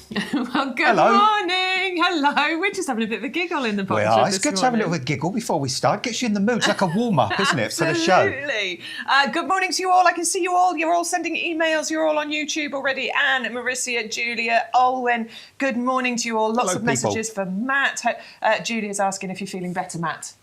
Well, good morning. Hello. We're just having a bit of a giggle in the box. We are. It's good to have a little giggle before we start. Gets you in the mood. It's like a warm-up, isn't it, for the show? Absolutely. Good morning to you all. I can see you all. You're all sending emails. You're all on YouTube already. Anne, Marissa, Julia, Olwen. Good morning to you all. Lots of messages for Matt. Julia's asking if you're feeling better, Matt.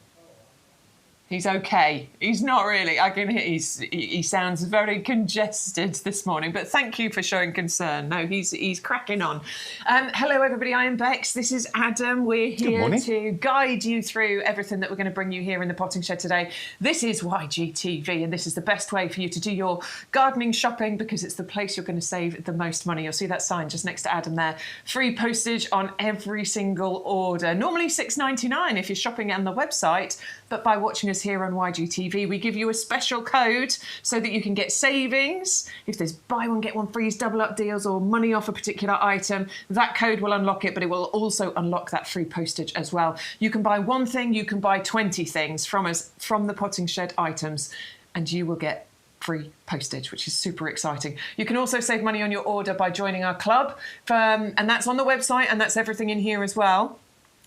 He's okay. He's not really. I can hear he sounds very congested this morning, but thank you for showing concern. No, he's cracking on. Hello, everybody. I am Bex. This is Adam. We're here to guide you through everything that we're going to bring you here in the potting shed today. This is YGTV, and this is the best way for you to do your gardening shopping because it's the place you're going to save the most money. You'll see that sign just next to Adam there. Free postage on every single order. Normally $6.99 if you're shopping on the website, but by watching us here on YGTV, we give you a special code so that you can get savings. If there's buy one, get one free, double up deals or money off a particular item, that code will unlock it, but it will also unlock that free postage as well. You can buy one thing, you can buy 20 things from us, from the potting shed items, and you will get free postage, which is super exciting. You can also save money on your order by joining our club, and that's on the website, and that's everything in here as well.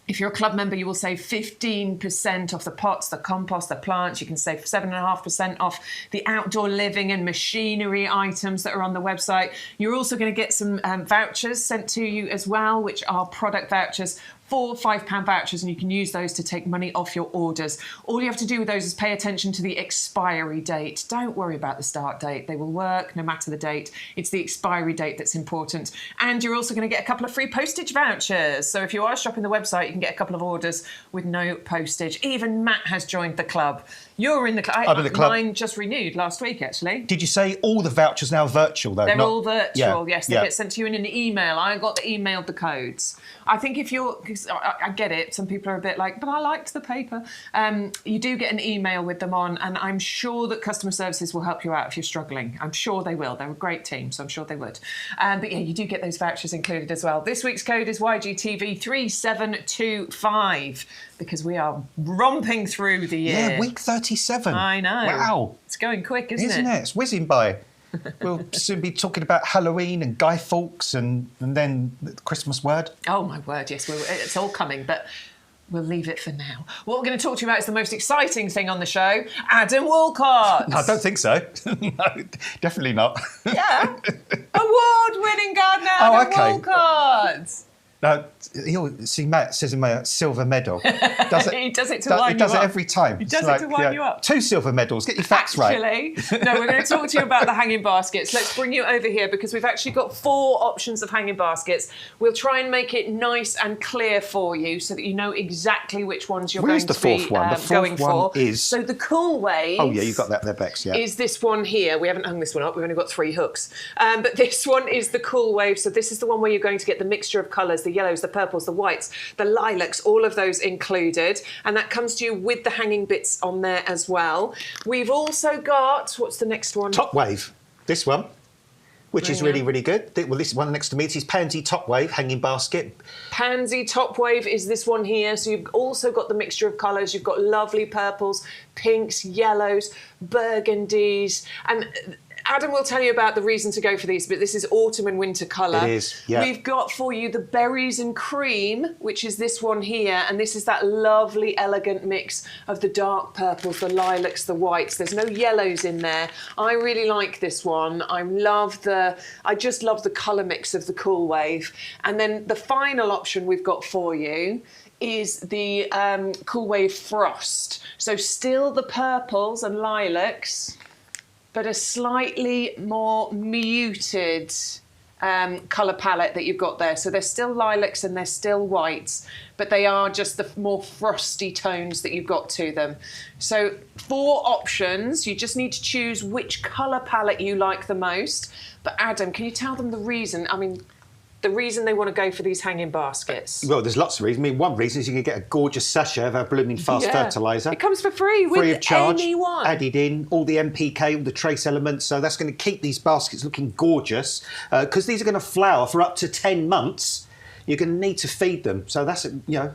If you're a club member, you will save 15% off the pots, the compost, the plants. You can save 7.5% off the outdoor living and machinery items that are on the website. You're also going to get some vouchers sent to you as well, which are product vouchers, 4 £5 vouchers, and you can use those to take money off your orders. All you have to do with those is pay attention to the expiry date. Don't worry about the start date. They will work no matter the date. It's the expiry date that's important. And you're also going to get a couple of free postage vouchers. So if you are shopping the website, you can get a couple of orders with no postage. Even Matt has joined the club. You're in the club. I'm in the club. Mine just renewed last week, actually. Did you say all the vouchers now virtual, though? They're all virtual, yes. They get sent to you in an email. I emailed the codes. I think if you're... I get it. Some people are a bit like, but I liked the paper. You do get an email with them on, and I'm sure that customer services will help you out if you're struggling. I'm sure they will. They're a great team, so I'm sure they would. But yeah, you do get those vouchers included as well. This week's code is YGTV3725 because we are romping through the year. Yeah, week 37. I know. Wow. It's going quick, isn't it? It's whizzing by. We'll soon be talking about Halloween and Guy Fawkes and then the Christmas word. Oh, my word, yes. It's all coming, but we'll leave it for now. What we're going to talk to you about is the most exciting thing on the show, Adam Walcott. No, I don't think so. No, definitely not. Yeah. Award-winning gardener Adam Walcott. See, Matt says in my silver medal. He does it to wind you up. He does it every time. He does it to wind you up. 2 silver medals. Get your facts right. No, we're going to talk to you about the hanging baskets. Let's bring you over here because we've actually got 4 options of hanging baskets. We'll try and make it nice and clear for you so that you know exactly which ones you're going to be going for. The fourth one is... So the Cool Wave... Oh, yeah, you've got that there, Bex, yeah. ...is this one here. We haven't hung this one up. We've only got 3 hooks. But this one is the Cool Wave. So this is the one where you're going to get the mixture of colours, the yellows, the purples, the whites, the lilacs, all of those included. And that comes to you with the hanging bits on there as well. We've also got, what's the next one? Top Wave, this one, which is really, really good. Well, this one next to me is Pansy Top Wave hanging basket. Pansy Top Wave is this one here. So you've also got the mixture of colours. You've got lovely purples, pinks, yellows, burgundies, and Adam will tell you about the reason to go for these, but this is autumn and winter colour. It is, yeah. We've got for you the berries and cream, which is this one here, and this is that lovely, elegant mix of the dark purples, the lilacs, the whites. There's no yellows in there. I really like this one. I just love the colour mix of the Cool Wave. And then the final option we've got for you is the Cool Wave Frost. So still the purples and lilacs, but a slightly more muted colour palette that you've got there. So they're still lilacs and they're still whites, but they are just the more frosty tones that you've got to them. So 4 options. You just need to choose which colour palette you like the most. But Adam, can you tell them the reason? I mean, the reason they want to go for these hanging baskets? Well, there's lots of reasons. I mean, one reason is you can get a gorgeous sachet of our blooming fast fertiliser. It comes for free with of charge, anyone. Added in, all the NPK, all the trace elements. So that's going to keep these baskets looking gorgeous because these are going to flower for up to 10 months. you're going to need to feed them. So that's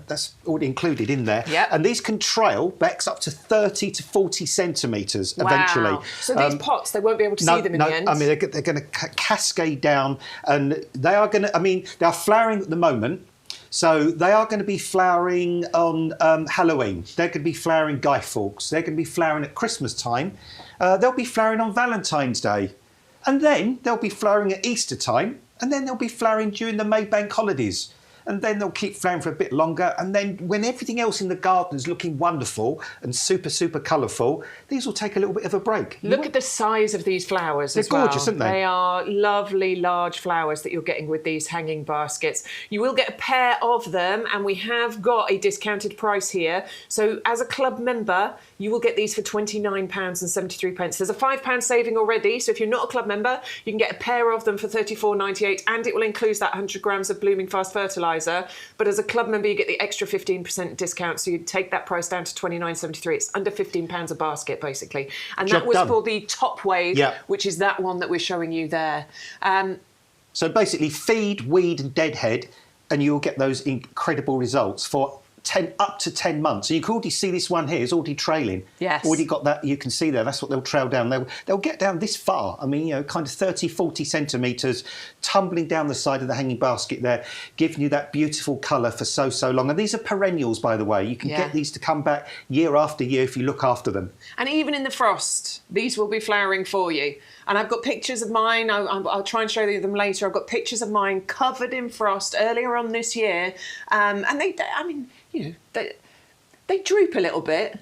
that's already included in there. Yep. And these can trail, Bex, up to 30 to 40 centimetres eventually. So these pots, they won't be able to see them in the end? I mean, they're going to cascade down, and they are going to, I mean, they are flowering at the moment. So they are going to be flowering on Halloween. They're going to be flowering Guy Fawkes. They're going to be flowering at Christmas time. They'll be flowering on Valentine's Day. And then they'll be flowering at Easter time. And then they'll be flowering during the May bank holidays. And then they'll keep flowering for a bit longer. And then when everything else in the garden is looking wonderful and super, super colourful, these will take a little bit of a break. Look at the size of these flowers as well. They're gorgeous, aren't they? They are lovely, large flowers that you're getting with these hanging baskets. You will get a pair of them, and we have got a discounted price here. So as a club member, you will get these for £29.73. There's a £5 saving already. So if you're not a club member, you can get a pair of them for £34.98, and it will include that 100 grams of Blooming Fast fertiliser. But as a club member, you get the extra 15% discount, so you take that price down to £29.73. It's under £15 a basket, basically. And that was for the top wave, which is that one that we're showing you there. So basically, feed, weed and deadhead, and you'll get those incredible results for up to 10 months. So you can already see this one here is already trailing. Yes. Already got that, you can see there, that's what they'll trail down. They'll get down this far. I mean, kind of 30, 40 centimetres, tumbling down the side of the hanging basket there, giving you that beautiful colour for so long. And these are perennials, by the way. You can get these to come back year after year if you look after them. And even in the frost, these will be flowering for you. And I've got pictures of mine. I'll try and show you them later. I've got pictures of mine covered in frost earlier on this year. And they droop a little bit.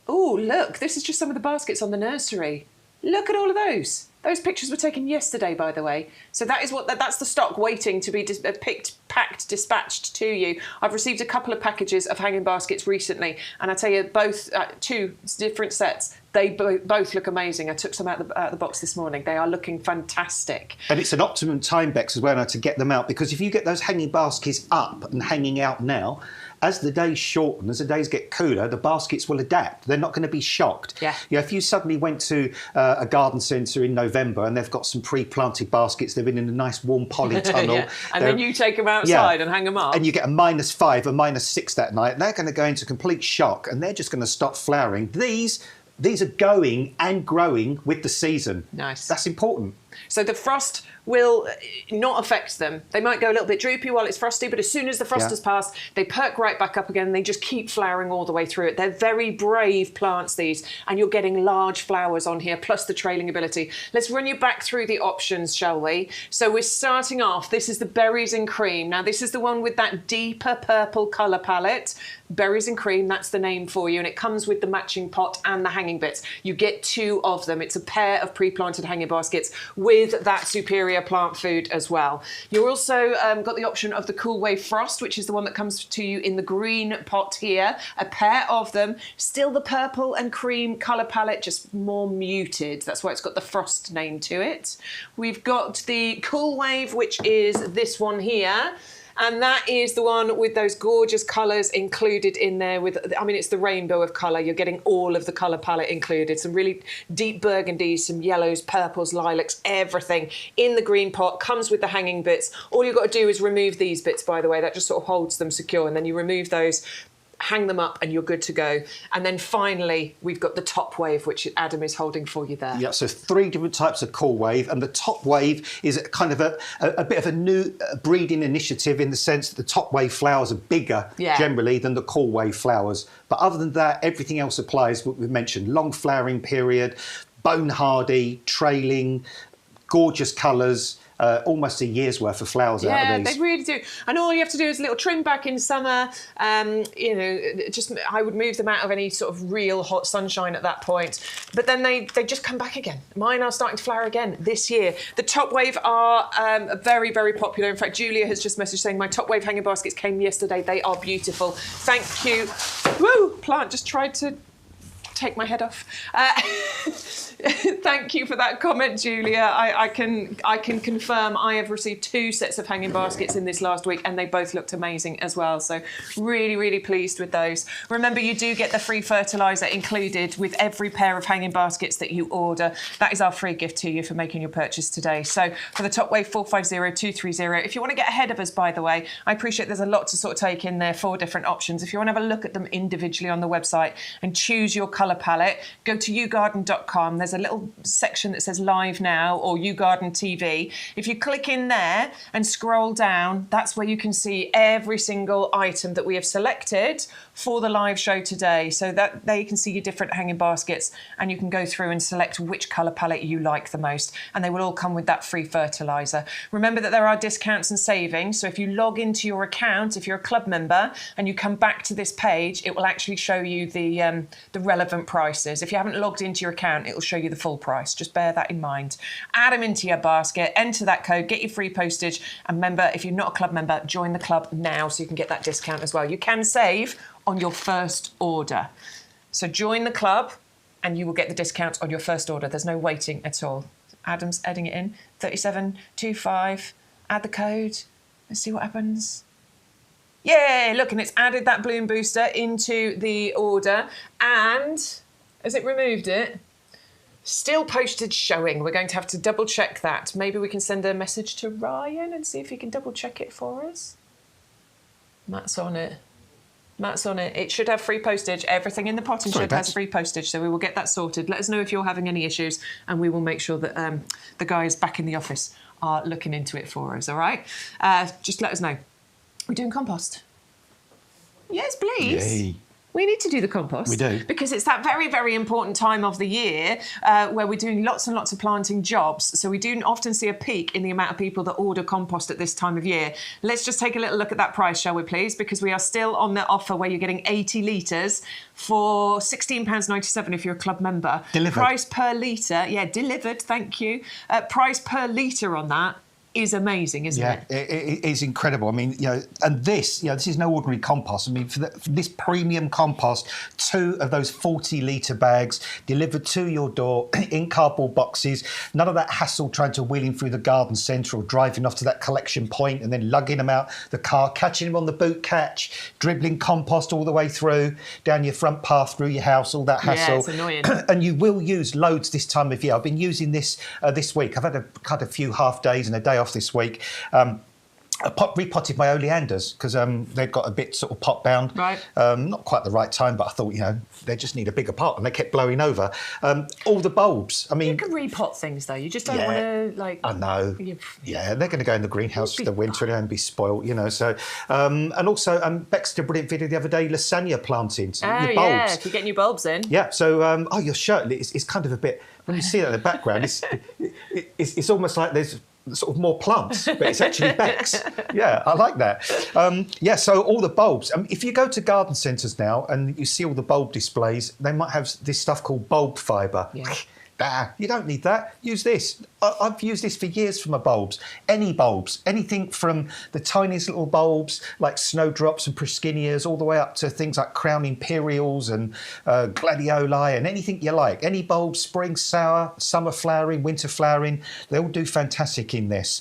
Oh, look, this is just some of the baskets on the nursery. Look at all of those. Those pictures were taken yesterday, by the way. So that's the stock waiting to be picked, packed, dispatched to you. I've received a couple of packages of hanging baskets recently, and I tell you, both two different sets. They both look amazing. I took some out of the box this morning. They are looking fantastic. And it's an optimum time, Bex, as well now to get them out, because if you get those hanging baskets up and hanging out now, as the days shorten, as the days get cooler, the baskets will adapt. They're not going to be shocked. Yeah. If you suddenly went to a garden centre in November and they've got some pre-planted baskets, they've been in a nice warm poly tunnel. And then you take them outside and hang them up. And you get a -5, a -6 that night. They're going to go into complete shock and they're just going to stop flowering. These are going and growing with the season. Nice. That's important. So the frost will not affect them. They might go a little bit droopy while it's frosty, but as soon as the frost has passed, they perk right back up again and they just keep flowering all the way through it. They're very brave plants, these, and you're getting large flowers on here, plus the trailing ability. Let's run you back through the options, shall we? So we're starting off, this is the Berries and Cream. Now, this is the one with that deeper purple colour palette. Berries and Cream, that's the name for you, and it comes with the matching pot and the hanging bits. You get 2 of them. It's a pair of pre-planted hanging baskets with that superior plant food as well. You're also got the option of the Cool Wave Frost, which is the one that comes to you in the green pot here. A pair of them, still the purple and cream colour palette, just more muted. That's why it's got the Frost name to it. We've got the Cool Wave, which is this one here. And that is the one with those gorgeous colours included in there with, I mean, it's the rainbow of colour. You're getting all of the colour palette included. Some really deep burgundies, some yellows, purples, lilacs, everything in the green pot. Comes with the hanging bits. All you've got to do is remove these bits, by the way. That just sort of holds them secure. And then you remove those, hang them up, and you're good to go. And then finally, we've got the Top Wave, which Adam is holding for you there. Yeah, so 3 different types of Cool Wave, and the Top Wave is kind of a bit of a new breeding initiative in the sense that the Top Wave flowers are bigger generally than the Cool Wave flowers. But other than that, everything else applies, what we've mentioned. Long flowering period, bone hardy, trailing, gorgeous colours. Almost a year's worth of flowers out of these. Yeah, they really do. And all you have to do is a little trim back in summer. Just I would move them out of any sort of real hot sunshine at that point. But then they just come back again. Mine are starting to flower again this year. The Top Wave are very, very popular. In fact, Julia has just messaged saying my Top Wave hanging baskets came yesterday. They are beautiful. Thank you. Woo! Plant just tried to take my head off. Thank you for that comment, Julia. I can confirm I have received 2 sets of hanging baskets in this last week, and they both looked amazing as well. So really, really pleased with those. Remember, you do get the free fertiliser included with every pair of hanging baskets that you order. That is our free gift to you for making your purchase today. So for the top wave 450230, if you want to get ahead of us, by the way, I appreciate there's a lot to sort of take in there, 4 different options. If you want to have a look at them individually on the website and choose your colour palette, go to YouGarden.com. There's a little section that says live now or YouGarden TV. If you click in there and scroll down, that's where you can see every single item that we have selected for the live show today. So that there you can see your different hanging baskets, and you can go through and select which colour palette you like the most, and they will all come with that free fertiliser. Remember that there are discounts and savings, so if you log into your account, if you're a club member, and you come back to this page, it will actually show you the relevant prices. If you haven't logged into your account, it will show you the full price. Just bear that in mind. Add them into your basket, enter that code, get your free postage, and remember, if you're not a club member, join the club now so you can get that discount as well. You can save on your first order. So join the club and you will get the discount on your first order. There's no waiting at all. Adam's adding it in. 3725. Add the code. Let's see what happens. Yay! Look, and it's added that bloom booster into the order. And has it removed it? Still postage showing. We're going to have to double check that. Maybe we can send a message to Ryan and see if he can double check it for us. Matt's on it. Matt's on it. It should have free postage. Everything in the potting shed has free postage, so we will get that sorted. Let us know if you're having any issues, and we will make sure that the guys back in the office are looking into it for us, all right? Just let us know. We're doing compost. Yes, please. Yay. We need to do the compost. We do. Because it's that very, very important time of the year where we're doing lots and lots of planting jobs. So we do often see a peak in the amount of people that order compost at this time of year. Let's just take a little look at that price, shall we please? Because we are still on the offer where you're getting 80 litres for £16.97 if you're a club member. Delivered. Price per litre, yeah, delivered, thank you. Price per litre on that is amazing, isn't it? Yeah, it is incredible. I mean, and this, this is no ordinary compost. I mean, for this premium compost, 2 of those 40-litre bags delivered to your door in cardboard boxes. None of that hassle trying to wheel him through the garden centre or driving off to that collection point and then lugging them out the car, catching him on the boot catch, dribbling compost all the way through, down your front path, through your house, all that hassle. Yeah, it's annoying. And you will use loads this time of year. I've been using this this week. I've had a few half days and a day off this week. I repotted my oleanders because they've got a bit sort of pot bound. Right. Not quite the right time, but I thought, they just need a bigger pot, and they kept blowing over. All the bulbs. I mean, you can repot things though. You just don't want to I know. Yeah, they're going to go in the greenhouse for the winter and be spoilt, So, and also, Bex did a brilliant video the other day, lasagna planting. Oh, your bulbs. yeah, if you get new bulbs in. Yeah, so, your shirt is kind of a bit, when you see it in the background, it's almost like there's sort of more plants, but it's actually Bex. Yeah, I like that. So all the bulbs. If you go to garden centres now and you see all the bulb displays, they might have this stuff called bulb fibre. Yeah. You don't need that. Use this. I've used this for years for my bulbs. Any bulbs, anything from the tiniest little bulbs like snowdrops and Priscinias all the way up to things like crown imperials and gladioli and anything you like. Any bulbs, spring, sour, summer flowering, winter flowering, they all do fantastic in this.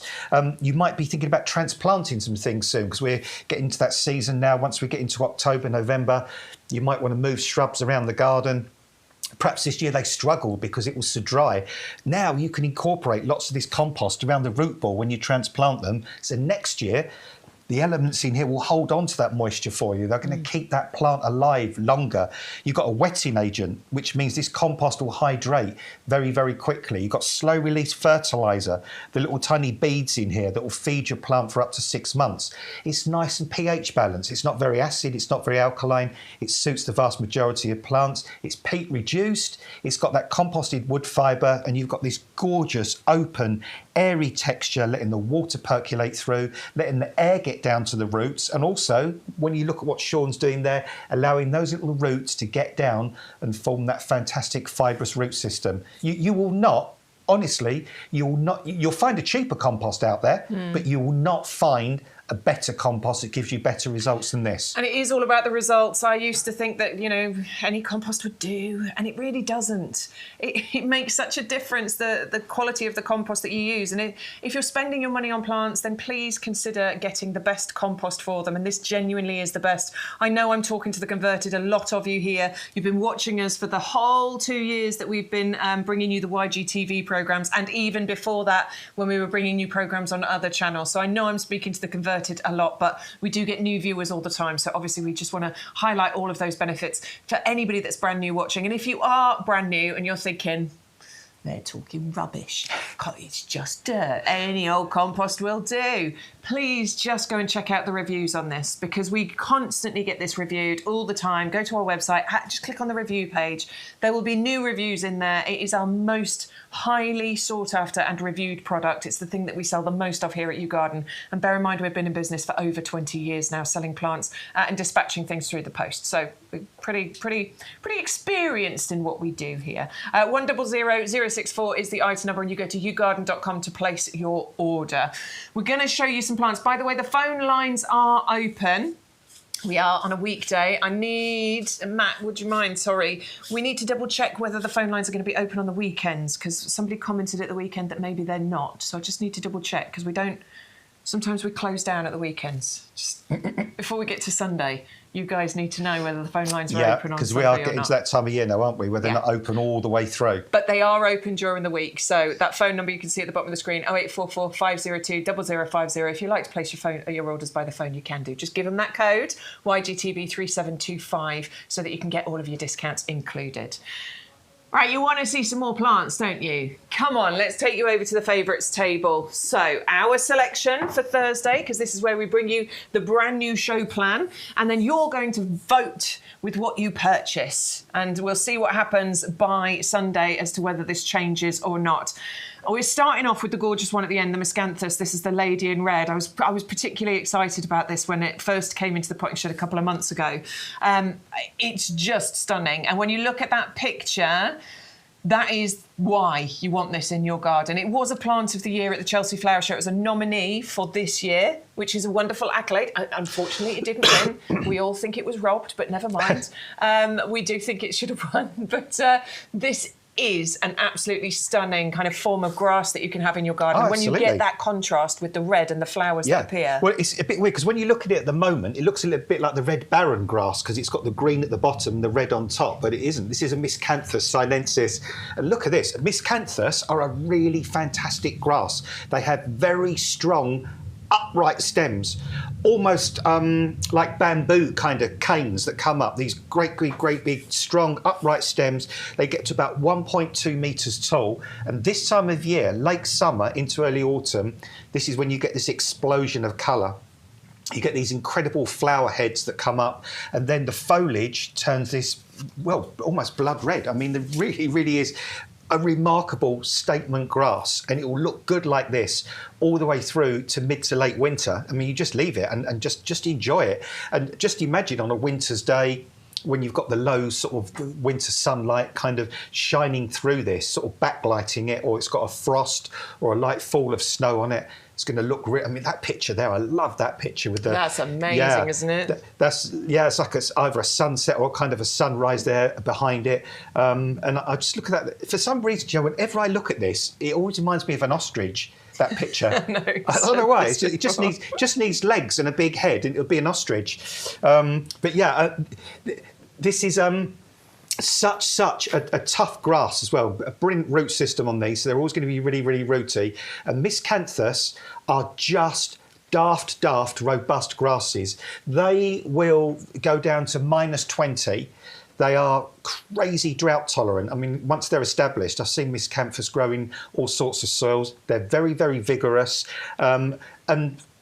You might be thinking about transplanting some things soon because we're getting to that season now. Once we get into October, November, you might want to move shrubs around the garden. Perhaps this year they struggled because it was so dry. Now you can incorporate lots of this compost around the root ball when you transplant them. So next year, the elements in here will hold on to that moisture for you. They're going to keep that plant alive longer. You've got a wetting agent, which means this compost will hydrate very, very quickly. You've got slow release fertiliser, the little tiny beads in here that will feed your plant for up to 6 months. It's nice and pH balanced. It's not very acid. It's not very alkaline. It suits the vast majority of plants. It's peat reduced. It's got that composted wood fibre, and you've got this gorgeous, open, airy texture, letting the water percolate through, letting the air get down to the roots, and also, when you look at what Sean's doing there, allowing those little roots to get down and form that fantastic fibrous root system. You will not, honestly, you'll find a cheaper compost out there, but you will not find a better compost that gives you better results than this. And it is all about the results. I used to think that, any compost would do, and it really doesn't. It makes such a difference, the quality of the compost that you use. And if you're spending your money on plants, then please consider getting the best compost for them. And this genuinely is the best. I know I'm talking to the converted, a lot of you here. You've been watching us for the whole 2 years that we've been bringing you the YGTV programmes, and even before that when we were bringing you programmes on other channels. So I know I'm speaking to the converted a lot, but we do get new viewers all the time. So obviously we just want to highlight all of those benefits for anybody that's brand new watching. And if you are brand new and you're thinking, they're talking rubbish, it's just dirt, any old compost will do, please just go and check out the reviews on this, because we constantly get this reviewed all the time. Go to our website, just click on the review page. There will be new reviews in there. It is our most highly sought after and reviewed product. It's the thing that we sell the most of here at YouGarden. And bear in mind, we've been in business for over 20 years now, selling plants and dispatching things through the post. So we're pretty experienced in what we do here. 100064 is the item number, and you go to yougarden.com to place your order. We're going to show you some plants. By the way, the phone lines are open. We are on a weekday. I need, Matt, would you mind? Sorry. We need to double check whether the phone lines are going to be open on the weekends, because somebody commented at the weekend that maybe they're not. So I just need to double check, because sometimes we close down at the weekends. Just before we get to Sunday, you guys need to know whether the phone lines are open on Sunday or not. because we are getting to that time of year now, aren't we, where they're not open all the way through. But they are open during the week. So that phone number you can see at the bottom of the screen, 0844 502 0050. If you'd like to place your orders by the phone, you can do. Just give them that code, YGTV 3725, so that you can get all of your discounts included. Right, you want to see some more plants, don't you? Come on, let's take you over to the favourites table. So, our selection for Thursday, because this is where we bring you the brand new show plan, and then you're going to vote with what you purchase. And we'll see what happens by Sunday as to whether this changes or not. We're starting off with the gorgeous one at the end, the Miscanthus. This is the lady in red. I was particularly excited about this when it first came into the potting shed a couple of months ago. It's just stunning. And when you look at that picture, that is why you want this in your garden. It was a plant of the year at the Chelsea Flower Show. It was a nominee for this year, which is a wonderful accolade. Unfortunately, it didn't win. We all think it was robbed, but never mind. We do think it should have won. But this is an absolutely stunning kind of form of grass that you can have in your garden when you get that contrast with the red and the flowers that appear. Well, it's a bit weird because when you look at it at the moment, it looks a little bit like the red barren grass because it's got the green at the bottom and the red on top, but it isn't. This is a Miscanthus sinensis. And look at this. Miscanthus are a really fantastic grass. They have very strong upright stems, almost like bamboo kind of canes that come up, these great big strong upright stems. They get to about 1.2 metres tall, and this time of year, late summer into early autumn, this is when you get this explosion of colour. You get these incredible flower heads that come up, and then the foliage turns this, well, almost blood red. I mean, there really is a remarkable statement grass, and it will look good like this all the way through to mid to late winter. I mean, you just leave it and just enjoy it. And just imagine on a winter's day when you've got the low sort of winter sunlight kind of shining through this, sort of backlighting it, or it's got a frost or a light fall of snow on it. It's going to look. I mean, that picture there. I love that picture with the. That's amazing, isn't it? It's like either a sunset or kind of a sunrise there behind it. And I just look at that. For some reason, Joe, whenever I look at this, it always reminds me of an ostrich. That picture. No, I don't know why. It just needs legs and a big head, and it'll be an ostrich. But yeah, this is. Such a tough grass as well, a brilliant root system on these, so they're always going to be really rooty. And Miscanthus are just daft robust grasses. They will go down to -20. They are crazy drought tolerant. I mean, once they're established, I've seen Miscanthus grow in all sorts of soils. They're very vigorous. And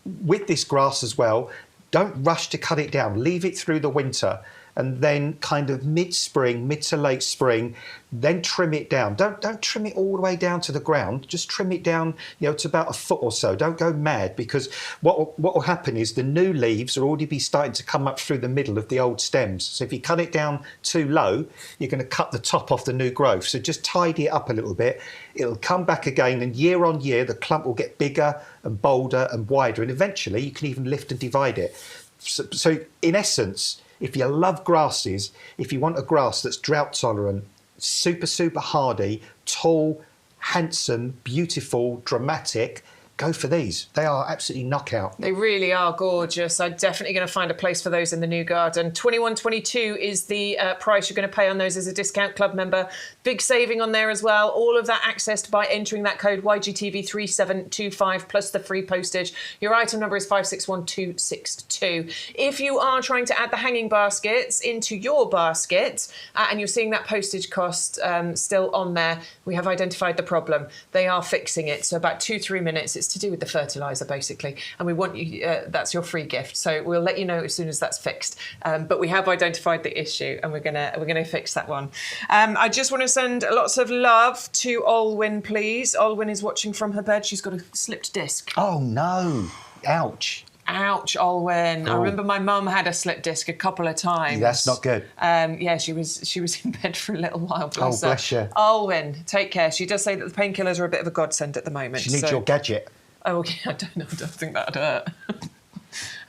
with this grass as well, don't rush to cut it down. Leave it through the winter. and then kind of mid to late spring, then trim it down. Don't trim it all the way down to the ground. Just trim it down, to about a foot or so. Don't go mad, because what will happen is the new leaves will already be starting to come up through the middle of the old stems. So if you cut it down too low, you're going to cut the top off the new growth. So just tidy it up a little bit. It'll come back again, and year on year, the clump will get bigger and bolder and wider, and eventually you can even lift and divide it. So in essence, if you love grasses, if you want a grass that's drought tolerant, super hardy, tall, handsome, beautiful, dramatic, go for these. They are absolutely knockout. They really are gorgeous. I'm definitely going to find a place for those in the new garden. $21.22 is the price you're going to pay on those as a discount club member. Big saving on there as well. All of that accessed by entering that code YGTV3725 plus the free postage. Your item number is 561262. If you are trying to add the hanging baskets into your basket and you're seeing that postage cost still on there, we have identified the problem. They are fixing it. So about 2-3 minutes. It's to do with the fertiliser, basically, and we want you. That's your free gift. So we'll let you know as soon as that's fixed. But we have identified the issue, and we're gonna fix that one. I just want to send lots of love to Olwyn, please. Olwyn is watching from her bed. She's got a slipped disc. Oh no! Ouch! Ouch, Olwyn. I remember my mum had a slip disc a couple of times. That's not good. Yeah, she was in bed for a little while. Bless her. Bless you. Olwyn, take care. She does say that the painkillers are a bit of a godsend at the moment. She needs your gadget. Oh, okay. I don't know. I don't think that'd hurt.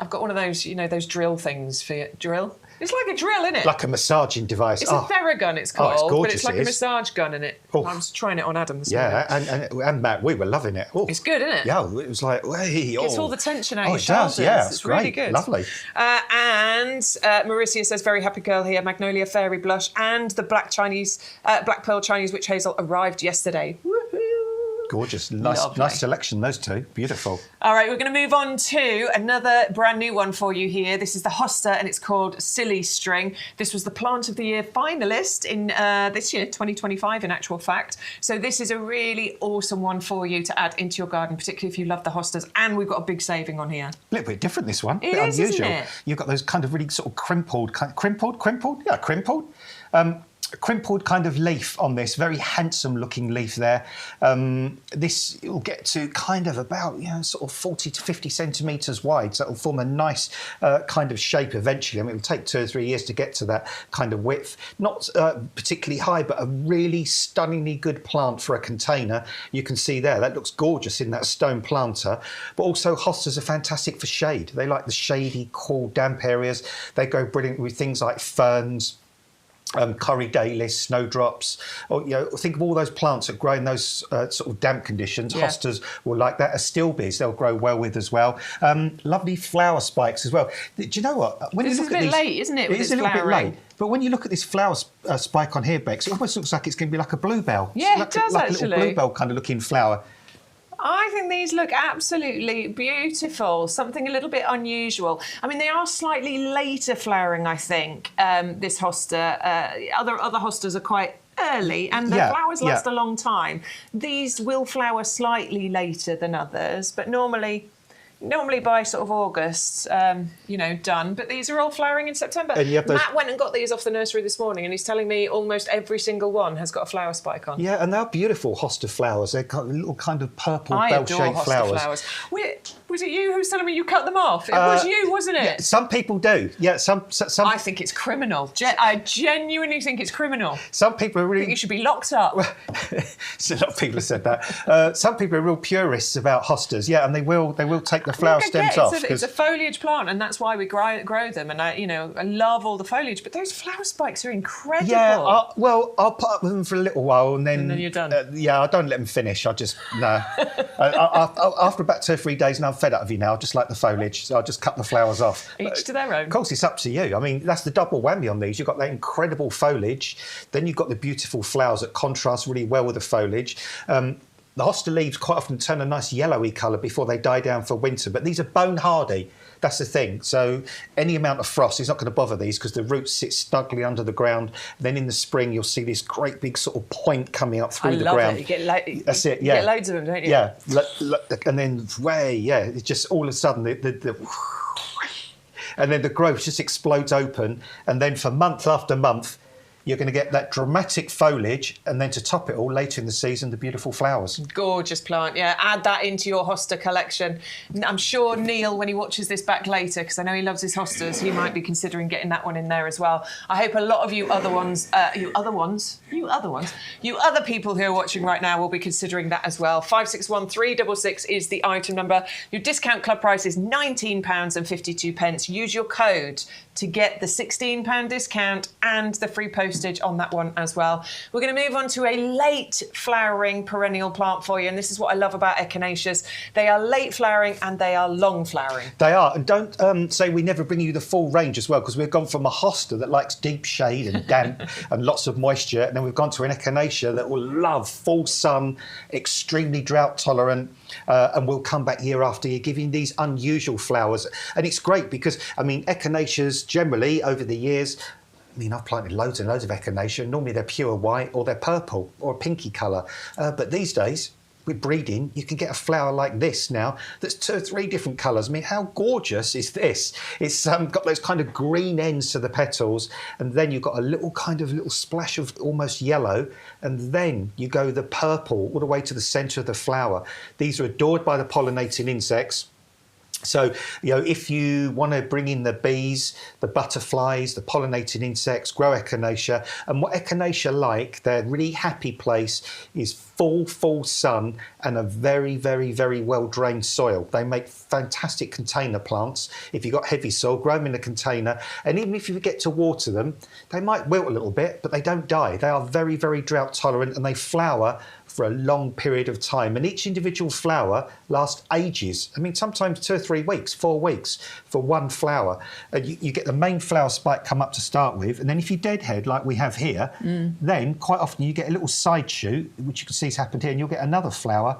I've got one of those, those drill things for you. Drill? It's like a drill, isn't it? Like a massaging device. It's a Theragun, it's called. It's gorgeous, but it's like a massage gun in it. I was trying it on Adam this morning. Yeah, and Matt, we were loving it. Oh. It's good, isn't it? Yeah, it was like, hey, Gets all the tension out of your it shoulders. does, yeah. It's really good. Lovely. And Marisia says, very happy girl here, Magnolia Fairy Blush and the Black Pearl Chinese Witch Hazel arrived yesterday. Gorgeous. Nice selection, those two. Beautiful. All right, we're going to move on to another brand new one for you here. This is the hosta, and it's called Silly String. This was the Plant of the Year finalist in this year, 2025, in actual fact. So this is a really awesome one for you to add into your garden, particularly if you love the hostas. And we've got a big saving on here. A little bit different, this one. It a bit is, unusual. isn't it? You've got those kind of really sort of crimpled. Yeah, crimpled. Crimpled kind of leaf on this, very handsome looking leaf there. This will get to kind of about, sort of 40 to 50 centimetres wide, so it'll form a nice kind of shape eventually. I mean, it'll take 2 or 3 years to get to that kind of width. Not particularly high, but a really stunningly good plant for a container. You can see there, that looks gorgeous in that stone planter. But also hostas are fantastic for shade. They like the shady, cool, damp areas. They go brilliant with things like ferns, curry daylist, snowdrops, or think of all those plants that grow in those sort of damp conditions. Yeah. Hostas will like that. Astilbes, they'll grow well with as well. Lovely flower spikes as well. Do you know what? When this you is a bit late, isn't it? It is a little bit late. But when you look at this flower spike on here, Bex, it almost looks like it's going to be like a bluebell. Yeah, it does like actually. A little bluebell kind of looking flower. I think these look absolutely beautiful, something a little bit unusual. I mean, they are slightly later flowering, I think, this hosta. Other hostas are quite early and the flowers last a long time. These will flower slightly later than others, but normally by sort of August, done. But these are all flowering in September. Matt went and got these off the nursery this morning, and he's telling me almost every single one has got a flower spike on. Yeah, and they're beautiful hosta flowers. They're little kind of purple bell-shaped flowers. Was it you who was telling me you cut them off? It was you, wasn't it? Yeah, some people do. Yeah, some. I think it's criminal. I genuinely think it's criminal. Some people are really. I think you should be locked up. So a lot of people have said that. Some people are real purists about hostas. Yeah, and they will take the flower stems off. It's a foliage plant, and that's why we grow them. And I love all the foliage, but those flower spikes are incredible. Yeah, I'll put up with them for a little while, and then you're done. I don't let them finish. I just no. After about 2 or 3 days, and I'm fed up of you now. I just like the foliage, so I'll just cut the flowers off. Each to their own. Of course, it's up to you. I mean, that's the double whammy on these. You've got that incredible foliage, then you've got the beautiful flowers that contrast really well with the foliage. The hosta leaves quite often turn a nice yellowy colour before they die down for winter, but these are bone hardy. That's the thing. So any amount of frost is not going to bother these because the roots sit snugly under the ground. Then in the spring, you'll see this great big sort of point coming up through the ground. I love it. That's it. Yeah. You get loads of them, don't you? Yeah. And then it's just all of a sudden and then the growth just explodes open, and then for month after month, you're going to get that dramatic foliage, and then to top it all, later in the season, the beautiful flowers. Gorgeous plant, yeah. Add that into your hosta collection. I'm sure Neil, when he watches this back later, because I know he loves his hostas, he might be considering getting that one in there as well. I hope a lot of you other people who are watching right now will be considering that as well. 561366 is the item number. Your discount club price is £19.52. Use your code to get the £16 discount and the free postage on that one as well. We're going to move on to a late flowering perennial plant for you, and this is what I love about echinaceas. They are late flowering and they are long flowering. They are, and don't say we never bring you the full range as well, because we've gone from a hosta that likes deep shade and damp and lots of moisture, and then we've gone to an echinacea that will love full sun, extremely drought tolerant, and will come back year after year giving these unusual flowers. And it's great because, I mean, echinaceas generally over the years, I mean, I've planted loads and loads of echinacea. Normally they're pure white or they're purple or a pinky colour. But these days, with breeding, you can get a flower like this now that's 2 or 3 different colours. I mean, how gorgeous is this? It's got those kind of green ends to the petals, and then you've got a little splash of almost yellow, and then you go the purple all the way to the centre of the flower. These are adored by the pollinating insects. So, you know, if you want to bring in the bees, the butterflies, the pollinating insects, grow echinacea. And what echinacea like, their really happy place is full sun and a very, very, very well-drained soil. They make fantastic container plants. If you've got heavy soil, grow them in a container. And even if you forget to water them, they might wilt a little bit, but they don't die. They are very, very drought tolerant, and they flower for a long period of time. And each individual flower lasts ages. I mean, sometimes 2 or 3 weeks, 4 weeks for one flower. And you get the main flower spike come up to start with. And then if you deadhead, like we have here, then quite often you get a little side shoot, which you can see has happened here, and you'll get another flower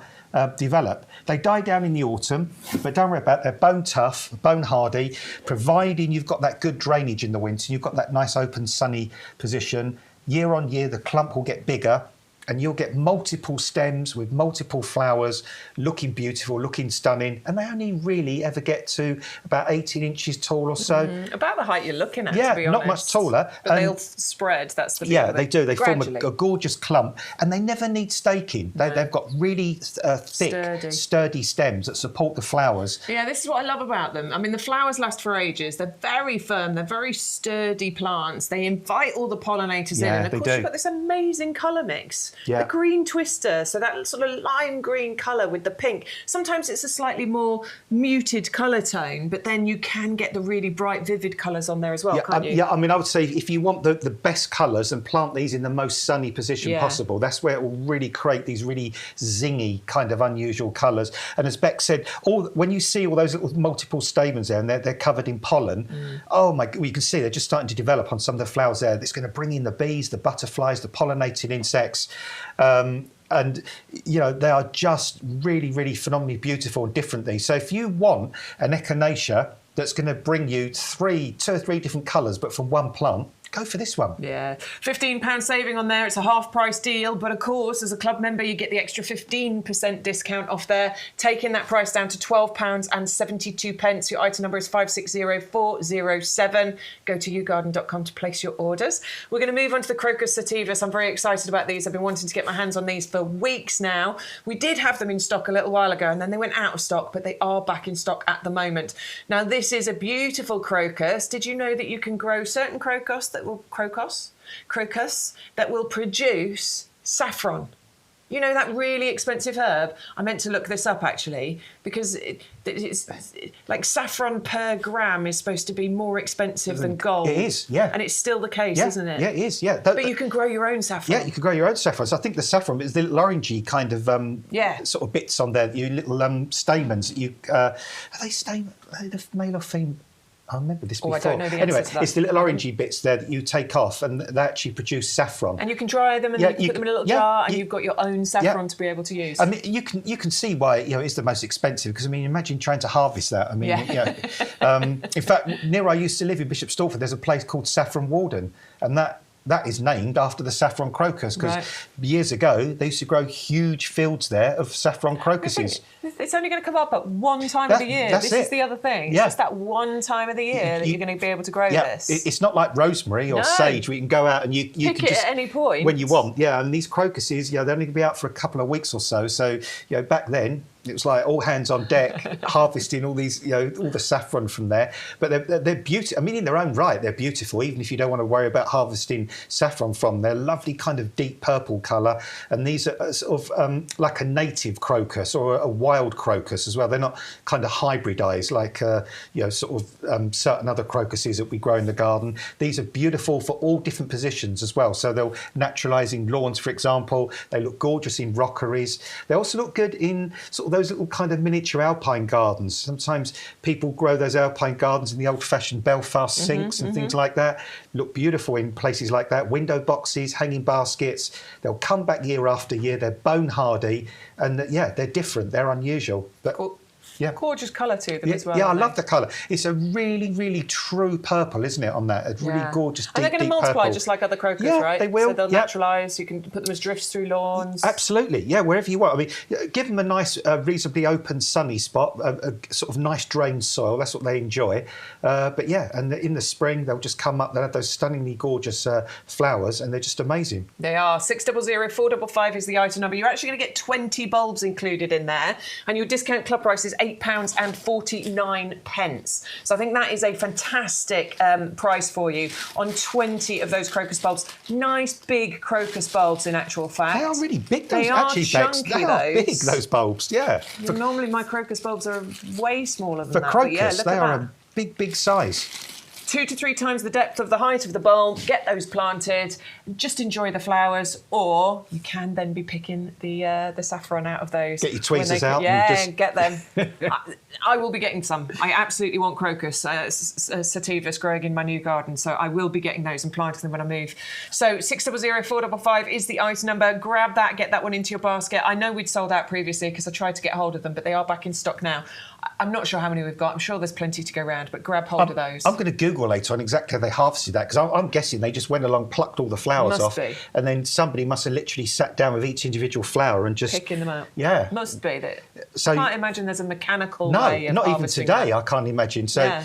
develop. They die down in the autumn, but don't worry about it. They're bone tough, bone hardy, providing you've got that good drainage in the winter, you've got that nice open sunny position. Year on year, the clump will get bigger, and you'll get multiple stems with multiple flowers, looking beautiful, looking stunning, and they only really ever get to about 18 inches tall or so. About the height you're looking at, yeah, to be honest. not much taller. But they'll spread, that's the bit. Yeah, they do. They form Gradually. a gorgeous clump, and they never need staking. They've got really thick, sturdy stems that support the flowers. Yeah, this is what I love about them. I mean, the flowers last for ages. They're very firm. They're very sturdy plants. They invite all the pollinators in. And of course, you've got this amazing colour mix. Yeah. The green twister, so that sort of lime green colour with the pink. Sometimes it's a slightly more muted colour tone, but then you can get the really bright, vivid colours on there as well, can't you? Yeah, I mean, I would say if you want the best colours, and plant these in the most sunny position possible. That's where it will really create these really zingy, kind of unusual colours. And as Bex said, when you see all those little multiple stamens there, and they're covered in pollen, oh my, well, you can see they're just starting to develop on some of the flowers there. That's going to bring in the bees, the butterflies, the pollinating insects. And, you know, they are just really, really phenomenally beautiful and different, these. So if you want an echinacea that's going to bring you 2 or 3 different colours, but from one plant, go for this one. Yeah, £15 saving on there. It's a half price deal, but of course, as a club member, you get the extra 15% discount off there, taking that price down to £12.72. Your item number is 560407. Go to YouGarden.com to place your orders. We're going to move on to the Crocus sativas. I'm very excited about these. I've been wanting to get my hands on these for weeks now. We did have them in stock a little while ago, and then they went out of stock, but they are back in stock at the moment. Now, this is a beautiful crocus. Did you know that you can grow certain crocus that will produce saffron? You know, that really expensive herb? I meant to look this up, actually, because it's like saffron per gram is supposed to be more expensive than gold. It is, yeah. And it's still the case, isn't it? Yeah, it is, yeah. But you can grow your own saffron. Yeah, you can grow your own saffron. So I think the saffron is the little orangey kind of sort of bits on there, you little stamens. Are they stamens? Are they the male or female? I remember this before. I don't know the anyway, answer to that. It's the little orangey bits there that you take off, and they actually produce saffron. And you can dry them, and then you can put them in a little jar, and you've got your own saffron to be able to use. I mean, you can see why it's the most expensive, because I mean, imagine trying to harvest that. I mean, in fact, near where I used to live in Bishop Stortford, there's a place called Saffron Walden, and that that is named after the saffron crocus, because years ago they used to grow huge fields there of saffron crocuses. It's only going to come up at one time of the year. This is the other thing. It's just that one time of the year that you're going to be able to grow this. It's not like rosemary or sage where you can go out and you pick can it just, at any point when you want. Yeah, and these crocuses, they're only going to be out for a couple of weeks or so. So, back then, it was like all hands on deck, harvesting all these, all the saffron from there. But they're beautiful. I mean, in their own right, they're beautiful, even if you don't want to worry about harvesting saffron from. They're lovely kind of deep purple colour. And these are sort of like a native crocus or a wild crocus as well. They're not kind of hybridised like, sort of certain other crocuses that we grow in the garden. These are beautiful for all different positions as well. So they'll naturalise in lawns, for example. They look gorgeous in rockeries. They also look good in sort of those little kind of miniature alpine gardens. Sometimes people grow those alpine gardens in the old-fashioned Belfast sinks and things like that. Look beautiful in places like that. Window boxes, hanging baskets. They'll come back year after year. They're bone hardy, and they're different. They're unusual. But cool. Gorgeous colour to them as well. Yeah, I love the colour. It's a really, really true purple, isn't it, on that? A really gorgeous, deep, and they're going to multiply purple. just like other crocus, right? They will. So they'll naturalise. You can put them as drifts through lawns. Absolutely, wherever you want. I mean, give them a nice, reasonably open, sunny spot, a sort of nice drained soil. That's what they enjoy. And in the spring, they'll just come up. They'll have those stunningly gorgeous flowers, and they're just amazing. They are. 600 455 is the item number. You're actually going to get 20 bulbs included in there, and your discount club price is £8.49. So I think that is a fantastic price for you on 20 of those crocus bulbs. Nice big crocus bulbs, in actual fact. They are really big. They are chunky, they are big, those bulbs. Yeah. Normally my crocus bulbs are way smaller than that. For crocus, they are a big, big size. 2 to 3 times the depth of the height of the bulb. Get those planted. Just enjoy the flowers, or you can then be picking the saffron out of those. Get your tweezers out. Get them. I will be getting some. I absolutely want crocus sativas growing in my new garden, so I will be getting those and planting them when I move. So 600 455 is the item number. Grab that, get that one into your basket. I know we'd sold out previously because I tried to get hold of them, but they are back in stock now. I'm not sure how many we've got. I'm sure there's plenty to go around, but grab hold of those. I'm going to Google later on exactly how they harvested that, because I'm guessing they just went along, plucked all the flowers off, and then somebody must have literally sat down with each individual flower and just picking them out. Yeah, must be that. So I can't imagine there's a mechanical way of not even today. that. I can't imagine. So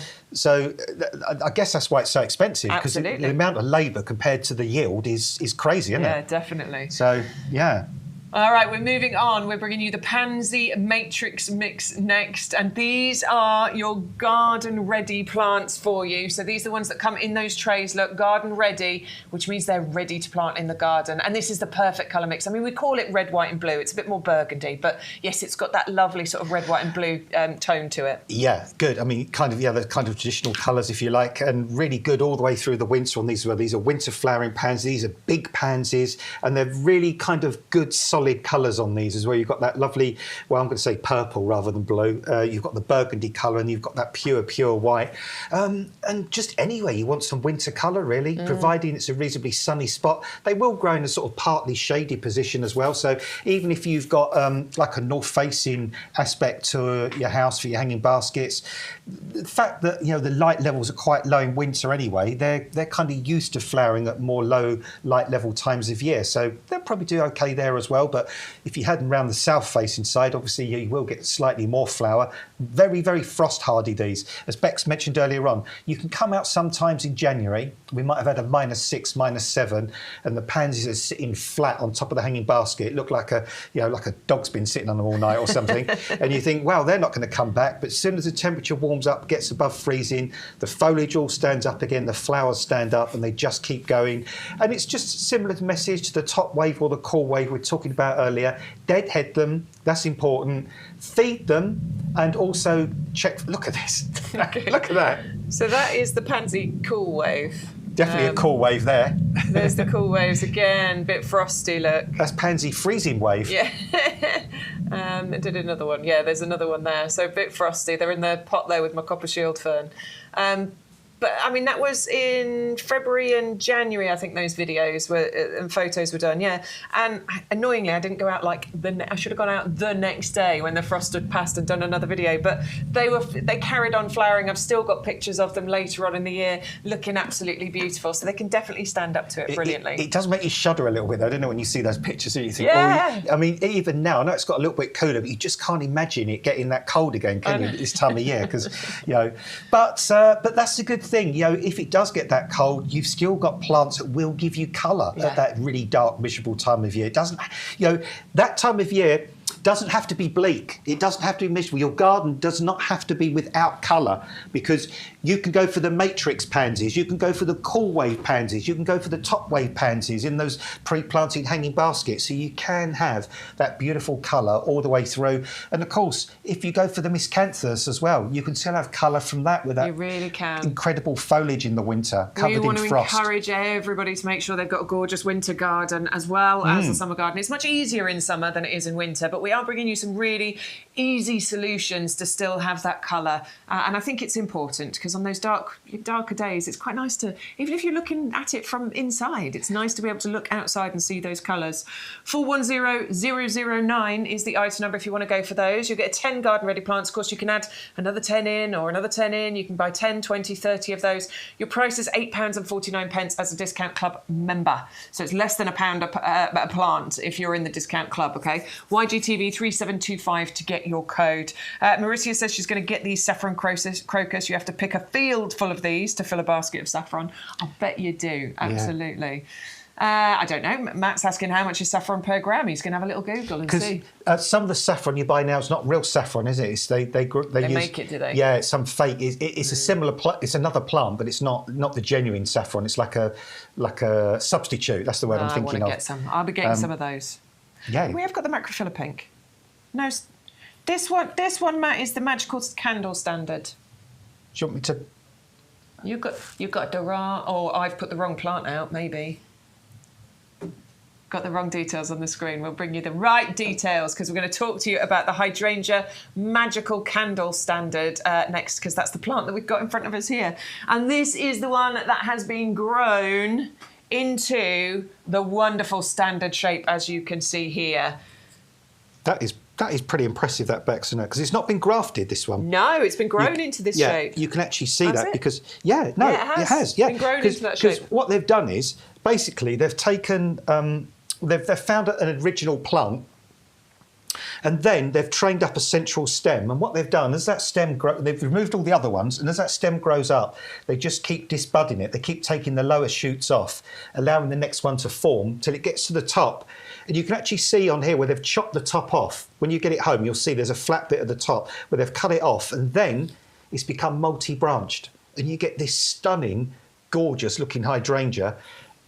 I guess that's why it's so expensive, because the amount of labour compared to the yield is crazy, isn't it? Yeah, definitely. So All right, we're moving on. We're bringing you the Pansy Matrix Mix next. And these are your garden-ready plants for you. So these are the ones that come in those trays. Look, garden-ready, which means they're ready to plant in the garden. And this is the perfect colour mix. I mean, we call it red, white and blue. It's a bit more burgundy. But, yes, it's got that lovely sort of red, white and blue tone to it. Yeah, good. I mean, the kind of traditional colours, if you like, and really good all the way through the winter on these. These are winter flowering pansies. These are big pansies. And they're really kind of good, solid colours on these as well. You've got that lovely, well, I'm going to say purple rather than blue. You've got the burgundy colour, and you've got that pure white. And just anyway, you want some winter colour, really, providing it's a reasonably sunny spot. They will grow in a sort of partly shady position as well. So even if you've got like a north-facing aspect to your house for your hanging baskets, the fact that the light levels are quite low in winter anyway, they're kind of used to flowering at more low light level times of year. So they'll probably do okay there as well. But if you head around the south-facing side, obviously you will get slightly more flower. Very, very frost-hardy, these. As Bex mentioned earlier on, you can come out sometimes in January. We might have had a -6, -7, and the pansies are sitting flat on top of the hanging basket. Look like a dog's been sitting on them all night or something. And you think, well, they're not going to come back. But as soon as the temperature warms up, gets above freezing, the foliage all stands up again, the flowers stand up, and they just keep going. And it's just a similar message to the top wave or the cool wave we're talking about earlier. Deadhead them, that's important. Feed them, and also check. Look at this. Look at that. So that is the Pansy Cool Wave. Definitely a cool wave there. There's the cool waves again, bit frosty, look. That's Pansy Freezing Wave. Yeah. I did another one. Yeah, there's another one there. So a bit frosty. They're in the pot there with my copper shield fern. But I mean, that was in February and January, I think those videos were and photos were done, yeah. And annoyingly, I didn't go out like I should have gone out the next day when the frost had passed and done another video. But they carried on flowering. I've still got pictures of them later on in the year, looking absolutely beautiful. So they can definitely stand up to it brilliantly. It does make you shudder a little bit, though, don't it, when you see those pictures and you think, yeah. I mean, even now, I know it's got a little bit cooler, but you just can't imagine it getting that cold again, can you, at this time of year? Because, but that's a good thing. If it does get that cold, you've still got plants that will give you colour at that really dark, miserable time of year. It doesn't, that time of year doesn't have to be bleak. It doesn't have to be miserable. Your garden does not have to be without colour, because you can go for the matrix pansies, you can go for the cool wave pansies, you can go for the top wave pansies in those pre-planted hanging baskets. So you can have that beautiful colour all the way through. And of course, if you go for the miscanthus as well, you can still have colour from that with that incredible foliage in the winter covered in frost. We want to encourage everybody to make sure they've got a gorgeous winter garden as well as a summer garden. It's much easier in summer than it is in winter, but we are bringing you some really easy solutions to still have that colour. And I think it's important, because on those darker days, it's quite nice to, even if you're looking at it from inside, it's nice to be able to look outside and see those colours. 410009 is the item number if you want to go for those. You'll get 10 garden ready plants. Of course, you can add another 10 in or another 10 in. You can buy 10, 20, 30 of those. Your price is £8.49 as a discount club member. So it's less than £1 a plant if you're in the discount club, okay? YGTV 3725 to get your code. Marissa says she's going to get these saffron crocus. You have to pick a field full of these to fill a basket of saffron. I bet you do, absolutely. I don't know. Matt's asking how much is saffron per gram. He's going to have a little Google and see. Some of the saffron you buy now is not real saffron, is it? It's they make it, do they? Yeah, it's some fake. It's a similar. It's another plant, but it's not the genuine saffron. It's like a substitute. That's the word I'm thinking of. I want to get some. I'll be getting some of those. Yeah. We have got the macrophylla pink. No, this one, Matt, is the magical candle standard. Do you want me to? You've got Dora. Oh, I've put the wrong plant out. Maybe. Got the wrong details on the screen. We'll bring you the right details, because we're going to talk to you about the hydrangea magical candle standard next, because that's the plant that we've got in front of us here. And this is the one that has been grown into the wonderful standard shape, as you can see here. That is pretty impressive, that Bex, isn't it? Because it's not been grafted, this one. No, it's been grown into this shape. You can actually see that because it has. Yeah, it's been grown into that shape. Because what they've done is basically they've taken they've found an original plant, and then they've trained up a central stem. And what they've done is that stem they've removed all the other ones, and as that stem grows up, they just keep disbudding it. They keep taking the lower shoots off, allowing the next one to form till it gets to the top. And you can actually see on here where they've chopped the top off. When you get it home, you'll see there's a flat bit at the top where they've cut it off, and then it's become multi-branched. And you get this stunning, gorgeous looking hydrangea.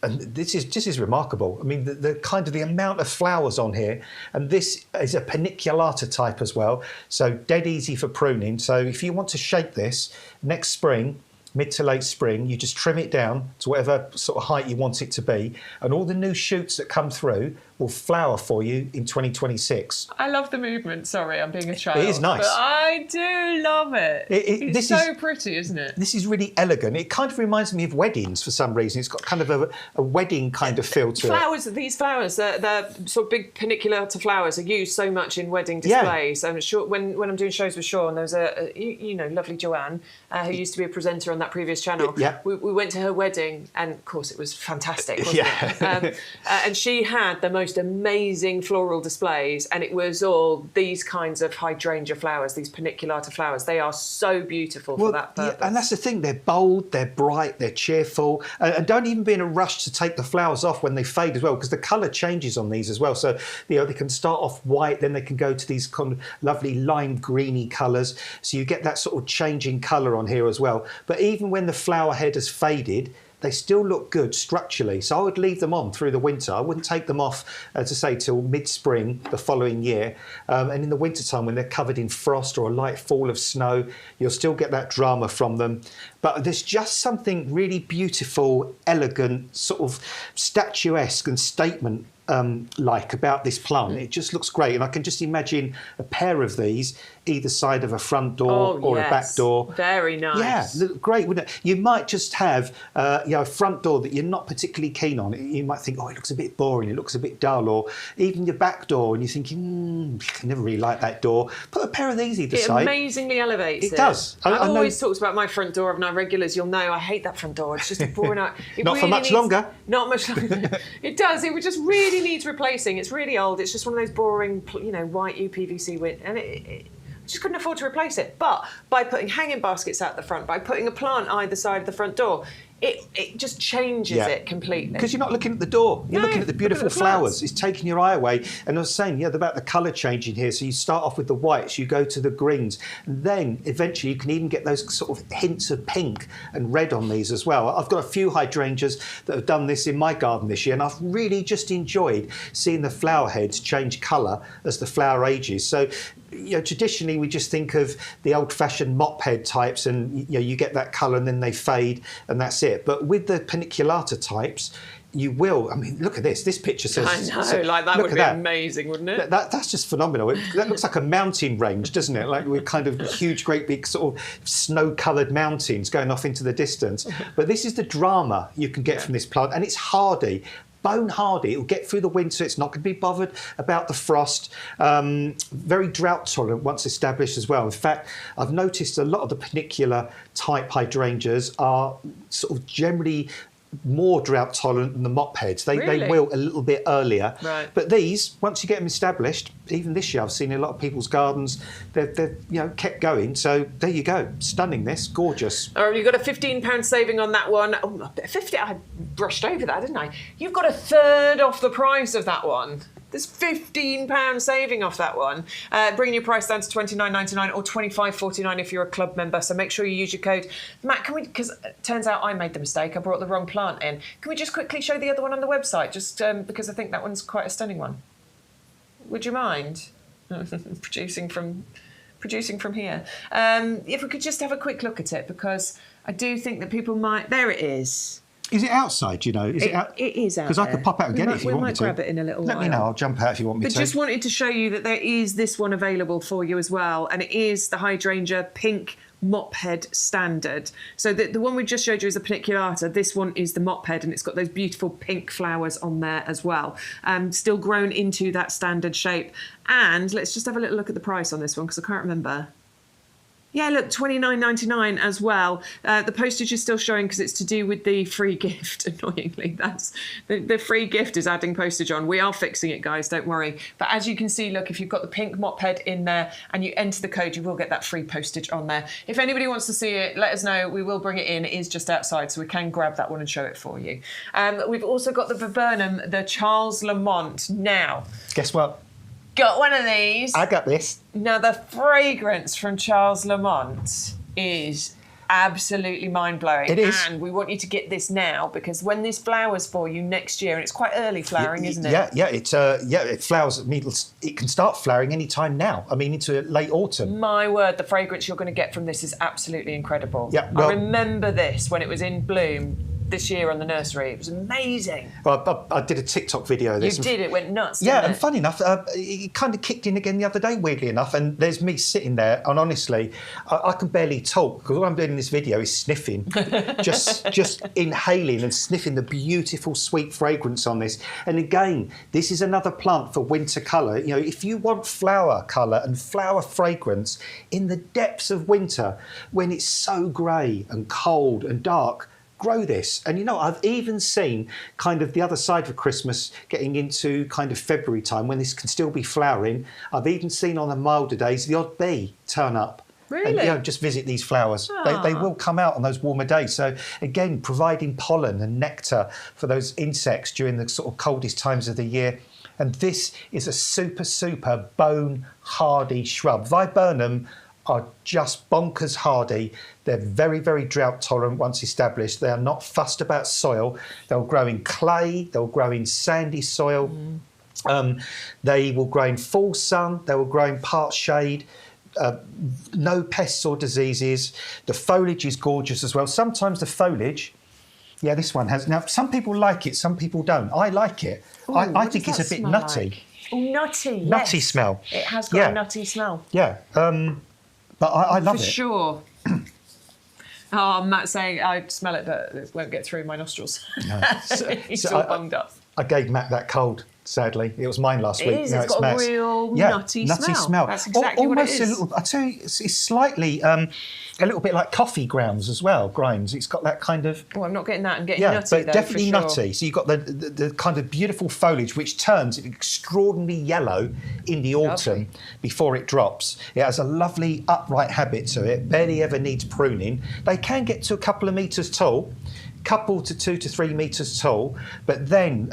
And this is remarkable. I mean, the kind of the amount of flowers on here, and this is a paniculata type as well, so dead easy for pruning. So if you want to shape this next spring, mid to late spring, you just trim it down to whatever sort of height you want it to be, and all the new shoots that come through will flower for you in 2026. I love the movement. Sorry, I'm being a child. It is nice. But I do love it. It's so pretty, isn't it? This is really elegant. It kind of reminds me of weddings for some reason. It's got kind of a wedding kind of feel to it. These flowers, they're sort of big paniculata flowers, are used so much in wedding displays. I'm sure when I'm doing shows with Sean, there was a lovely Joanne who used to be a presenter on that previous channel. Yeah. We went to her wedding, and of course it was fantastic, wasn't it? And she had the most amazing floral displays, and it was all these kinds of hydrangea flowers, these paniculata flowers. They are so beautiful for that purpose. Yeah, and that's the thing, they're bold, they're bright, they're cheerful, and don't even be in a rush to take the flowers off when they fade as well, because the colour changes on these as well. So they can start off white, then they can go to these kind of lovely lime greeny colours, so you get that sort of changing colour on here as well. But even when the flower head has faded, they still look good structurally. So I would leave them on through the winter. I wouldn't take them off, as I say, till mid-spring the following year. And in the wintertime, when they're covered in frost or a light fall of snow, you'll still get that drama from them. But there's just something really beautiful, elegant, sort of statuesque and statement like about this plant. It just looks great, and I can just imagine a pair of these either side of a front door or a back door. Very nice. Yeah, look great, wouldn't it? You might just have a front door that you're not particularly keen on. You might think, oh, it looks a bit boring, it looks a bit dull, or even your back door, and you're thinking, I never really like that door. Put a pair of these either side. It amazingly elevates it. It does. I always talked about my front door of my regulars. You'll know I hate that front door. It's just a boring out. Not for much longer. Not much longer. It does. It just really needs replacing. It's really old. It's just one of those boring, white UPVC and it just couldn't afford to replace it. But by putting hanging baskets out the front, by putting a plant either side of the front door, it just changes it completely. Because you're not looking at the door, you're looking at the beautiful flowers. It's taking your eye away. And I was saying, about the colour changing here. So you start off with the whites, you go to the greens, and then eventually you can even get those sort of hints of pink and red on these as well. I've got a few hydrangeas that have done this in my garden this year, and I've really just enjoyed seeing the flower heads change colour as the flower ages. So traditionally we just think of the old-fashioned mop head types, and you get that colour and then they fade and that's it. But with the paniculata types, you will. I mean, look at this. This picture says. I know, that would be amazing, wouldn't it? That's just phenomenal. That looks like a mountain range, doesn't it? Like with kind of huge, great big sort of snow-covered mountains going off into the distance. But this is the drama you can get from this plant, and it's hardy. Bone hardy, it'll get through the winter, it's not going to be bothered about the frost. Very drought tolerant once established as well. In fact, I've noticed a lot of the panicular type hydrangeas are sort of generally more drought tolerant than the mop heads. They will a little bit earlier. Right. But these, once you get them established, even this year I've seen in a lot of people's gardens, they've kept going. So there you go. Stunning, this. Gorgeous. All right, you've got a £15 saving on that one. Oh, 50, I brushed over that, didn't I? You've got a third off the price of that one. There's £15 saving off that one, bringing your price down to $29.99 or $25.49 if you're a club member. So make sure you use your code. Matt, can we? Because it turns out I made the mistake. I brought the wrong plant in. Can we just quickly show the other one on the website? Just because I think that one's quite a stunning one. Would you mind producing from here? If we could just have a quick look at it, because I do think that people might. There it is. Is it outside, Is it out? It is out. Because I could pop out and get it if you want me to. We might grab it in a little while. Let me know, I'll jump out if you want me to. But just wanted to show you that there is this one available for you as well, and it is the hydrangea pink mop head standard. So the one we just showed you is the paniculata. This one is the mop head, and it's got those beautiful pink flowers on there as well. Still grown into that standard shape. And let's just have a little look at the price on this one, because I can't remember. Yeah, look, $29.99 as well. The postage is still showing because it's to do with the free gift, annoyingly. That's the free gift is adding postage on. We are fixing it, guys, don't worry. But as you can see, look, if you've got the pink mop head in there and you enter the code, you will get that free postage on there. If anybody wants to see it, let us know. We will bring it in. It is just outside, so we can grab that one and show it for you. We've also got the viburnum, the Charles Lamont. Now, guess what? Got one of these. I got this. Now, the fragrance from Charles Lamont is absolutely mind-blowing. It is. And we want you to get this now, because when this flowers for you next year, and it's quite early flowering, isn't it? Yeah, it flowers. I mean, it can start flowering any time now. I mean, into late autumn. My word, the fragrance you're going to get from this is absolutely incredible. Yeah, I remember this when it was in bloom this year on the nursery. It was amazing. Well, I did a TikTok video of this. You did, it went nuts, Yeah, didn't and funny enough, it kind of kicked in again the other day, weirdly enough, and there's me sitting there, and honestly, I can barely talk, because all I'm doing in this video is sniffing, just inhaling and sniffing the beautiful, sweet fragrance on this. And again, this is another plant for winter colour. If you want flower colour and flower fragrance in the depths of winter, when it's so grey and cold and dark, grow this. And I've even seen kind of the other side of Christmas, getting into kind of February time, when this can still be flowering. I've even seen on the milder days the odd bee turn up. Really? And just visit these flowers. They will come out on those warmer days. So again, providing pollen and nectar for those insects during the sort of coldest times of the year. And this is a super, super bone hardy shrub. Viburnum are just bonkers hardy. They're very, very drought tolerant once established. They are not fussed about soil. They'll grow in clay, they'll grow in sandy soil. They will grow in full sun, they will grow in part shade. No pests or diseases. The foliage is gorgeous as well. Sometimes the foliage Yeah, this one has. Now, some people like it, some people don't. I like it. Ooh, I think it's a bit nutty. Like? Oh, nutty, Nutty yes. smell. It has got a nutty smell. Yeah, but I love it. For sure. Oh, Matt's saying I smell it, but it won't get through my nostrils. No. He's all bunged up. I gave Matt that cold, sadly. It was mine last week. It is. It's got a real nutty smell. That's exactly what it is. Almost a little. I tell you, it's slightly a little bit like coffee grounds as well. Grinds. It's got that kind of. Oh, I'm not getting that. I'm getting nutty. But though, definitely for sure. nutty. So you've got the kind of beautiful foliage which turns extraordinarily yellow in the autumn before it drops. It has a lovely upright habit to it. Barely ever needs pruning. They can get to a couple of metres tall. Couple to 2 to 3 metres tall, but then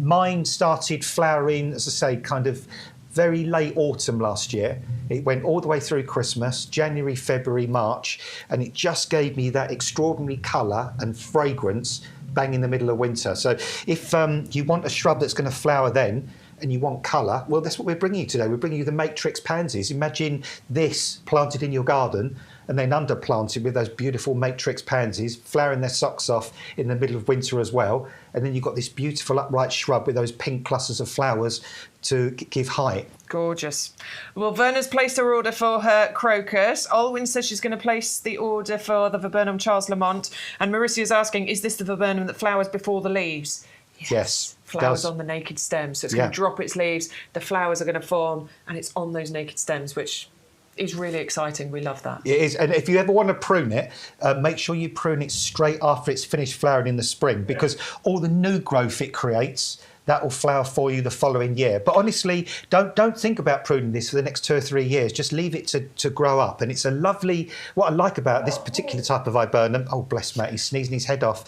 mine started flowering, as I say, kind of very late autumn last year. It went all the way through Christmas, January, February, March, and it just gave me that extraordinary colour and fragrance bang in the middle of winter. So if you want a shrub that's going to flower then, and you want colour, well, that's what we're bringing you today. We're bringing you the Matrix pansies. Imagine this planted in your garden and then underplanted with those beautiful Matrix pansies, flowering their socks off in the middle of winter as well. And then you've got this beautiful upright shrub with those pink clusters of flowers to give height. Gorgeous. Well, Verna's placed her order for her crocus. Olwyn says she's going to place the order for the viburnum Charles Lamont. And Marissa is asking, is this the viburnum that flowers before the leaves? Yes. Flowers on the naked stems. So it's going to drop its leaves, the flowers are going to form, and it's on those naked stems, which is really exciting. We love that. It is. And if you ever want to prune it, make sure you prune it straight after it's finished flowering in the spring, because all the new growth it creates, that will flower for you the following year. But honestly, don't think about pruning this for the next 2 or 3 years. Just leave it to grow up. And it's a lovely, what I like about this particular type of viburnum, oh bless Matt, he's sneezing his head off.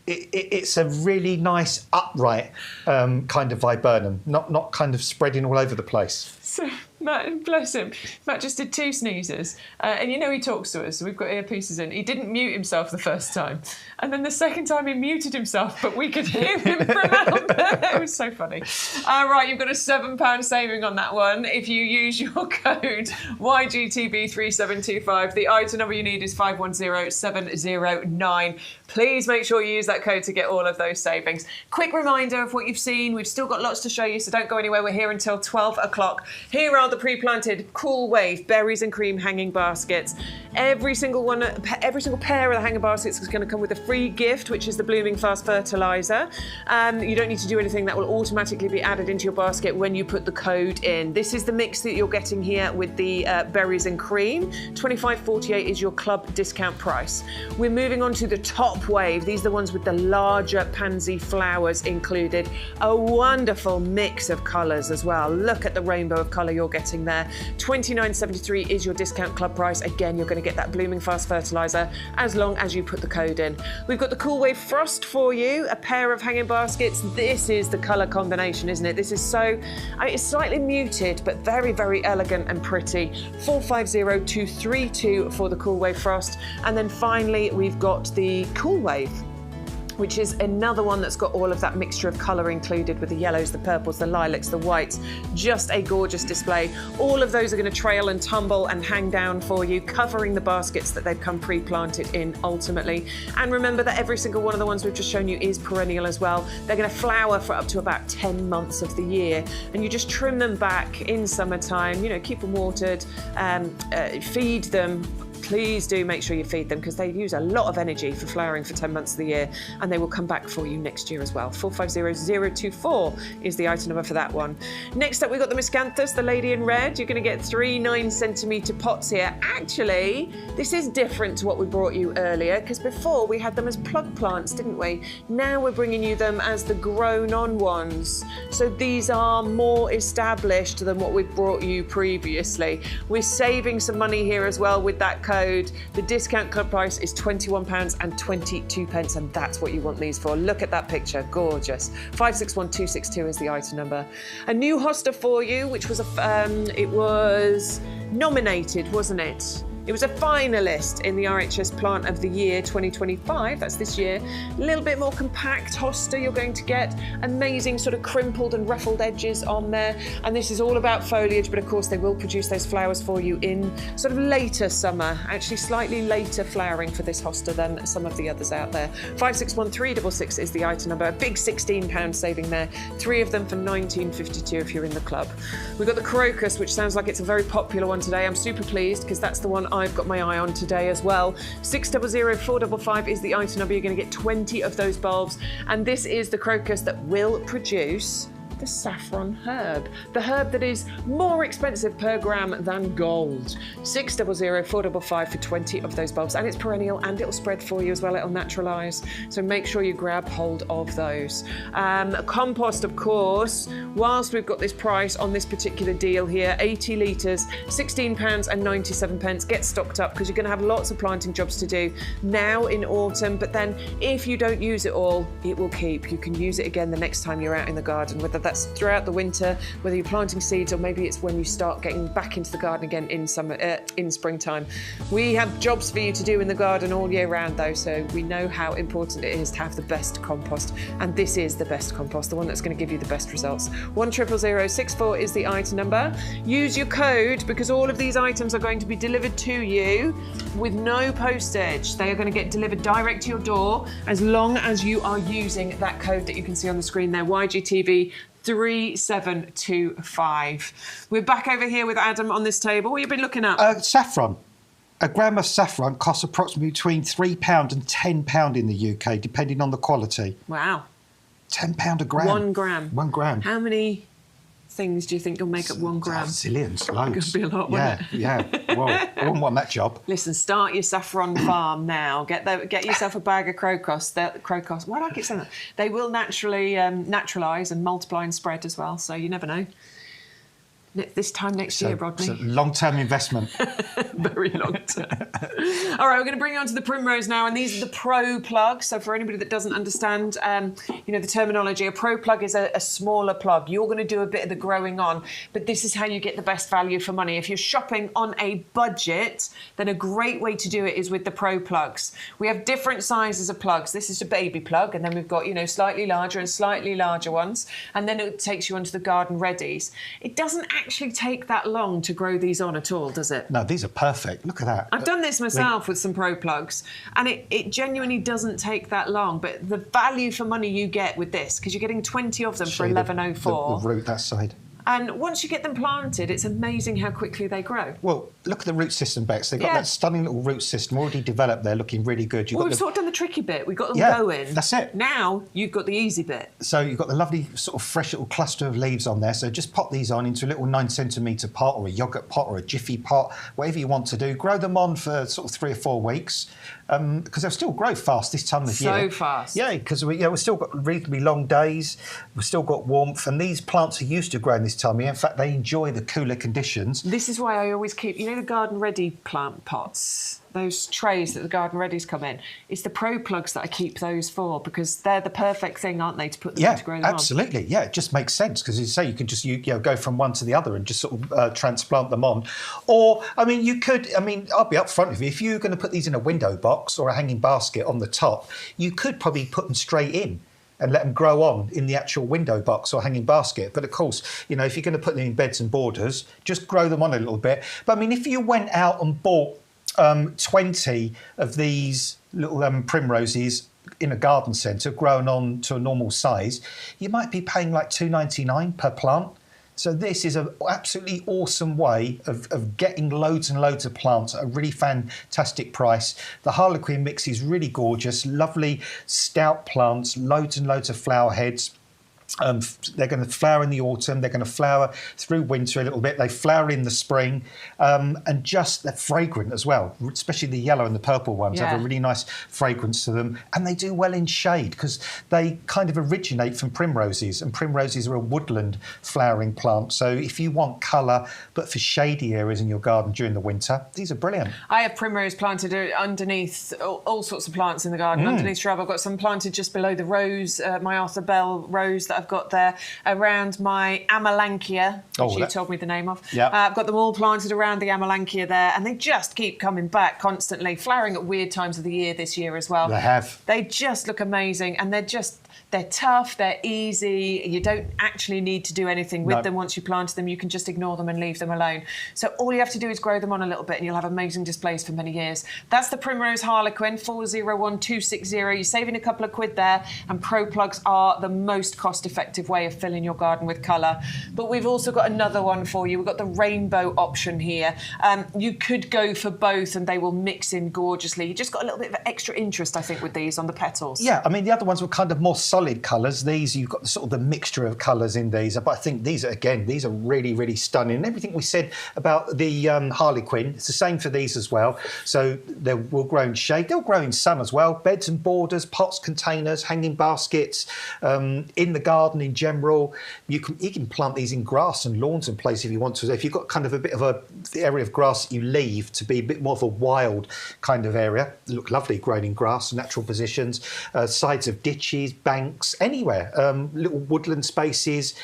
It's a really nice upright kind of viburnum, not kind of spreading all over the place. So Matt, bless him, Matt just did 2 sneezes, and you know he talks to us, so we've got earpieces in. He didn't mute himself the first time, and then the second time he muted himself, but we could hear him from out there. It was so funny. Right, you've got a £7 saving on that one if you use your code YGTV3725. The item number you need is 510709. Please make sure you use that code to get all of those savings. Quick reminder of what you've seen. We've still got lots to show you, so don't go anywhere. We're here until 12 o'clock. Here are the pre-planted Cool Wave berries and cream hanging baskets. Every single pair of the hanging baskets is going to come with a free gift, which is the Blooming Fast fertilizer. You don't need to do anything. That will automatically be added into your basket when you put the code in. This is the mix that you're getting here with the berries and cream. $25.48 is your club discount price. We're moving on to the top wave. These are the ones with the larger pansy flowers included. A wonderful mix of colours as well. Look at the rainbow of colour you're getting there. $29.73 is your discount club price. Again, you're going to get that Blooming Fast fertilizer as long as you put the code in. We've got the Cool Wave Frost for you, a pair of hanging baskets. This is the colour combination, isn't it? This is so, it's slightly muted, but very, very elegant and pretty. $450,232 for the Cool Wave Frost. And then finally, we've got the Cool Wave, which is another one that's got all of that mixture of colour included with the yellows, the purples, the lilacs, the whites. Just a gorgeous display. All of those are going to trail and tumble and hang down for you, covering the baskets that they've come pre-planted in ultimately. And remember that every single one of the ones we've just shown you is perennial as well. They're going to flower for up to about 10 months of the year. And you just trim them back in summertime, you know, keep them watered, feed them. Please do make sure you feed them, because they use a lot of energy for flowering for 10 months of the year, and they will come back for you next year as well. 450024 is the item number for that one. Next up, we've got the Miscanthus, the lady in red. You're going to get 3 9cm pots here. Actually, this is different to what we brought you earlier, because before we had them as plug plants, didn't we? Now we're bringing you them as the grown-on ones. So these are more established than what we brought you previously. We're saving some money here as well with that code. The discount club price is £21.22, and that's what you want these for. Look at that picture, gorgeous. 561262 is the item number. A new hosta for you, which was it was nominated, wasn't it? It was a finalist in the RHS Plant of the Year 2025. That's this year. A little bit more compact hosta you're going to get. Amazing sort of crimpled and ruffled edges on there. And this is all about foliage, but of course they will produce those flowers for you in sort of later summer. Actually slightly later flowering for this hosta than some of the others out there. 561366 is the item number. A big £16 saving there. 3 of them for £19.52 if you're in the club. We've got the crocus, which sounds like it's a very popular one today. I'm super pleased because that's the one I've got my eye on today as well. 600455 is the item number. You're going to get 20 of those bulbs. And this is the crocus that will produce the saffron herb, the herb that is more expensive per gram than gold. 600455 for 20 of those bulbs, and it's perennial and it'll spread for you as well. It'll naturalise, so make sure you grab hold of those. Compost, of course, whilst we've got this price on this particular deal here, 80 litres, £16.97. Get stocked up because you're going to have lots of planting jobs to do now in autumn, but then if you don't use it all, it will keep. You can use it again the next time you're out in the garden, whether that's throughout the winter, whether you're planting seeds, or maybe it's when you start getting back into the garden again in summer, in springtime. We have jobs for you to do in the garden all year round though, so we know how important it is to have the best compost, and this is the best compost, the one that's going to give you the best results. 100064 is the item number. Use your code because all of these items are going to be delivered to you with no postage. They are going to get delivered direct to your door as long as you are using that code that you can see on the screen there, YGTV 3725. We're back over here with Adam on this table. What have you been looking at? Saffron. A gram of saffron costs approximately between £3 and £10 in the UK, depending on the quality. Wow. £10 a gram. 1 gram. 1 gram. How many things do you think you'll make up 1 gram? Zillions, loads. Could be a lot, wouldn't it? Yeah. Well, I wouldn't want that job. Listen, start your saffron farm now. Get yourself a bag of crocus. Crocus. Why do I keep saying that? They will naturally naturalise and multiply and spread as well. So you never know. This time next year, Rodney. It's a long-term investment. Very long term. All right, we're going to bring you on to the primrose now, and these are the pro plugs. So for anybody that doesn't understand, the terminology, a pro plug is a smaller plug. You're going to do a bit of the growing on, but this is how you get the best value for money. If you're shopping on a budget, then a great way to do it is with the pro plugs. We have different sizes of plugs. This is a baby plug, and then we've got, slightly larger and slightly larger ones, and then it takes you onto the garden readies. It doesn't actually take that long to grow these on at all, does it? No, these are perfect. Look at that. I've done this myself with some pro plugs, and it genuinely doesn't take that long, but the value for money you get with this, because you're getting 20 of them for £11.04. The root that side. And once you get them planted, it's amazing how quickly they grow. Well, look at the root system, Bex. They've got that stunning little root system already developed there, looking really good. We've sort of done the tricky bit. We've got them going. That's it. Now you've got the easy bit. So you've got the lovely sort of fresh little cluster of leaves on there. So just pop these on into a little 9-centimetre pot or a yoghurt pot or a jiffy pot, whatever you want to do. Grow them on for sort of 3 or 4 weeks because they'll still grow fast this time of year. So fast. Yeah, because we've still got reasonably long days. We've still got warmth, and these plants are used to growing this time of year. In fact, they enjoy the cooler conditions. This is why I always keep, the garden ready plant pots, those trays that the garden readies come in. It's the pro plugs that I keep those for, because they're the perfect thing, aren't they, to put them in to grow them absolutely. Yeah, it just makes sense because, as you say, you can just go from one to the other and just sort of transplant them on. Or, you could, I'll be up front with you. If you're going to put these in a window box or a hanging basket on the top, you could probably put them straight in and let them grow on in the actual window box or hanging basket. But of course, if you're going to put them in beds and borders, just grow them on a little bit. But if you went out and bought 20 of these little primroses in a garden centre grown on to a normal size, you might be paying like £2.99 per plant. So this is an absolutely awesome way of getting loads and loads of plants at a really fantastic price. The Harlequin mix is really gorgeous, lovely stout plants, loads and loads of flower heads. They're going to flower in the autumn. They're going to flower through winter a little bit. They flower in the spring, and just they're fragrant as well. Especially the yellow and the purple ones have a really nice fragrance to them, and they do well in shade because they kind of originate from primroses, and primroses are a woodland flowering plant. So if you want colour but for shady areas in your garden during the winter, these are brilliant. I have primrose planted underneath all sorts of plants in the garden. Underneath shrub, I've got some planted just below the rose, my Arthur Bell rose that that I've got there around my Amelanchier, which you told me the name of. Yeah. I've got them all planted around the Amelanchier there, and they just keep coming back constantly, flowering at weird times of the year this year as well. They have. They just look amazing, and they're tough, they're easy. You don't actually need to do anything with them once you plant them. You can just ignore them and leave them alone. So all you have to do is grow them on a little bit and you'll have amazing displays for many years. That's the Primrose Harlequin, 401260. You're saving a couple of quid there, and Pro Plugs are the most cost-effective way of filling your garden with colour. But we've also got another one for you. We've got the rainbow option here. You could go for both and they will mix in gorgeously. You just got a little bit of extra interest, I think, with these on the petals. Yeah, I mean, the other ones were kind of more solid colours. These, you've got the sort of the mixture of colours in these, but I think these are really, really stunning. And everything we said about the Harlequin, it's the same for these as well. So they will grow in shade, they'll grow in sun as well. Beds and borders, pots, containers, hanging baskets, in the garden in general. You can plant these in grass and lawns and places if you want to. If you've got kind of a bit of the area of grass that you leave to be a bit more of a wild kind of area, they look lovely growing in grass, natural positions, sides of ditches, banks, anywhere, little woodland spaces,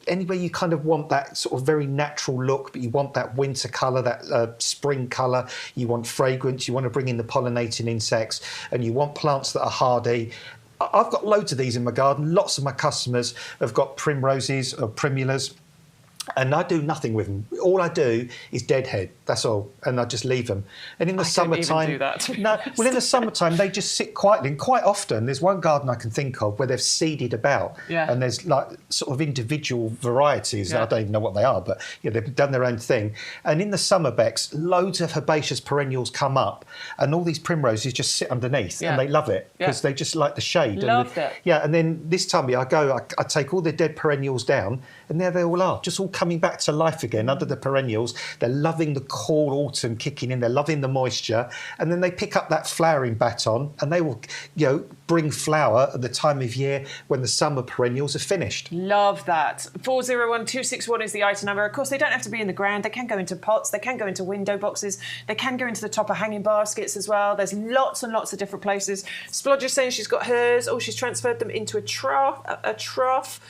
anywhere you kind of want that sort of very natural look, but you want that winter colour, that spring colour, you want fragrance, you want to bring in the pollinating insects, and you want plants that are hardy. I've got loads of these in my garden. Lots of my customers have got primroses or primulas, and I do nothing with them. All I do is deadhead, that's all, and I just leave them. And in the summertime, do that, well, in the summertime they just sit quietly. And quite often, there's one garden I can think of where they've seeded about, and there's like sort of individual varieties. I don't even know what they are, but they've done their own thing. And in the summer, Bex, loads of herbaceous perennials come up, and all these primroses just sit underneath, and they love it because they just like the shade. Loved it. Yeah, and then this time I take all the dead perennials down, and there they all are, just all coming back to life again under the perennials. They're loving the cool autumn kicking in, they're loving the moisture, and then they pick up that flowering baton, and they will bring flower at the time of year when the summer perennials are finished. Love that. 401261 is the item number. Of course, they don't have to be in the ground. They can go into pots, they can go into window boxes, they can go into the top of hanging baskets as well. There's lots and lots of different places. Splodger's saying she's got hers, she's transferred them into a trough.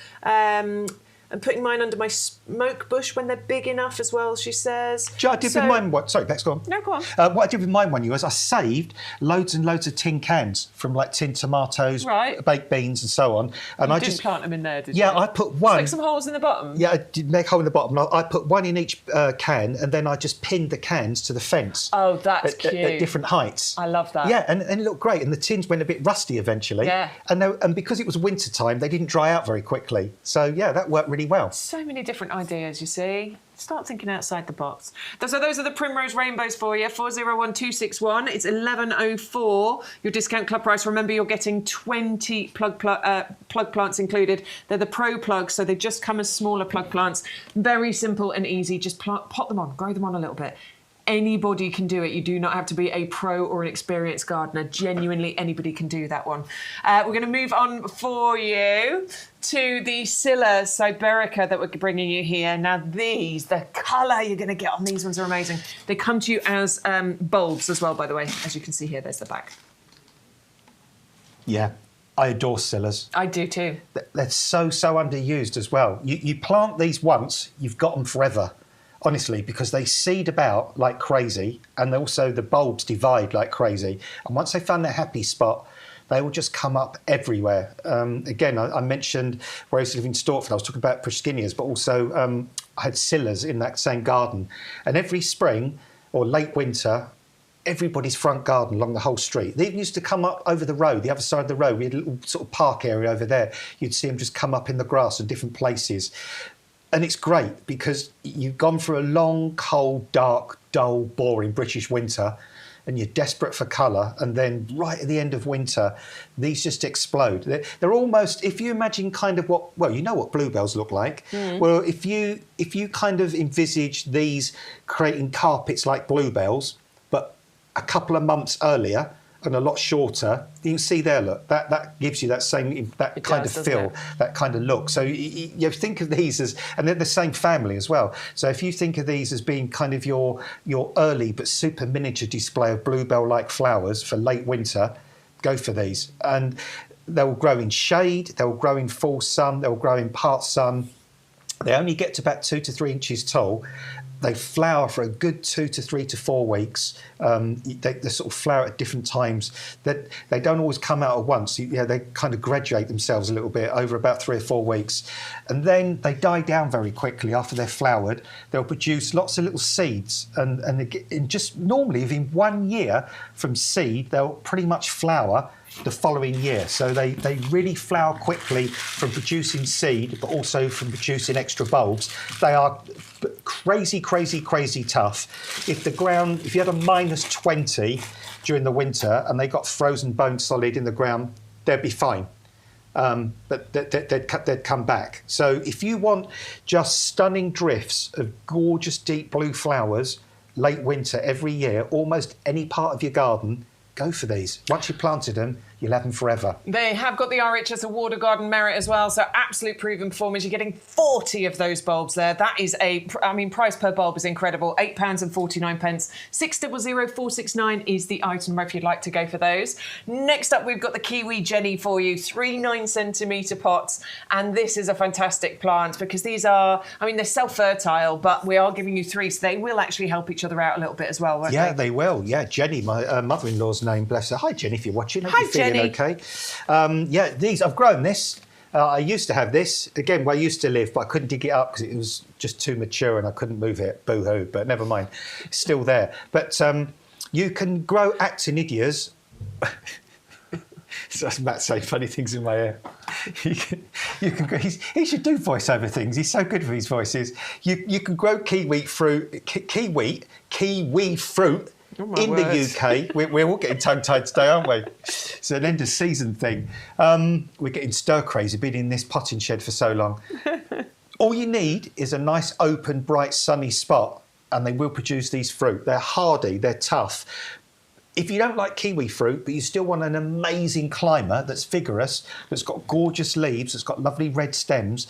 I'm putting mine under my smoke bush when they're big enough as well, she says. I did with mine. Sorry, Bex, go on. No, go on. What I did with mine one year was I saved loads and loads of tin cans from like tin tomatoes, baked beans, and so on. And you didn't plant them in there, did you? Yeah, I put one. Make some holes in the bottom. Yeah, I did make a hole in the bottom. I put one in each can, and then I just pinned the cans to the fence. Oh, that's cute. At different heights. I love that. Yeah, and it looked great. And the tins went a bit rusty eventually. Yeah. And because it was winter time, they didn't dry out very quickly. So yeah, that worked really well. So many different ideas, you see. Start thinking outside the box. So those are the Primrose Rainbows for you. 401261. It's 1104. Your discount club price. Remember, you're getting 20 plug plants included. They're the Pro Plugs, so they just come as smaller plug plants. Very simple and easy. Just pot them on, grow them on a little bit. Anybody can do it. You do not have to be a pro or an experienced gardener. Genuinely, anybody can do that one. We're going to move on for you to the Scilla Siberica that we're bringing you here. Now these, the colour you're going to get on these ones are amazing. They come to you as bulbs as well, by the way. As you can see here, there's the back. Yeah. I adore Scillas. I do too. They're so underused as well. You plant these once, you've got them forever. Honestly, because they seed about like crazy, and also the bulbs divide like crazy. And once they find their happy spot, they will just come up everywhere. Again, I mentioned where I used to live in Stortford. I was talking about Pushkinias, but also I had Scillas in that same garden. And every spring or late winter, everybody's front garden along the whole street. They even used to come up over the road, the other side of the road. We had a little sort of park area over there. You'd see them just come up in the grass in different places. And it's great because you've gone through a long, cold, dark, dull, boring British winter, and you're desperate for colour, and then right at the end of winter, these just explode. They're almost, if you imagine kind of you know what bluebells look like. Well, if you kind of envisage these creating carpets like bluebells, but a couple of months earlier and a lot shorter, you can see there, look, that gives you that same, that kind of feel, that kind of look. So you think of these as, and they're the same family as well. So if you think of these as being kind of your early but super miniature display of bluebell-like flowers for late winter, go for these. And They'll grow in shade, they'll grow in full sun, they'll grow in part sun. They only get to about 2 to 3 inches tall. They flower for a good 2 to 3 to 4 weeks. They sort of flower at different times. They don't always come out at once. They kind of graduate themselves a little bit over about 3 or 4 weeks. And then they die down very quickly after they're flowered. They'll produce lots of little seeds. And just normally within 1 year from seed, they'll pretty much flower the following year. So they really flower quickly from producing seed, but also from producing extra bulbs. They are crazy tough. If you had a minus 20 during the winter and they got frozen bone solid in the ground, they'd be fine. But they'd come back. So if you want just stunning drifts of gorgeous deep blue flowers late winter every year, almost any part of your garden, go for these. Once you've planted them, you'll have them forever. They have got the RHS Award of Garden Merit as well, so absolute proven performance. You're getting 40 of those bulbs there. That is price per bulb is incredible. £8.49. 600469 is the item if you'd like to go for those. Next up, we've got the Kiwi Jenny for you, 3 9cm pots. And this is a fantastic plant because these are, they're self-fertile, but we are giving you 3, so they will actually help each other out a little bit as well, won't they? They will. Yeah, Jenny, my mother-in-law's name, bless her. Hi, Jenny, if you're watching. Hi, Jenny. Okay. These, I've grown this. I used to have this, again, where I used to live, but I couldn't dig it up because it was just too mature and I couldn't move it. Boo-hoo, but never mind. It's still there. But you can grow actinidias. So that's Matt saying funny things in my ear. You can. He should do voiceover things. He's so good with his voices. You can grow kiwi fruit. In words. the UK, we're all getting tongue-tied today, aren't we? It's an end of season thing. We're getting stir-crazy, been in this potting shed for so long. All you need is a nice, open, bright, sunny spot, and they will produce these fruit. They're hardy, they're tough. If you don't like kiwi fruit, but you still want an amazing climber that's vigorous, that's got gorgeous leaves, that's got lovely red stems,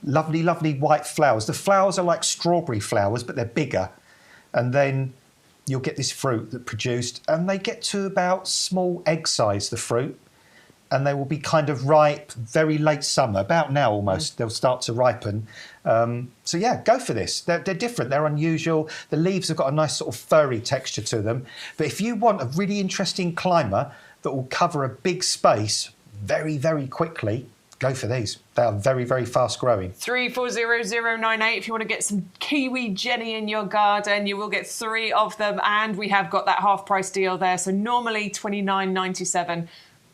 lovely, lovely white flowers. The flowers are like strawberry flowers, but they're bigger. And then you'll get this fruit that produced, and they get to about small egg size, the fruit, and they will be kind of ripe very late summer, about now almost. They'll start to ripen. So yeah, go for this. They're different, they're unusual. The leaves have got a nice sort of furry texture to them. But if you want a really interesting climber that will cover a big space very, very quickly, go for these. They are very, very fast growing. 340098. If you want to get some Kiwi Jenny in your garden, you will get 3 of them. And we have got that half price deal there. So normally £29.97.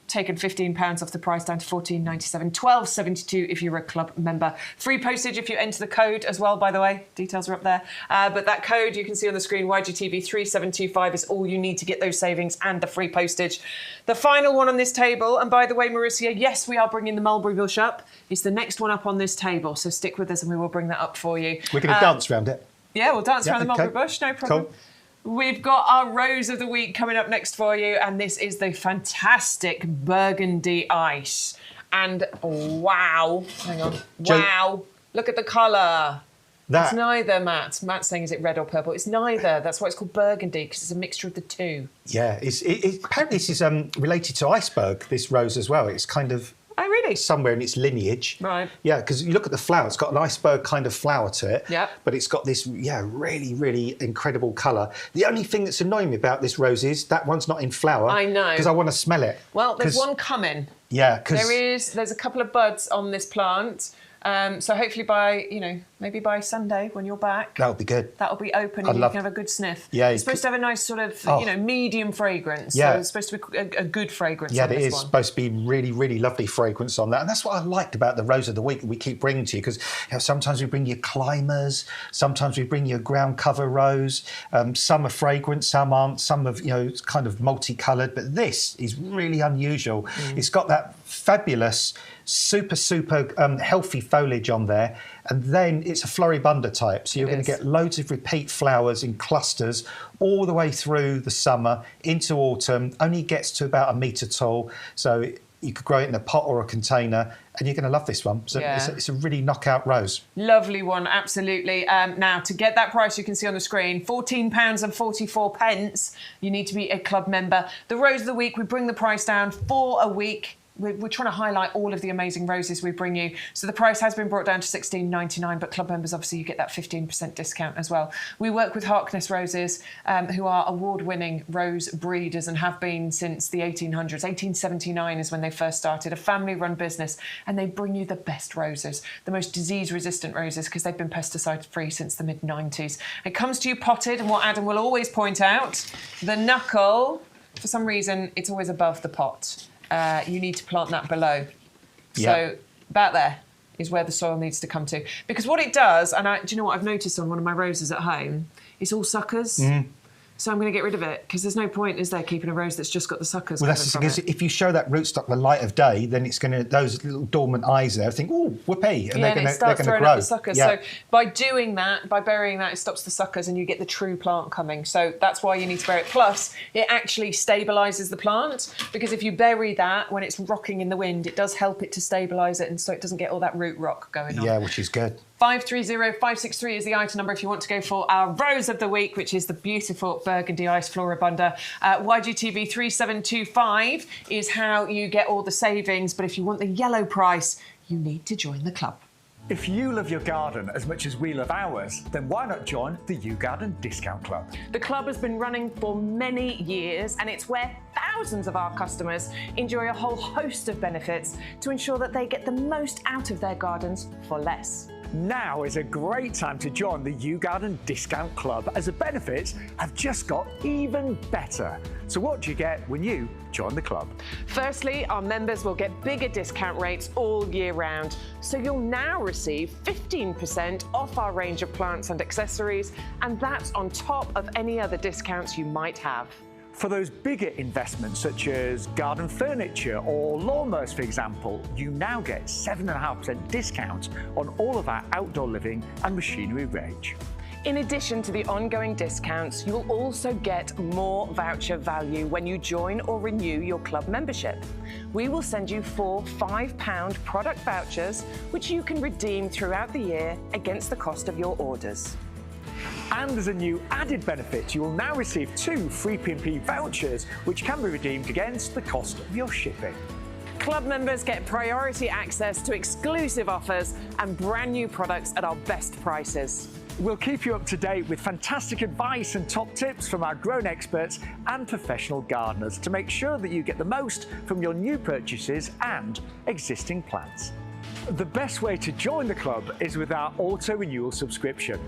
Taken £15 off the price down to £14.97, £12.72 if you're a club member. Free postage if you enter the code as well, by the way. Details are up there. But that code you can see on the screen, YGTV 3725, is all you need to get those savings and the free postage. The final one on this table, and by the way, Marissa, yes, we are bringing the mulberry bush up. It's the next one up on this table, so stick with us and we will bring that up for you. We're going to dance around it. Yeah, we'll dance around the mulberry bush, no problem. Cool. We've got our Rose of the Week coming up next for you, and this is the fantastic burgundy ice. And wow, hang on, wow, look at the colour. It's neither, Matt. Matt's saying, is it red or purple? It's neither. That's why it's called burgundy, because it's a mixture of the two. Yeah, apparently this is related to iceberg, this rose as well. It's kind of... Oh, really? Somewhere in its lineage. Right. Yeah, because you look at the flower, it's got an iceberg kind of flower to it. Yeah. But it's got this, really, really incredible colour. The only thing that's annoying me about this rose is that one's not in flower. I know. Because I want to smell it. Well, there's one coming. Yeah, because... There's a couple of buds on this plant. So hopefully maybe by Sunday when you're back. That'll be good. That'll be open and you can have a good sniff. Yeah. It's supposed to have a nice sort of, medium fragrance. Yeah. So it's supposed to be a good fragrance Yeah, on this one. it is supposed to be really, really lovely fragrance on that. And that's what I liked about the Rose of the Week that we keep bringing to you, because sometimes we bring you climbers, sometimes we bring you a ground cover rose. Some are fragrant, some aren't, some are, kind of multicoloured. But this is really unusual. It's got that fabulous, super healthy foliage on there, and then it's a floribunda type, so you're going to get loads of repeat flowers in clusters all the way through the summer into autumn. Only gets to about 1 metre tall, so you could grow it in a pot or a container, and you're going to love this one. So it's a really knockout rose. Lovely one, absolutely. Now, to get that price you can see on the screen, £14.44. You need to be a club member. The Rose of the Week, we bring the price down for a week. we're trying to highlight all of the amazing roses we bring you. So the price has been brought down to $16.99, but club members, obviously, you get that 15% discount as well. We work with Harkness Roses, who are award-winning rose breeders and have been since the 1800s. 1879 is when they first started, a family-run business, and they bring you the best roses, the most disease-resistant roses, because they've been pesticide-free since the mid-90s. It comes to you potted, and what Adam will always point out, the knuckle, for some reason, it's always above the pot. You need to plant that below. So about there is where the soil needs to come to. Because what it does, and do you know what I've noticed on one of my roses at home? It's all suckers. So I'm going to get rid of it because there's no point, is there, keeping a rose that's just got the suckers? Well, that's because if you show that rootstock the light of day, then it's going to, those little dormant eyes there think, oh, whoopee, and they're going to grow. Up the suckers. So by doing that, by burying that, it stops the suckers and you get the true plant coming. So that's why you need to bury it. Plus, it actually stabilises the plant, because if you bury that when it's rocking in the wind, it does help it to stabilise it, and so it doesn't get all that root rock going on. Yeah, which is good. 530-563 is the item number if you want to go for our Rose of the Week, which is the beautiful Burgundy Ice Floribunda. YGTV 3725 is how you get all the savings, but if you want the yellow price, you need to join the club. If you love your garden as much as we love ours, then why not join the YouGarden Discount Club? The club has been running for many years, and it's where thousands of our customers enjoy a whole host of benefits to ensure that they get the most out of their gardens for less. Now is a great time to join the YouGarden Discount Club, as the benefits have just got even better. So what do you get when you join the club? Firstly, our members will get bigger discount rates all year round. So you'll now receive 15% off our range of plants and accessories, and that's on top of any other discounts you might have. For those bigger investments, such as garden furniture or lawnmowers, for example, you now get 7.5% discount on all of our outdoor living and machinery range. In addition to the ongoing discounts, you'll also get more voucher value when you join or renew your club membership. We will send you 4 £5 product vouchers, which you can redeem throughout the year against the cost of your orders. And as a new added benefit, you will now receive 2 free P&P vouchers, which can be redeemed against the cost of your shipping. Club members get priority access to exclusive offers and brand new products at our best prices. We'll keep you up to date with fantastic advice and top tips from our grown experts and professional gardeners to make sure that you get the most from your new purchases and existing plants. The best way to join the club is with our auto-renewal subscription.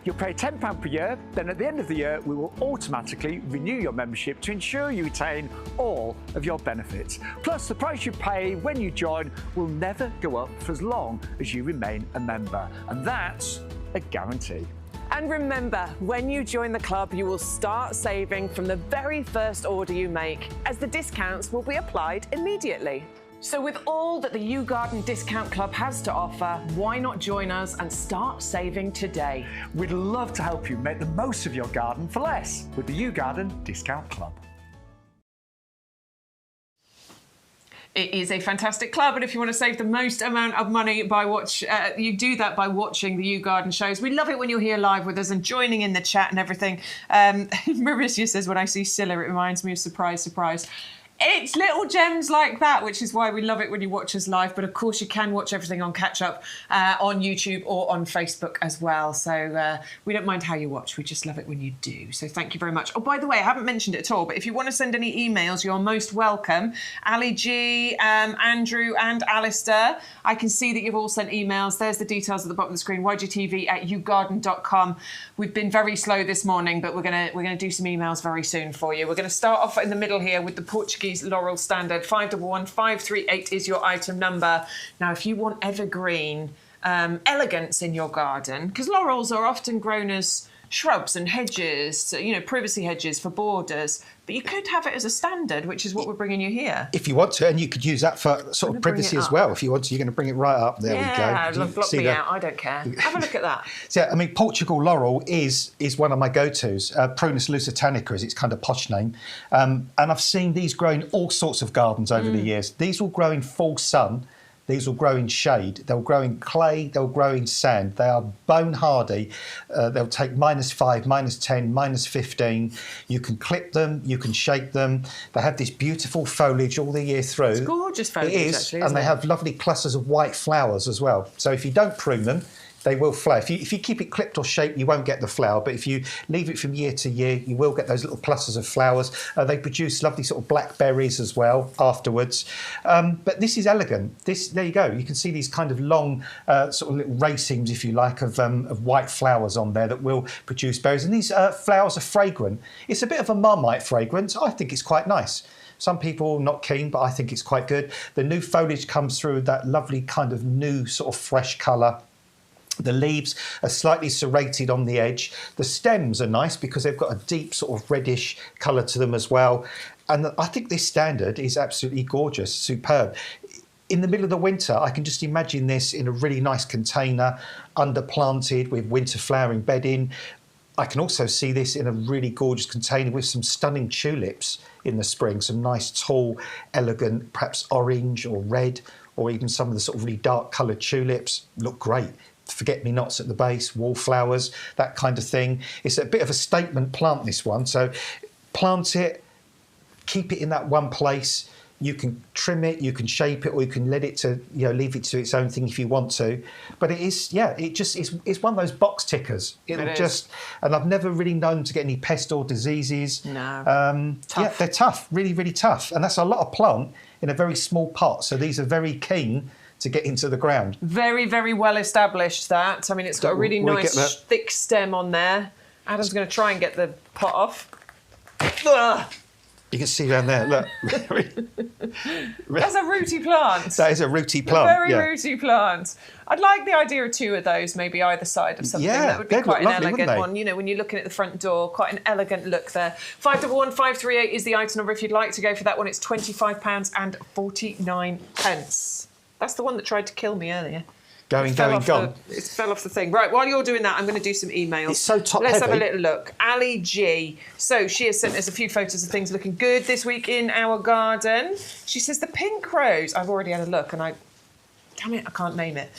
You'll pay £10 per year, then at the end of the year, we will automatically renew your membership to ensure you retain all of your benefits. Plus, the price you pay when you join will never go up for as long as you remain a member. And that's a guarantee. And remember, when you join the club, you will start saving from the very first order you make, as the discounts will be applied immediately. So with all that the YouGarden Discount Club has to offer, why not join us and start saving today? We'd love to help you make the most of your garden for less with the YouGarden Discount Club. It is a fantastic club, and if you want to save the most amount of money you do that by watching the YouGarden shows. We love it when you're here live with us and joining in the chat and everything. Mauricia says, when I see Scylla, it reminds me of Surprise, Surprise. It's little gems like that, which is why we love it when you watch us live. But of course, you can watch everything on catch up on YouTube or on Facebook as well. So we don't mind how you watch. We just love it when you do. So thank you very much. Oh, by the way, I haven't mentioned it at all, but if you want to send any emails, you're most welcome. Ali G, Andrew and Alistair, I can see that you've all sent emails. There's the details at the bottom of the screen, ygtv@yougarden.com. We've been very slow this morning, but we're gonna do some emails very soon for you. We're going to start off in the middle here with the Portuguese Laurel Standard. 511 538 is your item number. Now, if you want evergreen elegance in your garden, because laurels are often grown as shrubs and hedges, you know, privacy hedges for borders, but you could have it as a standard, which is what we're bringing you here. If you want to, and you could use that for sort of privacy as well. If you want to, you're going to bring it right up. There we go. Yeah, block me out. I don't care. Have a look at that. So, I mean, Portugal laurel is one of my go-tos. Prunus lusitanica is its kind of posh name. And I've seen these grow in all sorts of gardens over the years. These will grow in full sun. These will grow in shade. They'll grow in clay. They'll grow in sand. They are bone hardy. They'll take -5, -10, -15. You can clip them. You can shake them. They have this beautiful foliage all the year through. It's gorgeous foliage, it is, actually, and isn't they it? have lovely clusters of white flowers as well. So if you don't prune them, they will flower. If you keep it clipped or shaped, you won't get the flower. But if you leave it from year to year, you will get those little clusters of flowers. They produce lovely sort of black berries as well afterwards. But this is elegant. There you go. You can see these kind of long sort of little racings, if you like, of white flowers on there that will produce berries. And these flowers are fragrant. It's a bit of a Marmite fragrance. I think it's quite nice. Some people not keen, but I think it's quite good. The new foliage comes through that lovely kind of new sort of fresh colour. The leaves are slightly serrated on the edge. The stems are nice because they've got a deep sort of reddish colour to them as well. And I think this standard is absolutely gorgeous, superb. In the middle of the winter, I can just imagine this in a really nice container, underplanted with winter flowering bedding. I can also see this in a really gorgeous container with some stunning tulips in the spring, some nice tall, elegant, perhaps orange or red, or even some of the sort of really dark coloured tulips. Look great. Forget-me-nots at the base, wallflowers, that kind of thing. It's a bit of a statement plant, this one. So plant it, keep it in that one place. You can trim it, you can shape it, or you can let it to, leave it to its own thing if you want to. But it is, it's one of those box tickers. It'll just, and I've never really known to get any pest or diseases. No. Yeah, they're tough, really, really tough. And that's a lot of plant in a very small pot. So these are very keen to get into the ground. Very, very well established, that. I mean, it's got a really nice thick stem on there. Adam's going to try and get the pot off. Ugh. You can see around there, look. That's a rooty plant. That is a rooty plant. Very rooty plant. I'd like the idea of 2 of those, maybe either side of something. Yeah, that would be quite an lovely, elegant one. When you're looking at the front door, quite an elegant look there. 511538 is the item number. If you'd like to go for that one, it's £25.49. That's the one that tried to kill me earlier. Gone. It fell off the thing. Right, while you're doing that, I'm going to do some emails. It's so top Let's heavy. have a little look. Ali G. So she has sent us a few photos of things looking good this week in our garden. She says the pink rose. I've already had a look and damn it, I can't name it.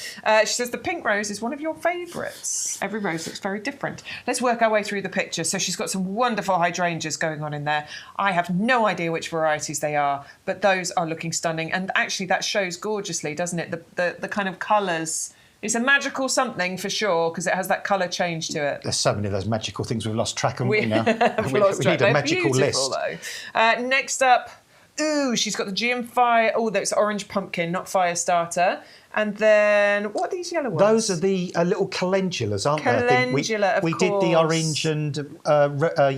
She says the pink rose is one of your favourites. Every rose looks very different. Let's work our way through the picture. So she's got some wonderful hydrangeas going on in there. I have no idea which varieties they are, but those are looking stunning. And actually that shows gorgeusly, doesn't it? The kind of colours. It's a magical something for sure, because it has that colour change to it. There's so many of those magical things we've lost track of now. We've lost track. We need a magical list. Though. Next up, she's got the GM Fire. Oh, that's orange pumpkin, not fire starter. And then, what are these yellow ones? Those are the little calendulas, aren't they? Calendula, of we course. did the orange and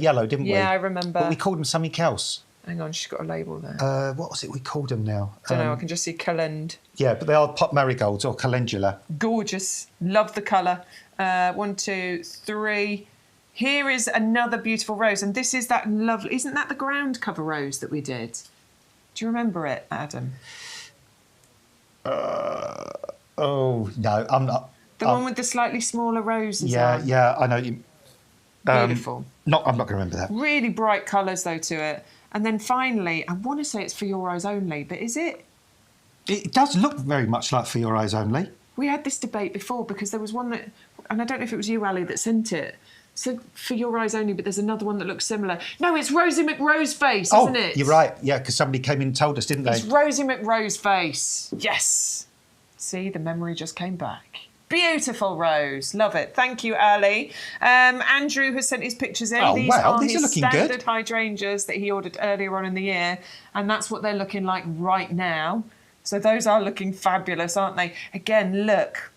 yellow, didn't we? Yeah, I remember. But we called them something else. Hang on, she's got a label there. What was it we called them now? I don't know, I can just see calend. Yeah, but they are pot marigolds or calendula. Gorgeous. Love the colour. 1, 2, 3. Here is another beautiful rose. And this is that lovely... Isn't that the ground cover rose that we did? Do you remember it, Adam? Oh, no, I'm not. The one with the slightly smaller roses on. Yeah, I know. You, Beautiful. I'm not going to remember that. Really bright colours, though, to it. And then finally, I want to say it's for your eyes only, but is it? It does look very much like For Your Eyes Only. We had this debate before because there was one that, and I don't know if it was you, Ali, that sent it. So For Your Eyes Only, but there's another one that looks similar. No, it's Rosie McRoseface, isn't it? You're right. Yeah, because somebody came in and told us, didn't they? It's Rosie McRoseface. Yes. See, the memory just came back. Beautiful rose. Love it. Thank you, Ali. Andrew has sent his pictures in. Oh, These wow. are These his are looking standard good. hydrangeas that he ordered earlier on in the year. And that's what they're looking like right now. So those are looking fabulous, aren't they? Again, look.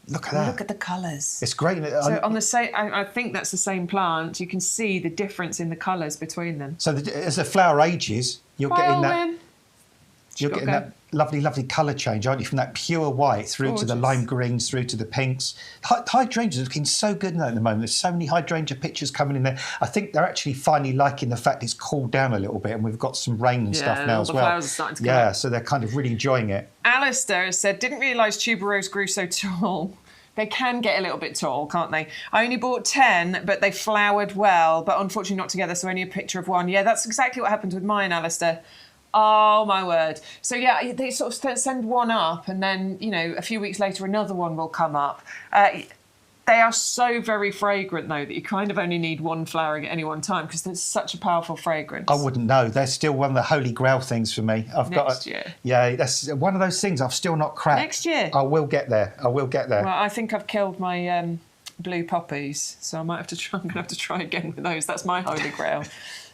Look at that. Look at the colours. It's great. So on the same, I think that's the same plant. You can see the difference in the colours between them. So as the flower ages, you're getting that. You're getting that lovely, lovely colour change, aren't you? From that pure white through to the lime greens, through to the pinks. Hydrangeas are looking so good now at the moment. There's so many hydrangea pictures coming in there. I think they're actually finally liking the fact it's cooled down a little bit and we've got some rain and stuff now as well. Flowers are starting to come up. So they're kind of really enjoying it. Alistair has said, didn't realise tuberose grew so tall. They can get a little bit tall, can't they? I only bought 10, but they flowered well, but unfortunately not together, so only a picture of one. Yeah, that's exactly what happened with mine, Alistair. Oh, my word. So, yeah, they sort of send one up and then, you know, a few weeks later, another one will come up. They are so very fragrant, though, that you kind of only need one flowering at any one time because there's such a powerful fragrance. I wouldn't know. They're still one of the holy grail things for me. Next year. Yeah, that's one of those things I've still not cracked. Next year? I will get there. Well, I think I've killed my blue poppies, so I might have to try. I'm going to have to try again with those. That's my holy grail.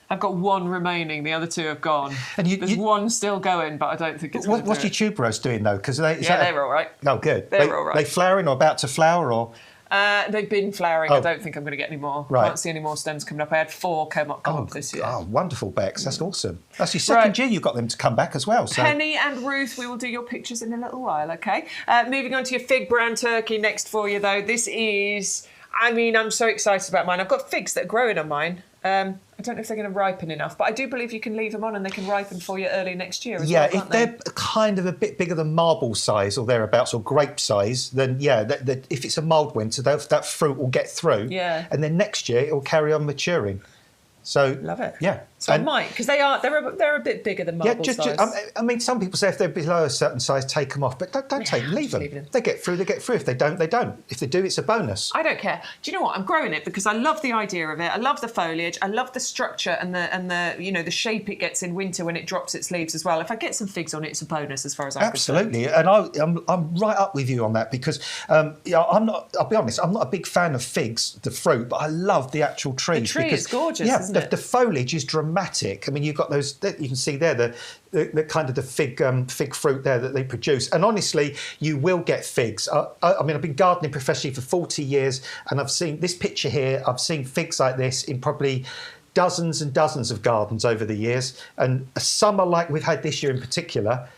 I've got one remaining. The other two have gone. And there's one still going, but I don't think it's. What's your tuberose doing though? Because they're all right. Oh, good. They're all right. They flowering or about to flower or? They've been flowering. I don't think I'm going to get any more. Right. I can't see any more stems coming up. I had 4 come up this year. Oh, wonderful, Bex. That's awesome. That's your second year you've got them to come back as well. So. Penny and Ruth, we will do your pictures in a little while, OK? Moving on to your fig brown turkey next for you, though. This is... I mean, I'm so excited about mine. I've got figs that are growing on mine. I don't know if they're going to ripen enough, but I do believe you can leave them on and they can ripen for you early next year as well, if they're kind of a bit bigger than marble size or thereabouts or grape size, then, if it's a mild winter, that fruit will get through. Yeah. And then next year, it will carry on maturing. So love it. Yeah. So I might, because they're a bit bigger than marble size. I mean, some people say if they're below a certain size, take them off, but don't take them, leave them. They get through. If they don't, they don't. If they do, it's a bonus. I don't care. Do you know what? I'm growing it because I love the idea of it. I love the foliage. I love the structure and the the shape it gets in winter when it drops its leaves as well. If I get some figs on it, it's a bonus as far as I'm concerned. Absolutely, and I'm right up with you on that because I'm not. I'll be honest. I'm not a big fan of figs, the fruit, but I love the actual trees. The tree is gorgeous, isn't it? The foliage is dramatic. I mean, you've got those. You can see there the kind of the fig fruit there that they produce. And honestly, you will get figs. I mean, I've been gardening professionally for 40 years, and I've seen this picture here. I've seen figs like this in probably dozens and dozens of gardens over the years. And a summer like we've had this year in particular,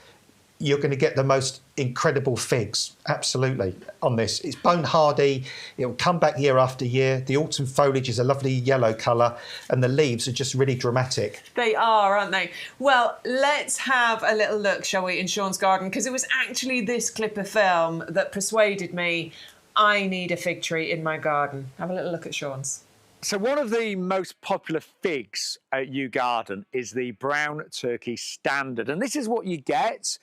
you're going to get the most incredible figs, absolutely, on this. It's bone hardy, it will come back year after year. The autumn foliage is a lovely yellow colour and the leaves are just really dramatic. They are, aren't they? Well, let's have a little look, shall we, in Sean's garden, because it was actually this clip of film that persuaded me I need a fig tree in my garden. Have a little look at Sean's. So one of the most popular figs at YouGarden is the brown turkey standard, and this is what you get.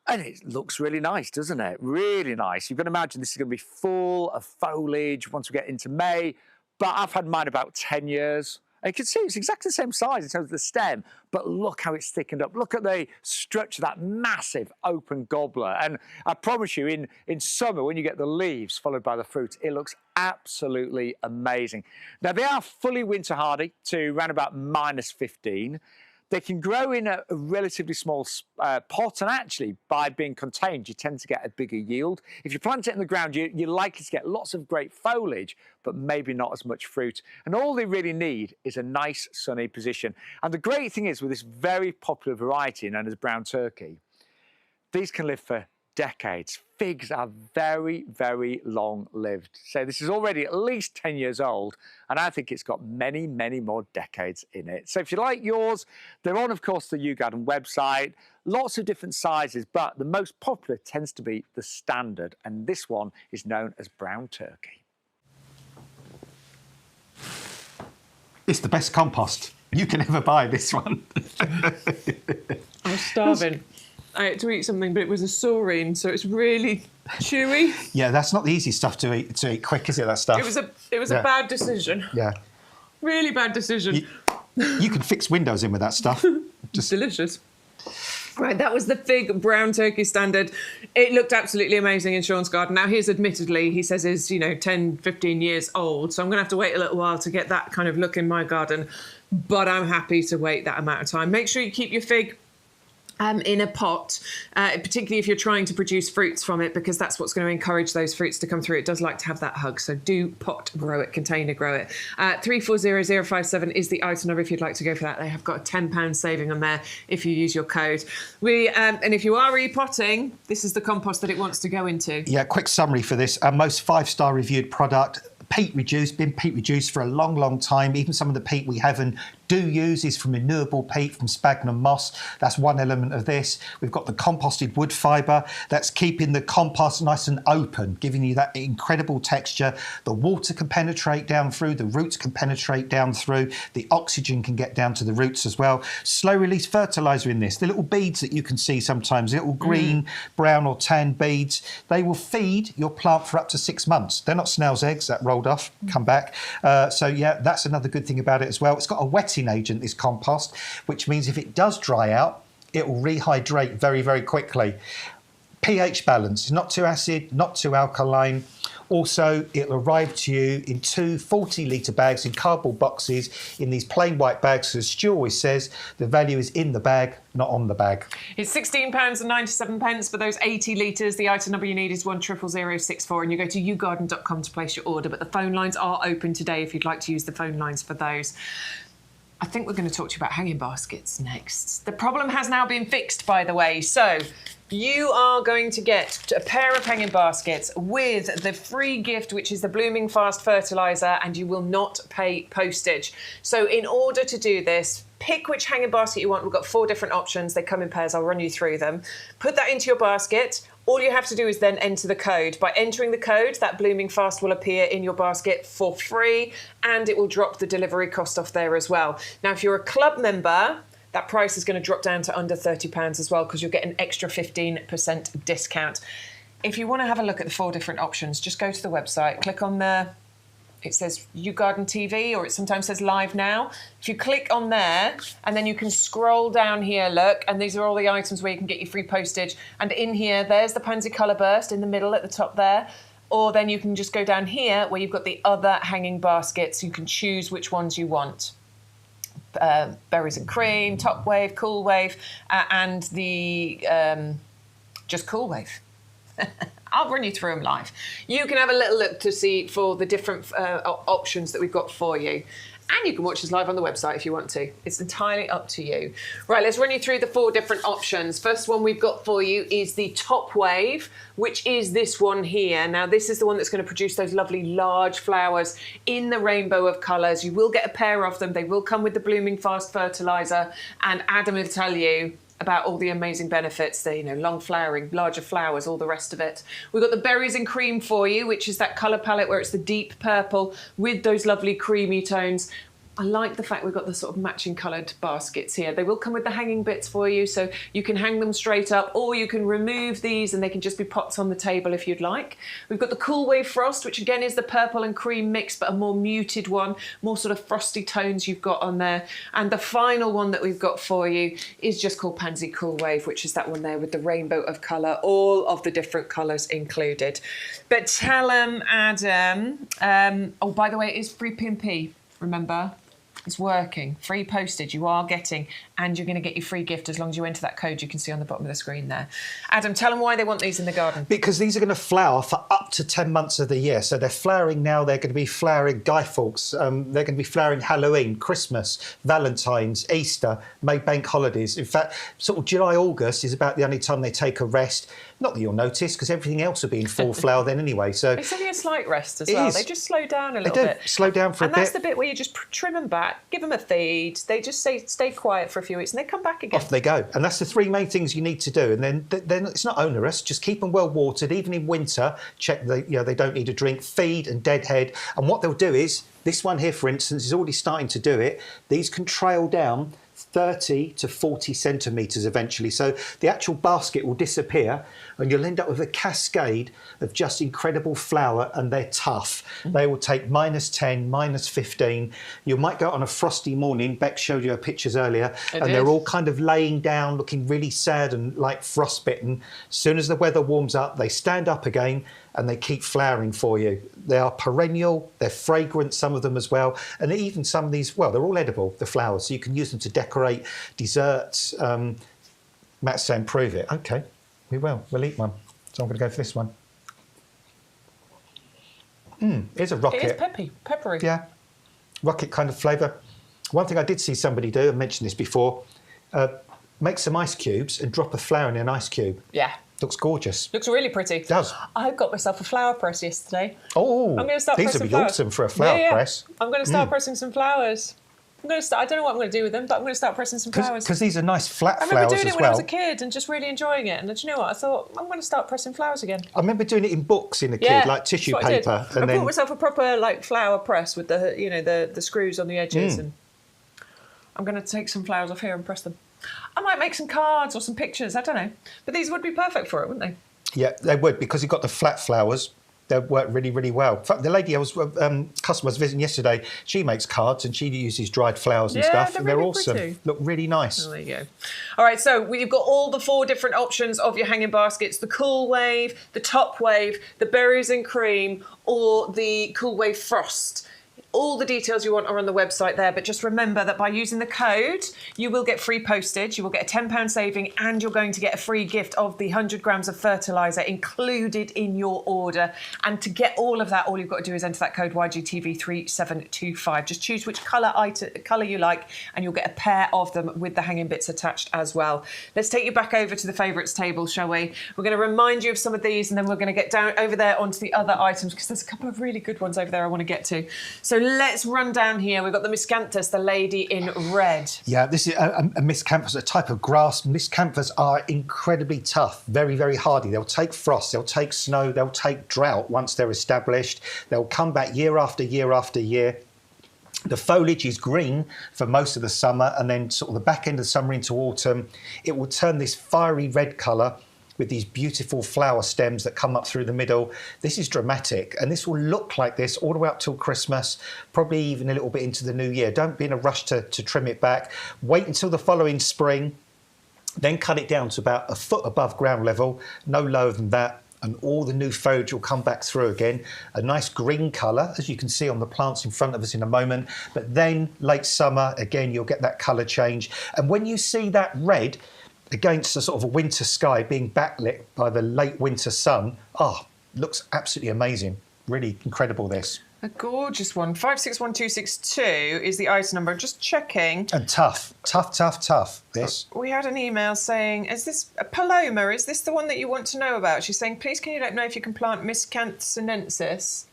And it looks really nice, doesn't it? Really nice. You can imagine this is going to be full of foliage once we get into May. But I've had mine about 10 years. And you can see it's exactly the same size in terms of the stem. But look how it's thickened up. Look at the structure, that massive open gobbler. And I promise you, in summer, when you get the leaves followed by the fruit, it looks absolutely amazing. Now, they are fully winter hardy to around about -15. They can grow in a relatively small pot, and actually, by being contained, you tend to get a bigger yield. If you plant it in the ground, you're likely to get lots of great foliage, but maybe not as much fruit. And all they really need is a nice sunny position. And the great thing is, with this very popular variety known as brown turkey, these can live for decades. Figs are very, very long-lived. So this is already at least 10 years old, and I think it's got many, many more decades in it. So if you like yours, they're on, of course, the YouGarden website. Lots of different sizes, but the most popular tends to be the standard, and this one is known as brown turkey. It's the best compost you can ever buy, this one. I'm starving. I had to eat something, but it was a saurine, so it's really chewy. Yeah, that's not the easy stuff to eat quick, is it, that stuff? It was a bad decision. Yeah. Really bad decision. You can fix windows in with that stuff. Just delicious. Right, that was the fig brown turkey standard. It looked absolutely amazing in Sean's garden. Now, his admittedly, he says is, 10, 15 years old, so I'm going to have to wait a little while to get that kind of look in my garden, but I'm happy to wait that amount of time. Make sure you keep your fig in a pot, particularly if you're trying to produce fruits from it, because that's what's going to encourage those fruits to come through. It does like to have that hug, so do pot grow it, container grow it. 340057 is the item number if you'd like to go for that. They have got a £10 saving on there if you use your code. And if you are repotting, this is the compost that it wants to go into. Yeah, quick summary for this. Our most 5-star reviewed product. Peat reduced, been peat reduced for a long, long time. Even some of the peat we have and do use is from renewable peat from sphagnum moss. That's one element of this. We've got the composted wood fibre. That's keeping the compost nice and open, giving you that incredible texture. The water can penetrate down through, the roots can penetrate down through, the oxygen can get down to the roots as well. Slow release fertiliser in this. The little beads that you can see sometimes, little green, brown or tan beads, they will feed your plant for up to 6 months. They're not snail's eggs, that rolled off, come back. So yeah, that's another good thing about it as well. It's got a wetting agent, this compost, which means if it does dry out, it will rehydrate very, very quickly. pH balance, not too acid, not too alkaline. Also, it'll arrive to you in 2 40-litre bags in cardboard boxes in these plain white bags. As Stu always says, the value is in the bag, not on the bag. It's £16.97 for those 80 litres. The item number you need is 140064, and you go to yougarden.com to place your order. But the phone lines are open today if you'd like to use the phone lines for those. I think we're going to talk to you about hanging baskets next. The problem has now been fixed, by the way. So you are going to get a pair of hanging baskets with the free gift, which is the Blooming Fast fertiliser, and you will not pay postage. So in order to do this, pick which hanging basket you want. We've got 4 different options. They come in pairs. I'll run you through them. Put that into your basket. All you have to do is then enter the code. By entering the code, that Blooming Fast will appear in your basket for free, and it will drop the delivery cost off there as well. Now, if you're a club member, that price is going to drop down to under £30 as well, because you'll get an extra 15% discount. If you want to have a look at the 4 different options, just go to the website, click on it says YouGarden TV, or it sometimes says Live Now. If you click on there, and then you can scroll down here, look, and these are all the items where you can get your free postage. And in here, there's the Pansy Colour Burst in the middle at the top there. Or then you can just go down here where you've got the other hanging baskets. You can choose which ones you want. Berries and cream, top wave, cool wave, and the just cool wave. I'll run you through them live. You can have a little look to see for the different options that we've got for you. And you can watch us live on the website if you want to. It's entirely up to you. Right, let's run you through the 4 different options. First one we've got for you is the top wave, which is this one here. Now, this is the one that's going to produce those lovely large flowers in the rainbow of colours. You will get a pair of them. They will come with the Blooming Fast fertiliser. And Adam will tell you about all the amazing benefits, long flowering, larger flowers, all the rest of it. We've got the berries and cream for you, which is that colour palette where it's the deep purple with those lovely creamy tones. I like the fact we've got the sort of matching coloured baskets here. They will come with the hanging bits for you, so you can hang them straight up, or you can remove these and they can just be pots on the table if you'd like. We've got the Cool Wave Frost, which again is the purple and cream mix, but a more muted one, more sort of frosty tones you've got on there. And the final one that we've got for you is just called Pansy Cool Wave, which is that one there with the rainbow of colour, all of the different colours included. But tell them, Adam, oh, by the way, it is free P&P, remember? It's working. Free postage you are getting, and you're going to get your free gift as long as you enter that code you can see on the bottom of the screen there. Adam, tell them why they want these in the garden. Because these are going to flower for up to 10 months of the year. So they're flowering now. They're going to be flowering Guy Fawkes. They're going to be flowering Halloween, Christmas, Valentine's, Easter, May bank holidays. In fact, sort of July, August is about the only time they take a rest. Not that you'll notice, because everything else will be in full flower then anyway. So it's only a slight rest as well. They just slow down a little bit. Slow down for a bit. And that's the bit where you just trim them back, give them a feed. They just stay quiet for a few weeks, and they come back again. Off they go. And that's the 3 main things you need to do. And then it's not onerous. Just keep them well watered, even in winter. Check they don't need a drink. Feed and deadhead. And what they'll do is, this one here, for instance, is already starting to do it. These can trail down 30 to 40 centimetres eventually. So the actual basket will disappear and you'll end up with a cascade of just incredible flower, and they're tough. They will take -10, -15. You might go out on a frosty morning. Bex showed you her pictures earlier, they're all kind of laying down, looking really sad and like frostbitten. As soon as the weather warms up, they stand up again and they keep flowering for you. They are perennial, they're fragrant, some of them as well. And even some of these, well, they're all edible, the flowers. So you can use them to decorate desserts. Matt's saying, prove it. Okay, we will. We'll eat one. So I'm going to go for this one. Here's a rocket. It is peppery. Yeah, rocket kind of flavour. One thing I did see somebody do, I mentioned this before, make some ice cubes and drop a flower in an ice cube. Yeah. Looks gorgeous. Looks really pretty. It does. I got myself a flower press yesterday. Oh, I'm going to start these pressing would be flowers. awesome for a flower press. I'm going to start pressing some flowers. I'm going to start. I don't know what I'm going to do with them, but I'm going to start pressing some flowers. Because these are nice flat flowers as well. I remember doing it when I was a kid and just really enjoying it. And do you know what? I thought, I'm going to start pressing flowers again. I remember doing it in books in a kid, like tissue paper. I bought myself a proper flower press with the screws on the edges, and I'm going to take some flowers off here and press them. I might make some cards or some pictures. I don't know, but these would be perfect for it, wouldn't they? Yeah, they would, because you've got the flat flowers. They work really, really well. In fact, the lady I was customer was visiting yesterday, she makes cards and she uses dried flowers and stuff, and they're really awesome. Pretty. Look really nice. Oh, there you go. All right, so we've got all the 4 different options of your hanging baskets: the Cool Wave, the Top Wave, the Berries and Cream, or the Cool Wave Frost. All the details you want are on the website there, but just remember that by using the code, you will get free postage, you will get a £10 saving, and you're going to get a free gift of the 100 grams of fertiliser included in your order. And to get all of that, all you've got to do is enter that code YGTV3725. Just choose which colour you like, and you'll get a pair of them with the hanging bits attached as well. Let's take you back over to the favourites table, shall we? We're going to remind you of some of these, and then we're going to get down over there onto the other items, because there's a couple of really good ones over there I want to get to. So let's run down here. We've got the miscanthus, the lady in red. Yeah, this is a miscanthus, a type of grass. Miscanthus are incredibly tough, very, very hardy. They'll take frost, they'll take snow, they'll take drought once they're established. They'll come back year after year after year. The foliage is green for most of the summer, and then sort of the back end of summer into autumn, it will turn this fiery red colour with these beautiful flower stems that come up through the middle. This is dramatic, and this will look like this all the way up till Christmas, probably even a little bit into the new year. Don't be in a rush to trim it back. Wait until the following spring, then cut it down to about a foot above ground level, no lower than that, and all the new foliage will come back through again. A nice green colour, as you can see on the plants in front of us in a moment. But then late summer, again, you'll get that colour change. And when you see that red against a sort of a winter sky being backlit by the late winter sun, looks absolutely amazing. Really incredible, this. A gorgeous one. 561262 is the item number. Just checking. And tough, this. We had an email saying, is this a Paloma? Is this the one that you want to know about? She's saying, please can you let me know if you can plant Miscanthus sinensis?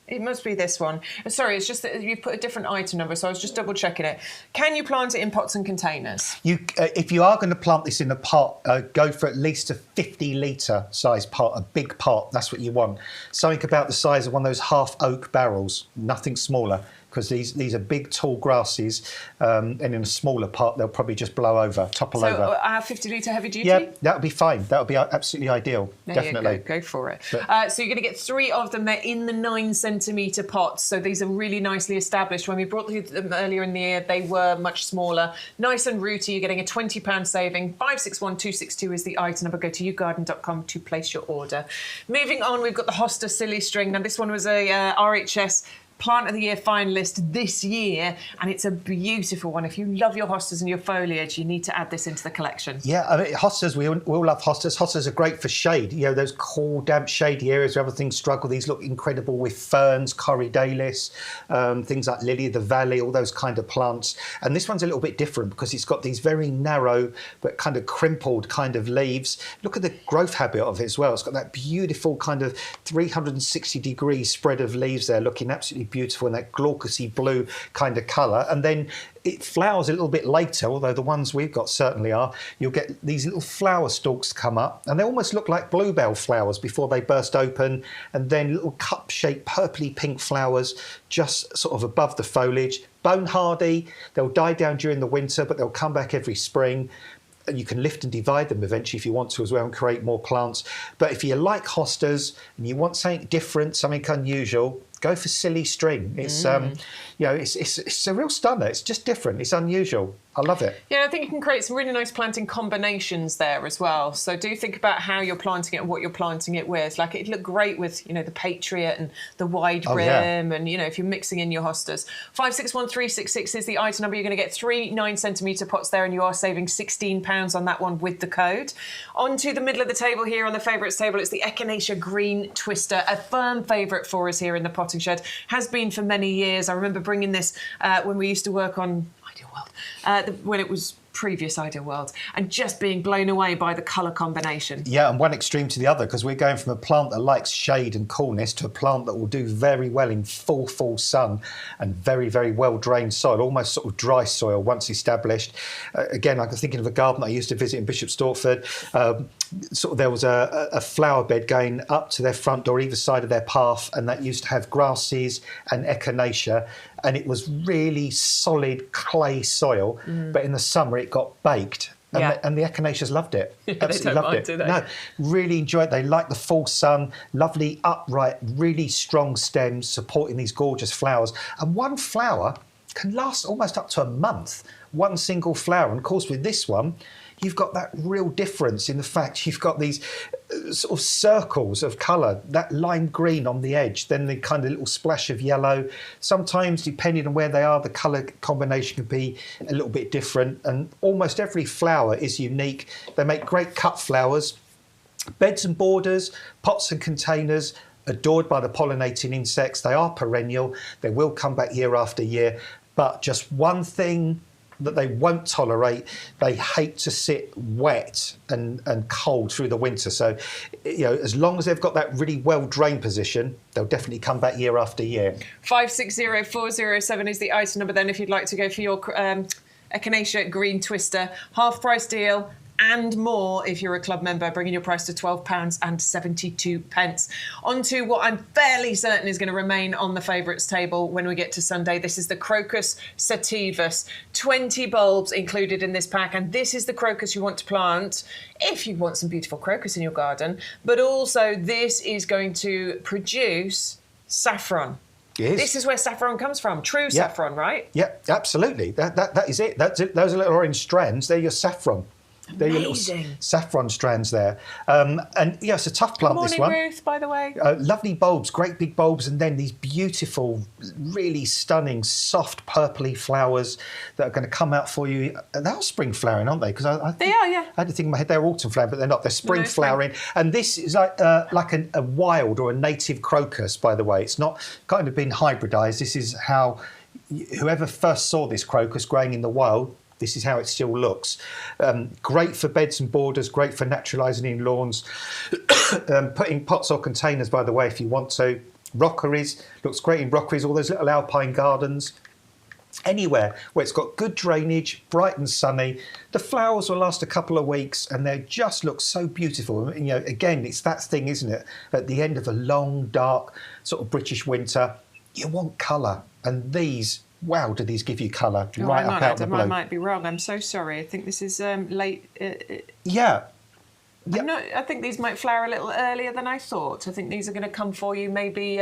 It must be this one. Sorry, it's just that you've put a different item number, so I was just double checking it. Can you plant it in pots and containers? If you are going to plant this in a pot, go for at least a 50-litre size pot, a big pot. That's what you want. Something about the size of one of those half oak barrels, nothing smaller, because these are big, tall grasses, and in a smaller pot, they'll probably just blow over, topple over. So 50-litre heavy duty? Yeah, that would be fine. That would be absolutely ideal, definitely. Go for it. So you're going to get 3 of them. They're in the 9-centimetre pots, so these are really nicely established. When we brought them earlier in the year, they were much smaller. Nice and rooty. You're getting a £20 saving. 561262 is the item number. Go to YouGarden.com to place your order. Moving on, we've got the Hosta Silly String. Now, this one was a RHS Plant of the Year finalist this year, and it's a beautiful one. If you love your hostas and your foliage, you need to add this into the collection. Yeah, I mean, hostas, we all love hostas. Hostas are great for shade. You know, those cool, damp, shady areas where everything struggle. These look incredible with ferns, corridalis, things like lily of the valley, all those kind of plants. And this one's a little bit different because it's got these very narrow but kind of crimpled kind of leaves. Look at the growth habit of it as well. It's got that beautiful kind of 360-degree spread of leaves there, looking absolutely beautiful in that glaucous blue kind of colour. And then it flowers a little bit later, although the ones we've got certainly are. You'll get these little flower stalks come up, and they almost look like bluebell flowers before they burst open, and then little cup-shaped purpley pink flowers just sort of above the foliage. Bone hardy, they'll die down during the winter, but they'll come back every spring. And you can lift and divide them eventually if you want to as well and create more plants. But if you like hostas and you want something different, something unusual, go for Silly String. It's it's a real stunner. It's just different. It's unusual. I love it. Yeah, I think you can create some really nice planting combinations there as well. So do think about how you're planting it and what you're planting it with. Like, it'd look great with, the Patriot and the wide brim, and, if you're mixing in your hostas. 561366 is the item number. You're going to get 3 9-centimetre pots there, and you are saving £16 on that one with the code. On to the middle of the table here on the favourites table. It's the Echinacea Green Twister, a firm favourite for us here in the potting shed. Has been for many years. I remember bringing this when we used to work on Ideal World, when it was previous ideal world and just being blown away by the colour combination. Yeah, and one extreme to the other, because we're going from a plant that likes shade and coolness to a plant that will do very well in full sun and very, very well-drained soil, almost sort of dry soil once established. Again, I'm thinking of a garden I used to visit in Bishop Stortford. There was a flower bed going up to their front door, either side of their path, and that used to have grasses and echinacea, and it was really solid clay soil, but in the summer it got baked. And the echinaceas loved it. Absolutely loved it. Do they? No, really enjoyed it. They like the full sun, lovely, upright, really strong stems supporting these gorgeous flowers. And one flower can last almost up to a month, one single flower. And of course, with this one, you've got that real difference in the fact you've got these sort of circles of colour, that lime green on the edge, then the kind of little splash of yellow. Sometimes, depending on where they are, the colour combination can be a little bit different. And almost every flower is unique. They make great cut flowers. Beds and borders, pots and containers, adored by the pollinating insects. They are perennial. They will come back year after year. But just one thing that they won't tolerate, they hate to sit wet and cold through the winter. So, as long as they've got that really well-drained position, they'll definitely come back year after year. 560407 is the item number then if you'd like to go for your Echinacea Green Twister. Half-price deal and more if you're a club member, bringing your price to £12.72. On to what I'm fairly certain is going to remain on the favourites table when we get to Sunday. This is the Crocus sativus. 20 bulbs included in this pack, and this is the crocus you want to plant if you want some beautiful crocus in your garden. But also, this is going to produce saffron. This is where saffron comes from. True saffron, right? Yeah, absolutely. That is it. Those little orange strands, they're your saffron. They're your little saffron strands there. And it's a tough plant, this one. Good morning, Ruth, by the way. Lovely bulbs, great big bulbs, and then these beautiful, really stunning, soft, purpley flowers that are going to come out for you. They are spring flowering, aren't they? Because they are, yeah. I had to think in my head they're autumn flowering, but they're not. They're spring flowering. And this is like a wild or a native crocus, by the way. It's not kind of been hybridised. This is how whoever first saw this crocus growing in the wild, this is how it still looks. Great for beds and borders, great for naturalising in lawns. Put in pots or containers, by the way, if you want to. Rockeries, looks great in rockeries, all those little alpine gardens. Anywhere where it's got good drainage, bright and sunny. The flowers will last a couple of weeks and they just look so beautiful. Again, it's that thing, isn't it? At the end of a long, dark, sort of British winter, you want colour. And these... wow, do these give you colour right up out the blue? I might be wrong. I'm so sorry. I think this is late. Yeah. I think these might flower a little earlier than I thought. I think these are going to come for you maybe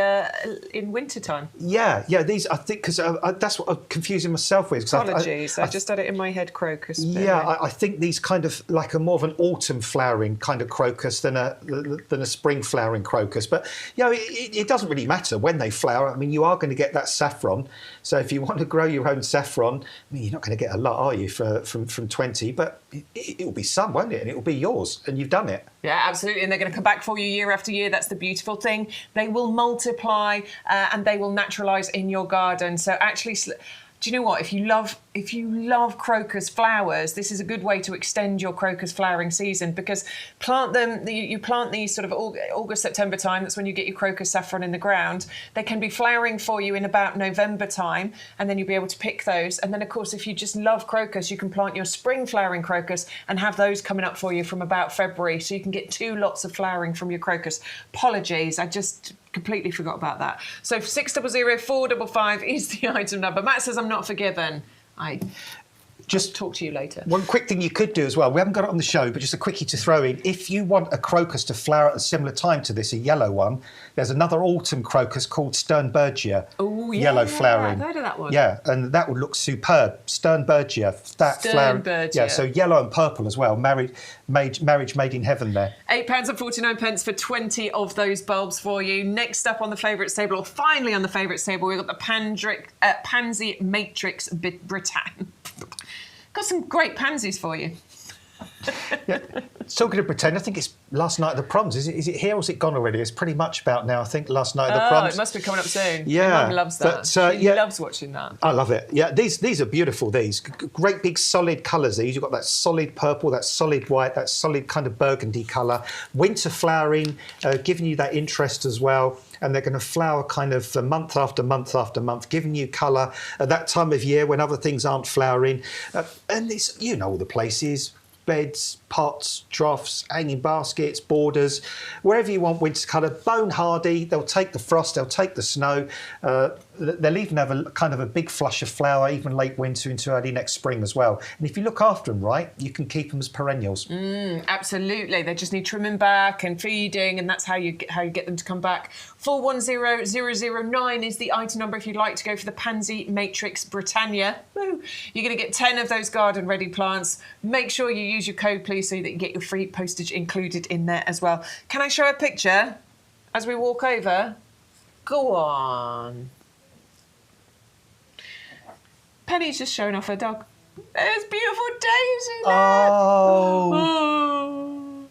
in winter time. Yeah. These, I think, because that's what I'm confusing myself with. Apologies, I just had it in my head, crocus. I think these kind of like a more of an autumn flowering kind of crocus than a spring flowering crocus. But it doesn't really matter when they flower. I mean, you are going to get that saffron. So if you want to grow your own saffron, I mean, you're not going to get a lot, are you, from 20? But it will be some, won't it? And it will be yours, and you've done it. Yeah, absolutely. And they're going to come back for you year after year. That's the beautiful thing. They will multiply and they will naturalise in your garden. So actually, do you know what? If you love crocus flowers, this is a good way to extend your crocus flowering season, because plant them. You plant these sort of August, September time. That's when you get your crocus saffron in the ground. They can be flowering for you in about November time, and then you'll be able to pick those. And then, of course, if you just love crocus, you can plant your spring flowering crocus and have those coming up for you from about February. So you can get 2 lots of flowering from your crocus. Apologies, I just completely forgot about that. So 600455 is the item number. Matt says I'm not forgiven. I'll talk to you later. One quick thing you could do as well, we haven't got it on the show, but just a quickie to throw in. If you want a crocus to flower at a similar time to this, a yellow one, there's another autumn crocus called Sternbergia. Oh, yeah. Yellow flowering. I've heard of that one. Yeah, and that would look superb. Sternbergia. Sternbergia. Yeah, so yellow and purple as well. Marriage made in heaven there. £8.49 for 20 of those bulbs for you. Next up on the favourites table, or finally on the favourites table, we've got the Pansy Matrix Britann. Got some great pansies for you. talking of pretend, I think it's last night at the proms. Is it here or is it gone already? It's pretty much about now. I think last night at the proms. It must be coming up soon. Yeah, my mum loves that. She loves watching that. I love it. Yeah, these are beautiful. These great big solid colours. These you've got that solid purple, that solid white, that solid kind of burgundy colour. Winter flowering, giving you that interest as well. And they're going to flower kind of month after month after month, giving you colour at that time of year when other things aren't flowering. And it's, you know, all the places, beds, pots, troughs, hanging baskets, borders, wherever you want winter colour. Bone hardy, they'll take the frost, they'll take the snow. They'll even have a kind of a big flush of flower, even late winter into early next spring as well. And if you look after them right, you can keep them as perennials. Absolutely, they just need trimming back and feeding, and that's how you get them to come back. 410009 is the item number if you'd like to go for the Pansy Matrix Britannia. Woo. You're going to get 10 of those garden-ready plants. Make sure you use your code, please, so that you get your free postage included in there as well. Can I show a picture as we walk over? Go on. Penny's just showing off her dog. There's beautiful Daisy there. Oh.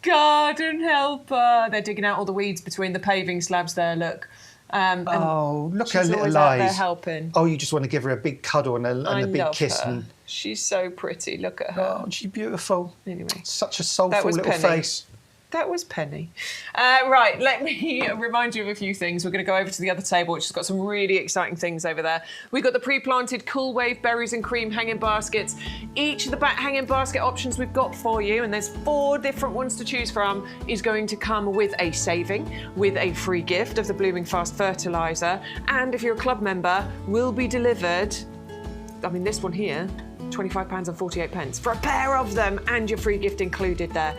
Garden helper. They're digging out all the weeds between the paving slabs there, look. Look her little eyes. eyes. Out there helping. Oh, you just want to give her a big cuddle and a big kiss. Her. She's so pretty. Look at her. Oh, she's beautiful. Anyway. Such a soulful little face. That was Penny. Right, let me remind you of a few things. We're going to go over to the other table, which has got some really exciting things over there. We've got the pre-planted Cool Wave berries and cream hanging baskets. Each of the back hanging basket options we've got for you, and there's 4 different ones to choose from, is going to come with a saving, with a free gift of the Blooming Fast fertiliser, and if you're a club member, will be delivered, I mean this one here, £25.48 for a pair of them, and your free gift included there.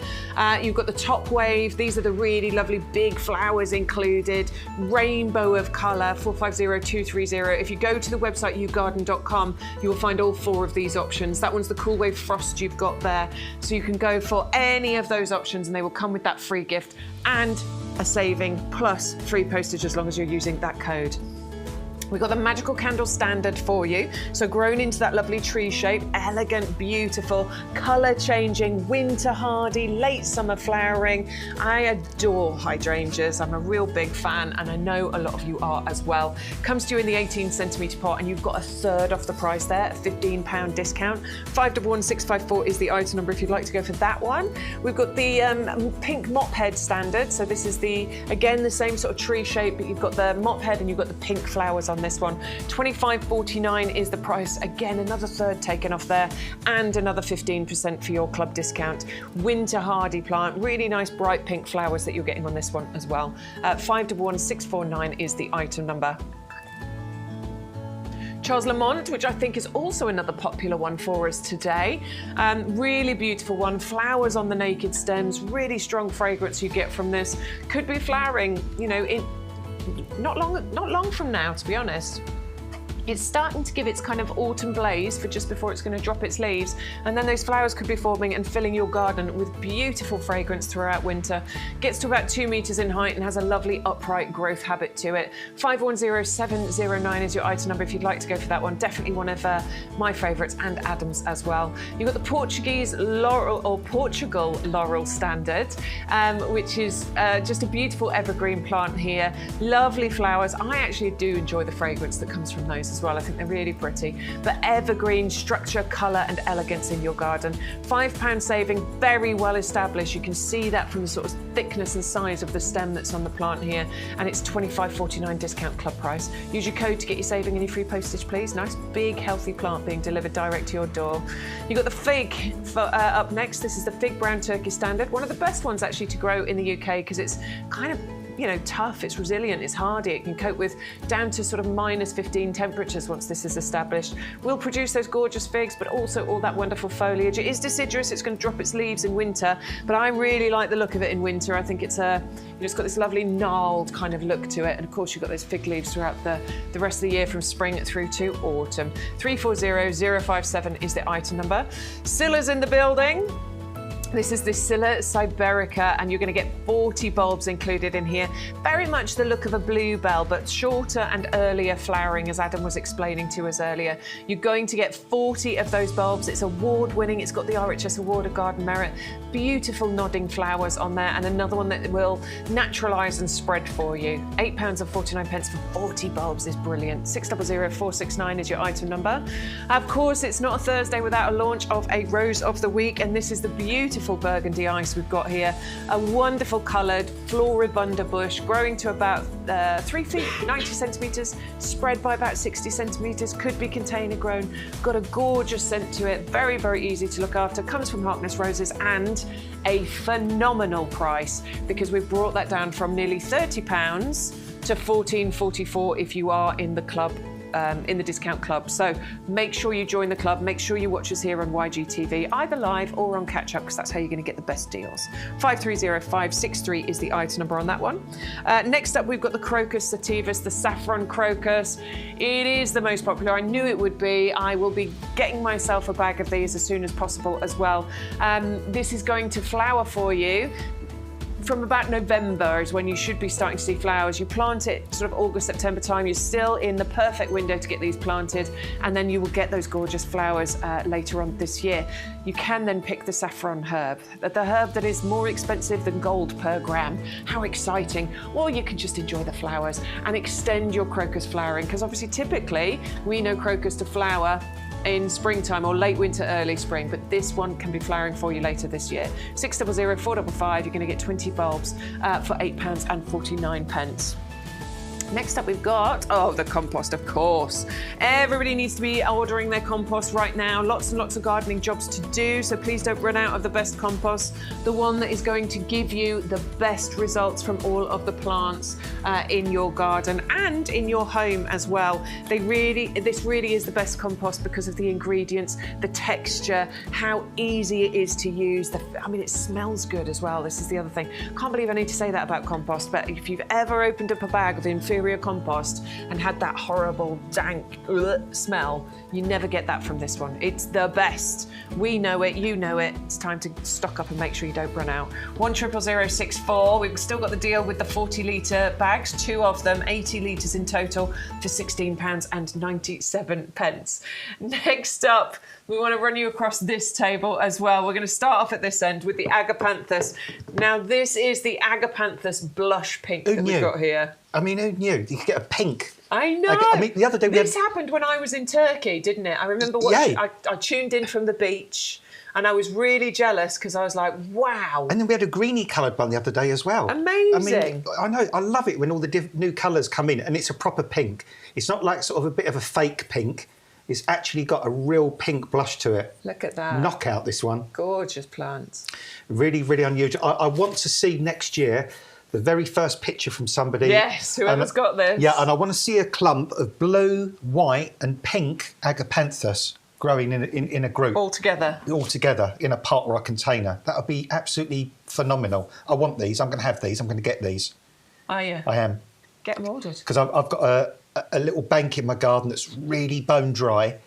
You've got the Top Wave. These are the really lovely big flowers included. Rainbow of colour, 450230. If you go to the website YouGarden.com, you will find all 4 of these options. That one's the Cool Wave Frost you've got there. So you can go for any of those options and they will come with that free gift and a saving plus free postage as long as you're using that code. We've got the Magical Candle Standard for you. So grown into that lovely tree shape, elegant, beautiful, colour changing, winter hardy, late summer flowering. I adore hydrangeas. I'm a real big fan, and I know a lot of you are as well. Comes to you in the 18cm pot, and you've got a third off the price there, a £15 discount. 511654 is the item number if you'd like to go for that one. We've got the pink mop head standard. So this is again, the same sort of tree shape, but you've got the mop head and you've got the pink flowers on this one. £25.49 is the price. Again, another third taken off there, and another 15% for your club discount. Winter hardy plant, really nice bright pink flowers that you're getting on this one as well. 511649 is the item number. Charles Lamont, which I think is also another popular one for us today. Really beautiful one, flowers on the naked stems, really strong fragrance you get from this. Could be flowering, you know, in not long from now, to be honest. It's starting to give its kind of autumn blaze for just before it's going to drop its leaves, and then those flowers could be forming and filling your garden with beautiful fragrance throughout winter. Gets to about 2 metres in height and has a lovely upright growth habit to it. 510709 is your item number if you'd like to go for that one. Definitely one of my favourites, and Adam's as well. You've got the Portuguese Laurel, or Portugal Laurel Standard, which is just a beautiful evergreen plant here. Lovely flowers. I actually do enjoy the fragrance that comes from those as well. I think they're really pretty. But evergreen structure, colour and elegance in your garden. £5 saving, very well established. You can see that from the sort of thickness and size of the stem that's on the plant here, and it's £25.49 discount club price. Use your code to get your saving and your free postage, please. Nice big healthy plant being delivered direct to your door. You've got the fig up next. This is the Fig Brown Turkey Standard, one of the best ones actually to grow in the UK because it's kind of, you know, tough, it's resilient, it's hardy, it can cope with down to sort of -15 temperatures once this is established. Will produce those gorgeous figs, but also all that wonderful foliage. It is deciduous, it's going to drop its leaves in winter, but I really like the look of it in winter. I think it's it's got this lovely gnarled kind of look to it, and of course you've got those fig leaves throughout the rest of the year from spring through to autumn. 340057 is the item number. Scylla's in the building. This is the Scilla siberica, and you're going to get 40 bulbs included in here. Very much the look of a bluebell, but shorter and earlier flowering, as Adam was explaining to us earlier. You're going to get 40 of those bulbs. It's award-winning. It's got the RHS Award of Garden Merit. Beautiful nodding flowers on there, and another one that will naturalise and spread for you. £8.49 for 40 bulbs is brilliant. 600469 is your item number. Of course, it's not a Thursday without a launch of a Rose of the Week, and this is the beautiful burgundy ice we've got here. A wonderful coloured floribunda bush growing to about 3 feet, 90 centimetres, spread by about 60 centimetres, could be container grown, got a gorgeous scent to it, very, very easy to look after, comes from Harkness Roses, and a phenomenal price because we've brought that down from nearly £30 to £14.44 if you are in the club. In the discount club. So make sure you join the club, make sure you watch us here on YGTV, either live or on catch up, because that's how you're going to get the best deals. 530563 is the item number on that one. Next up, we've got the Crocus sativus, the saffron crocus. It is the most popular. I knew it would be. I will be getting myself a bag of these as soon as possible as well. This is going to flower for you from about November is when you should be starting to see flowers. You plant it sort of August, September time. You're still in the perfect window to get these planted, and then you will get those gorgeous flowers later on this year. You can then pick the saffron herb, the herb that is more expensive than gold per gram. How exciting. Or you can just enjoy the flowers and extend your crocus flowering, because obviously typically we know crocus to flower in springtime or late winter, early spring, but this one can be flowering for you later this year. 600455, you're going to get 20 bulbs for £8.49. Next up we've got, the compost, of course. Everybody needs to be ordering their compost right now. Lots and lots of gardening jobs to do, so please don't run out of the best compost. The one that is going to give you the best results from all of the plants in your garden and in your home as well. This really is the best compost because of the ingredients, the texture, how easy it is to use. It smells good as well. This is the other thing. Can't believe I need to say that about compost, but if you've ever opened up a bag of inferior compost and had that horrible dank smell, you never get that from this one. It's the best. We know it, you know it. It's time to stock up and make sure you don't run out. 100064. We've still got the deal with the 40-litre bags, 2 of them, 80 litres in total for £16.97. Next up, we want to run you across this table as well. We're going to start off at this end with the Agapanthus. Now, this is the Agapanthus blush pink that we've got here. Who knew? You could get a pink. I know. The other day this happened when I was in Turkey, didn't it? I remember watching. I tuned in from the beach, and I was really jealous because I was like, wow. And then we had a greeny coloured one the other day as well. Amazing. I know. I love it when all the new colours come in, and it's a proper pink. It's not like sort of a bit of a fake pink. It's actually got a real pink blush to it. Look at that. Knockout, this one. Gorgeous plants. Really, really unusual. I want to see next year the very first picture from somebody. Yes, whoever's got this. Yeah, and I want to see a clump of blue, white and pink Agapanthus growing in a group. All together in a pot or a container. That would be absolutely phenomenal. I want these. I'm going to have these. I'm going to get these. Are you? I am. Get them ordered. Because I've got a little bank in my garden that's really bone dry,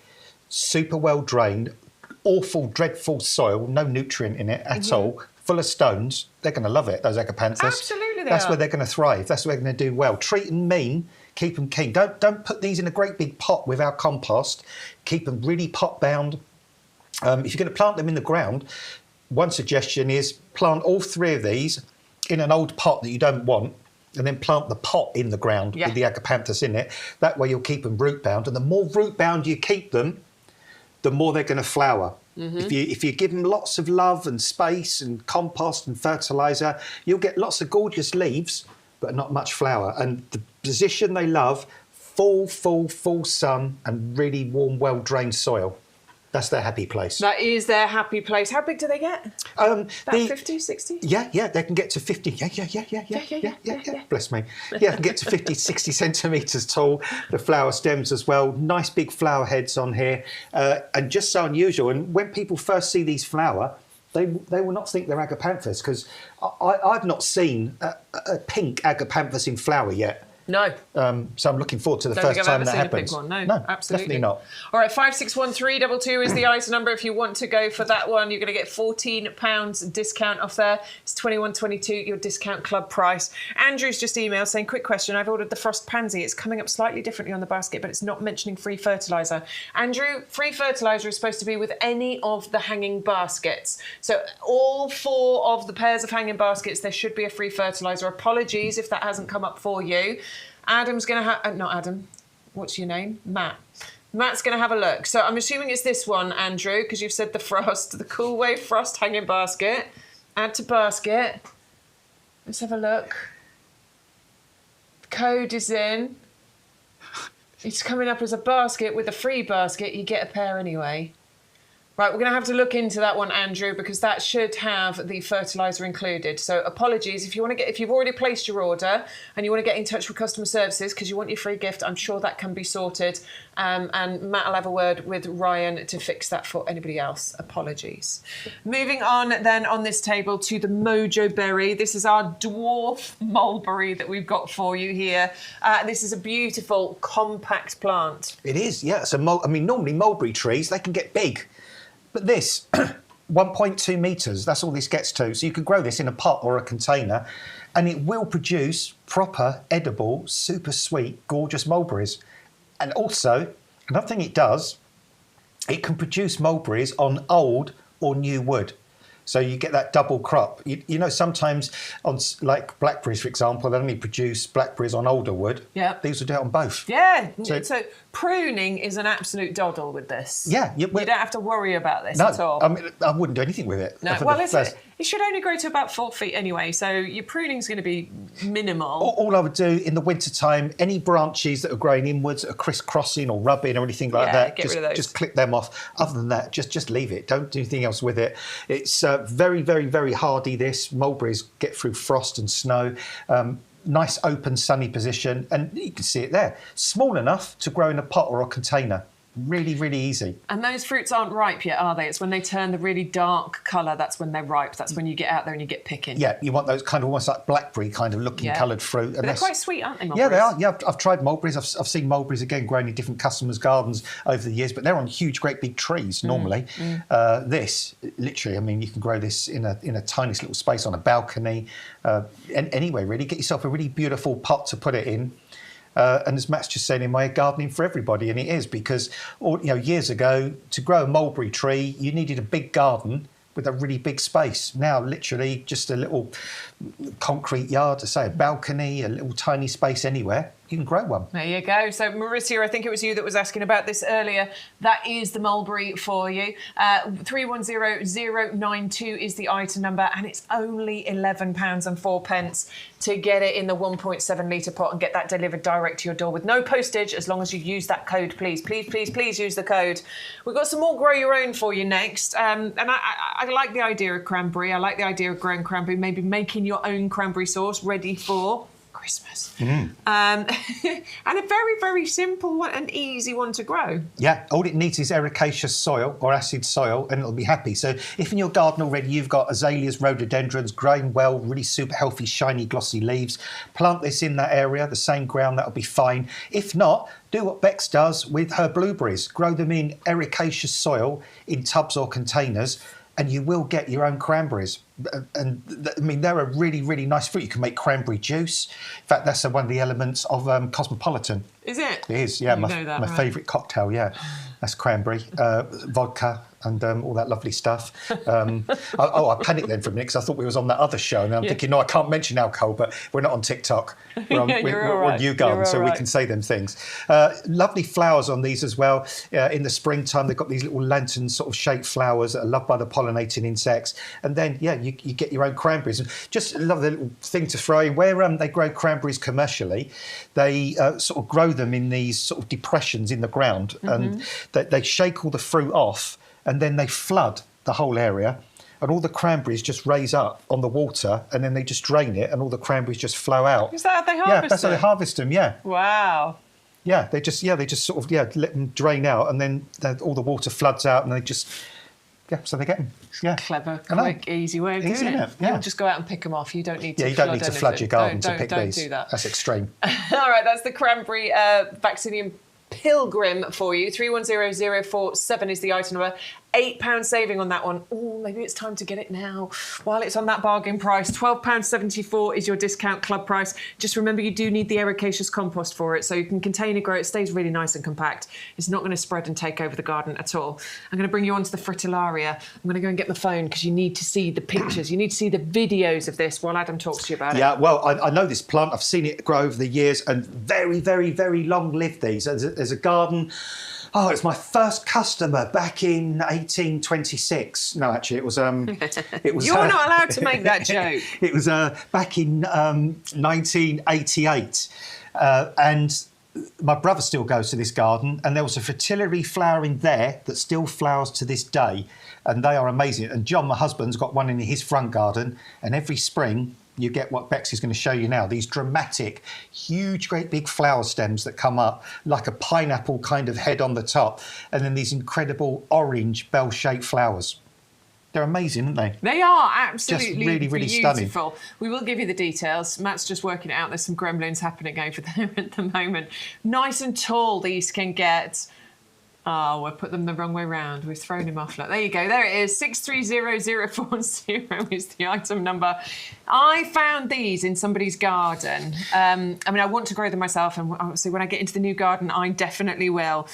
super well drained, awful, dreadful soil, no nutrient in it at all, full of stones. They're going to love it, those Agapanthus. Absolutely they That's are. where they're going to thrive. That's where they're going to do well. Treat them mean, keep them keen. Don't put these in a great big pot with our compost. Keep them really pot bound. If you're going to plant them in the ground, one suggestion is plant all 3 of these in an old pot that you don't want, and then plant the pot in the ground with the Agapanthus in it. That way you'll keep them root bound, and the more root bound you keep them, the more they're going to flower. If you give them lots of love and space and compost and fertiliser, you'll get lots of gorgeous leaves, but not much flower. And the position they love, full sun and really warm, well-drained soil. That's their happy place. That is their happy place. How big do they get? About 50, 60? Yeah, they can get to 50. Yeah. Bless me. Yeah, they can get to 50, 60 centimetres tall. The flower stems as well. Nice big flower heads on here. And just so unusual. And when people first see these flower, they will not think they're Agapanthus, because I've not seen a pink Agapanthus in flower yet. No. So I'm looking forward to the Don't first think time I've that ever seen happens. a big one. No, absolutely definitely not. All right, 561322 is the ISA number. If you want to go for that one, you're going to get £14 discount off there. It's 21.22, your discount club price. Andrew's just emailed saying, quick question. I've ordered the frost pansy. It's coming up slightly differently on the basket, but it's not mentioning free fertiliser. Andrew, free fertiliser is supposed to be with any of the hanging baskets. So all 4 of the pairs of hanging baskets, there should be a free fertiliser. Apologies if that hasn't come up for you. Adam's going to have... not Adam. What's your name? Matt. Matt's going to have a look. So I'm assuming it's this one, Andrew, because you've said the frost, the Cool Wave Frost hanging basket. Add to basket. Let's have a look. The code is in. It's coming up as a basket with a free basket. You get a pair anyway. Right, we're going to have to look into that one, Andrew, because that should have the fertiliser included. So apologies if you've already placed your order and you want to get in touch with customer services because you want your free gift. I'm sure that can be sorted. And Matt will have a word with Ryan to fix that for anybody else. Apologies. Moving on then on this table to the Mojo Berry. This is our dwarf mulberry that we've got for you here. This is a beautiful compact plant. It is, yeah. So normally mulberry trees, they can get big. But this, 1.2 metres, that's all this gets to. So you could grow this in a pot or a container and it will produce proper, edible, super sweet, gorgeous mulberries. And also, another thing it does, it can produce mulberries on old or new wood. So you get that double crop. You know, sometimes on like blackberries, for example, they only produce blackberries on older wood. Yeah. These will do it on both. Yeah. So pruning is an absolute doddle with this. Yeah. You don't have to worry about this at all. I mean, I wouldn't do anything with it. No. Well, it should only grow to about 4 feet anyway, so your pruning is going to be minimal. All I would do in the wintertime, any branches that are growing inwards, that are crisscrossing or rubbing or anything like that, get rid of those. Just clip them off. Other than that, just leave it. Don't do anything else with it. It's very, very, very hardy, this. Mulberries get through frost and snow. Nice open sunny position, and you can see it there. Small enough to grow in a pot or a container. Really, really easy. And those fruits aren't ripe yet, are they? It's when they turn the really dark colour, that's when they're ripe. That's when you get out there and you get picking. Yeah, you want those kind of almost like blackberry kind of looking coloured fruit. But they're quite sweet, aren't they, mulberries? Yeah, they are. Yeah, I've tried mulberries. I've seen mulberries, again, growing in different customers' gardens over the years, but they're on huge, great big trees normally. This, literally, I mean, you can grow this in a tiny little space on a balcony. Anyway, really, get yourself a really beautiful pot to put it in. And as Matt's just saying, in my gardening for everybody, and it is because, years ago, to grow a mulberry tree, you needed a big garden with a really big space. Now, literally, just a little concrete yard, a balcony, a little tiny space anywhere, you can grow one. There you go. So, Marissa, I think it was you that was asking about this earlier. That is the mulberry for you. 310092 is the item number, and it's only £11.04 to get it in the 1.7 litre pot and get that delivered direct to your door with no postage, as long as you use that code, please. Please use the code. We've got some more Grow Your Own for you next. And I like the idea of cranberry. I like the idea of growing cranberry, maybe making your own cranberry sauce ready for Christmas. And a very, very simple one, an easy one to grow. Yeah, all it needs is ericaceous soil or acid soil and it'll be happy. So if in your garden already you've got azaleas, rhododendrons growing well, really super healthy, shiny, glossy leaves, plant this in that area, the same ground, that'll be fine. If not, do what Bex does with her blueberries. Grow them in ericaceous soil in tubs or containers, and you will get your own cranberries. And I mean, they're a really, really nice fruit. You can make cranberry juice. In fact, that's one of the elements of Cosmopolitan. Is it? It is, yeah. My favourite cocktail, yeah. That's cranberry, vodka, and all that lovely stuff. I panicked then for a minute because I thought we was on that other show, and I'm thinking, no, I can't mention alcohol, but we're not on TikTok. We're on YouGarden, so we can say them things. Lovely flowers on these as well. In the springtime, they've got these little lantern sort of shaped flowers that are loved by the pollinating insects. And then, you get your own cranberries. And just love the little thing to throw in. Where they grow cranberries commercially, they sort of grow them in these sort of depressions in the ground, and they shake all the fruit off, and then they flood the whole area, and all the cranberries just raise up on the water, and then they just drain it, and all the cranberries just flow out. Is that how they harvest them? Yeah, that's how they harvest them, yeah. Wow. Yeah, they just sort of let them drain out, and then all the water floods out, and they just Yeah, so they get them. Yeah. Clever, quick, easy way of doing it. Yeah. You'll just go out and pick them off. You don't need to. Yeah, you don't need to flood your garden to pick these. Don't do that. That's extreme. All right, that's the cranberry vaccinium pilgrim for you. 310047 is the item number. £8 saving on that one. Oh, maybe it's time to get it now while it's on that bargain price. £12.74 is your discount club price. Just remember, you do need the ericaceous compost for it, so you can container grow. It stays really nice and compact. It's not going to spread and take over the garden at all. I'm going to bring you onto the fritillaria. I'm going to go and get my phone because you need to see the pictures. You need to see the videos of this while Adam talks to you about it. Yeah, well, I know this plant. I've seen it grow over the years, and very, very, very long-lived these. There's a garden. Oh, it's my first customer back in 1826. No, actually, it was. It was. You're not allowed to make that joke. It was back in 1988, and my brother still goes to this garden, and there was a fritillary flowering there that still flowers to this day, and they are amazing. And John, my husband's got one in his front garden, and every spring you get what Bex is going to show you now, these dramatic, huge, great big flower stems that come up like a pineapple kind of head on the top, and then these incredible orange bell-shaped flowers. They're amazing, aren't they? They are absolutely just really, really beautiful. Stunning. We will give you the details. Matt's just working it out. There's some gremlins happening over there at the moment. Nice and tall these can get. Oh, we'll put them the wrong way round. We've thrown him off. Look, there you go. There it is. 630040 is the item number. I found these in somebody's garden. I mean, I want to grow them myself, and obviously when I get into the new garden, I definitely will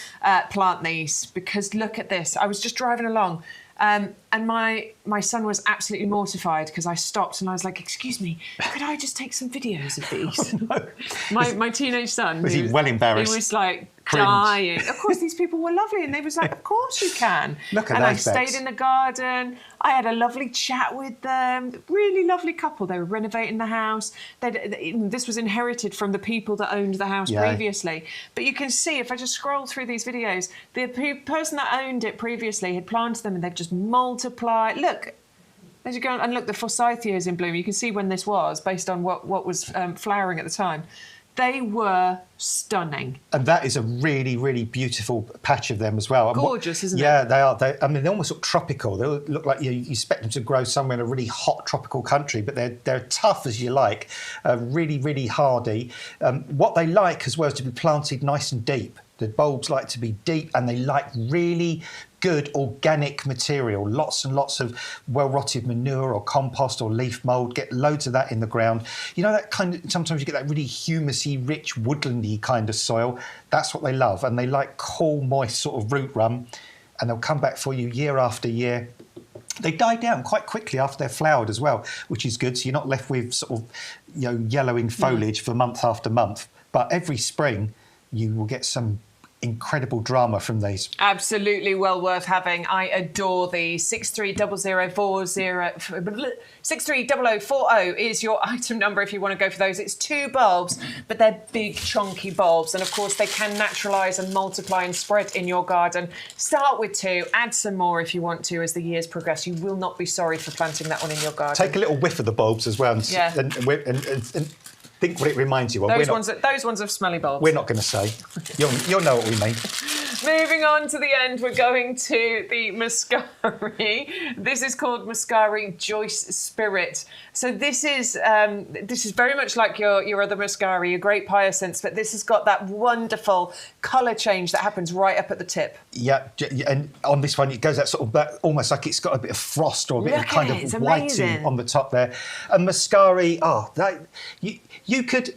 plant these, because look at this. I was just driving along. And my son was absolutely mortified because I stopped and I was like, "Excuse me, could I just take some videos of these?" Oh, no. My teenage son. Was he well embarrassed? He was like Cringe. dying. Of course, these people were lovely, and they was like, "Of course you can." Look at and I those, stayed Bex. in the garden. I had a lovely chat with them. Really lovely couple. They were renovating the house. This was inherited from the people that owned the house previously. But you can see, if I just scroll through these videos, the person that owned it previously had planted them, and they've just multiplied. Look. As you go and look, the forsythia is in bloom. You can see when this was, based on what was flowering at the time. They were stunning. And that is a really, really beautiful patch of them as well. Gorgeous, isn't it? Yeah, they are. I mean, they almost look tropical. They look like you expect them to grow somewhere in a really hot tropical country, but they're tough as you like, really, really hardy. What they like as well is to be planted nice and deep. The bulbs like to be deep, and they like really good organic material, lots and lots of well-rotted manure or compost or leaf mould. Get loads of that in the ground. You know, that kind of, sometimes you get that really humusy, rich, woodlandy kind of soil. That's what they love, and they like cool, moist sort of root run, and they'll come back for you year after year. They die down quite quickly after they're flowered as well, which is good. So you're not left with sort of, yellowing foliage for month after month. But every spring, you will get some incredible drama from these. Absolutely well worth having. I adore these. 630040 is your item number if you want to go for those. It's 2 bulbs, but they're big, chunky bulbs. And of course, they can naturalise and multiply and spread in your garden. Start with 2, add some more if you want to as the years progress. You will not be sorry for planting that one in your garden. Take a little whiff of the bulbs as well, and think what it reminds you of. Those ones of smelly bulbs. We're not going to say. You'll know what we mean. Moving on to the end, we're going to the Muscari. This is called Muscari Joyce Spirit. So this is very much like your other Muscari, your Great Hyacinths, but this has got that wonderful colour change that happens right up at the tip. Yeah, and on this one, it goes out sort of back, almost like it's got a bit of frost or a bit of kind of whiting on the top there. And Muscari, you could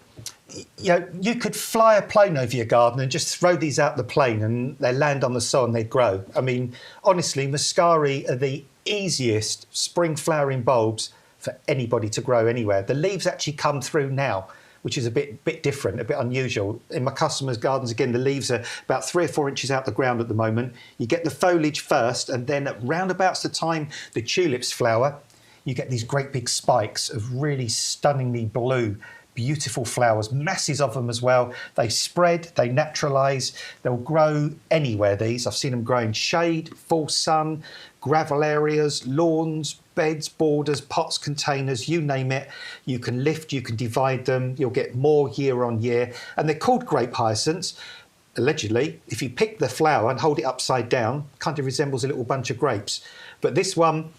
fly a plane over your garden and just throw these out the plane, and they land on the soil and they grow. I mean, honestly, Muscari are the easiest spring flowering bulbs for anybody to grow anywhere. The leaves actually come through now, which is a bit different, a bit unusual. In my customers' gardens, again, the leaves are about 3 or 4 inches out the ground at the moment. You get the foliage first, and then at roundabouts the time the tulips flower, you get these great big spikes of really stunningly blue, beautiful flowers, masses of them as well. They spread, they naturalise, they'll grow anywhere, these. I've seen them grow in shade, full sun, gravel areas, lawns, beds, borders, pots, containers, you name it. You can lift, you can divide them, you'll get more year on year. And they're called grape hyacinths allegedly, if you pick the flower and hold it upside down, kind of resembles a little bunch of grapes. But this one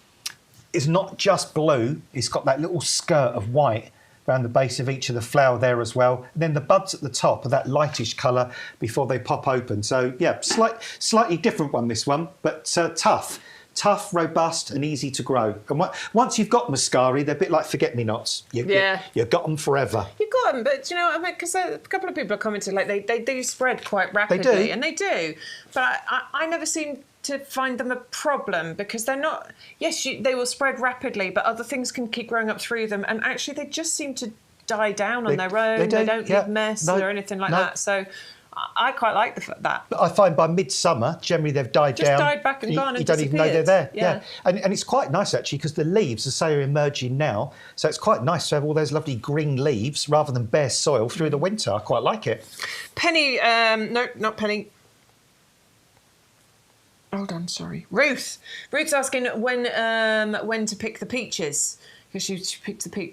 is not just blue, it's got that little skirt of white around the base of each of the flower there as well. And then the buds at the top are that lightish colour before they pop open. So yeah, slightly different one, this one, but tough. Tough, robust and easy to grow. And once you've got muscari, they're a bit like forget-me-nots. You've got them forever. You've got them, but you know, I mean, because a couple of people have commented, like they do spread quite rapidly. They do. And they do. But I never seem to find them a problem because they're not, yes, they will spread rapidly, but other things can keep growing up through them. And actually, they just seem to die down on their own. They don't leave mess or anything like that. So I quite like that. I find by midsummer, generally they've died down. Just died back and gone and you don't even know they're there. Yeah. And it's quite nice actually because the leaves, as I say, are emerging now. So it's quite nice to have all those lovely green leaves rather than bare soil through the winter. I quite like it. Penny, no, not Penny. Hold on, sorry. Ruth's asking when to pick the peaches. Because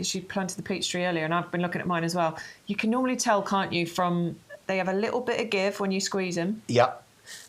she planted the peach tree earlier, and I've been looking at mine as well. You can normally tell, can't you, from they have a little bit of give when you squeeze them. Yeah.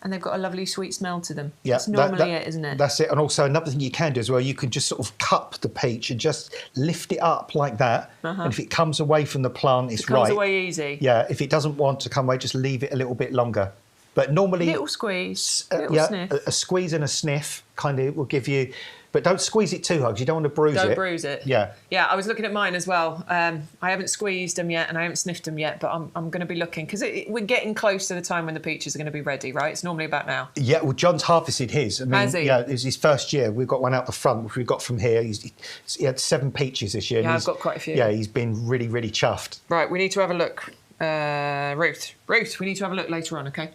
And they've got a lovely sweet smell to them. Yeah, that's normally it, isn't it? That's it. And also another thing you can do as well, you can just sort of cup the peach and just lift it up like that. And if it comes away from the plant, it's right. It comes away easy. Yeah, if it doesn't want to come away, just leave it a little bit longer. But normally... Little squeeze, little sniff. A squeeze and a sniff kind of will give you... But don't squeeze it too hard because you don't want to bruise it. Don't bruise it. Yeah. Yeah, I was looking at mine as well. I haven't squeezed them yet and I haven't sniffed them yet, but I'm going to be looking because we're getting close to the time when the peaches are going to be ready, right? It's normally about now. Yeah, well, John's harvested his. I mean, Has he? Yeah, it was his first year. We've got one out the front, which we got from here. He had 7 peaches this year. Yeah, I've got quite a few. Yeah, he's been really, really chuffed. Right, we need to have a look. Ruth, we need to have a look later on, okay?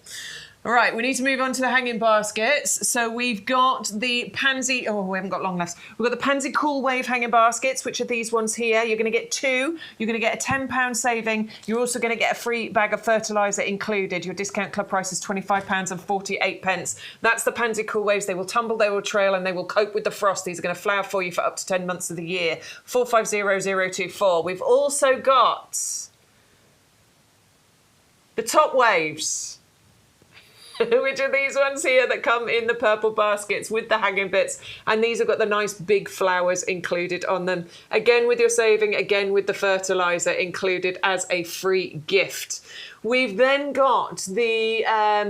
All right, we need to move on to the hanging baskets. So we've got the pansy... Oh, we haven't got long left. We've got the pansy cool wave hanging baskets, which are these ones here. You're going to get 2. You're going to get a £10 saving. You're also going to get a free bag of fertiliser included. Your discount club price is £25.48. That's the pansy cool waves. They will tumble, they will trail, and they will cope with the frost. These are going to flower for you for up to 10 months of the year. 450024. We've also got the top waves. Which are these ones here that come in the purple baskets with the hanging bits. And these have got the nice big flowers included on them. Again with your saving, again with the fertiliser included as a free gift. We've then got the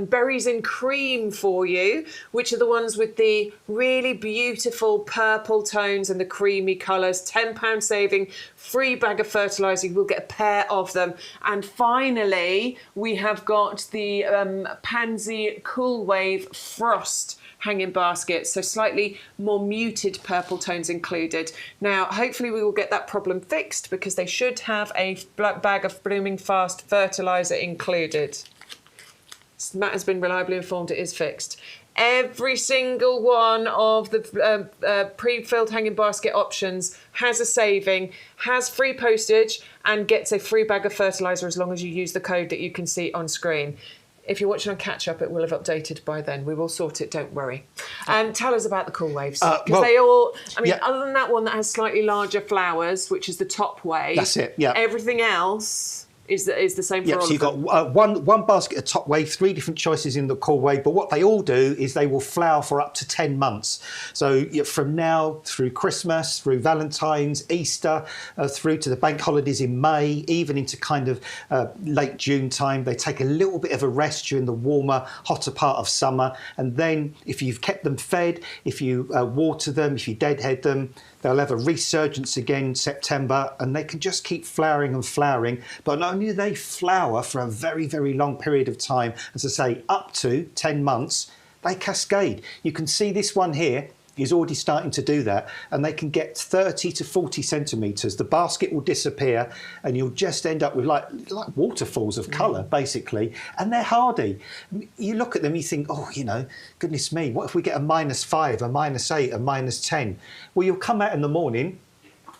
berries in cream for you, which are the ones with the really beautiful purple tones and the creamy colours. £10 saving, free bag of fertiliser. You will get a pair of them. And finally, we have got the Pansy Cool Wave Frost hanging baskets, so slightly more muted purple tones included. Now, hopefully we will get that problem fixed because they should have a bag of Blooming Fast fertiliser included. Matt has been reliably informed it is fixed. Every single one of the pre-filled hanging basket options has a saving, has free postage and gets a free bag of fertiliser as long as you use the code that you can see on screen. If you're watching on catch-up, it will have updated by then. We will sort it, don't worry. Tell us about the cool waves. Because they all... I mean, other than that one that has slightly larger flowers, which is the top wave... That's it, yeah. Everything else is the same for all so you've of them. got one basket of top wave, 3 different choices in the cool wave, but what they all do is they will flower for up to 10 months. So from now through Christmas, through Valentine's, Easter, through to the bank holidays in May, even into kind of late June time, they take a little bit of a rest during the warmer, hotter part of summer. And then if you've kept them fed, if you water them, if you deadhead them, they'll have a resurgence again in September and they can just keep flowering and flowering. But not only do they flower for a very, very long period of time, as I say, up to 10 months, they cascade. You can see this one here is already starting to do that, and they can get 30 to 40 centimetres. The basket will disappear and you'll just end up with like waterfalls of colour, basically, and they're hardy. You look at them, you think, oh, you know, goodness me, what if we get a -5, a -8, a -10? Well, you'll come out in the morning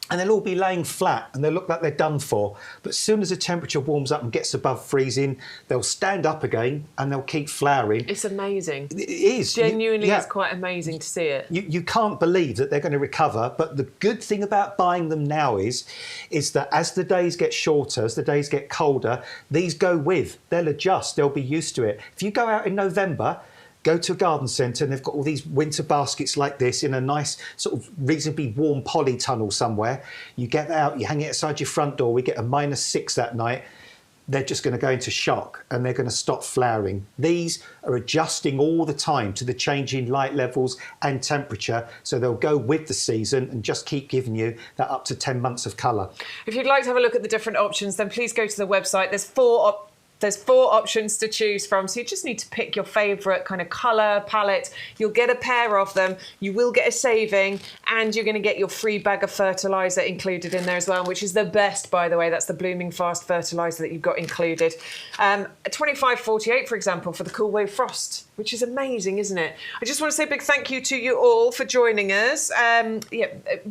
and they'll all be laying flat and they'll look like they're done for. But as soon as the temperature warms up and gets above freezing, they'll stand up again and they'll keep flowering. It's amazing. It is. Genuinely, it's quite amazing to see it. You can't believe that they're going to recover. But the good thing about buying them now is that as the days get shorter, as the days get colder, these go with. They'll adjust. They'll be used to it. If you go out in November, go to a garden centre and they've got all these winter baskets like this in a nice sort of reasonably warm polytunnel somewhere. You get out, you hang it outside your front door, we get a -6 that night. They're just going to go into shock and they're going to stop flowering. These are adjusting all the time to the changing light levels and temperature, so they'll go with the season and just keep giving you that up to 10 months of colour. If you'd like to have a look at the different options, then please go to the website. There's four options to choose from, so you just need to pick your favourite kind of colour palette. You'll get a pair of them, you will get a saving, and you're going to get your free bag of fertiliser included in there as well, which is the best, by the way. That's the Blooming Fast fertiliser that you've got included. $25.48, for example, for the Cool Wave Frost, which is amazing, isn't it? I just want to say a big thank you to you all for joining us.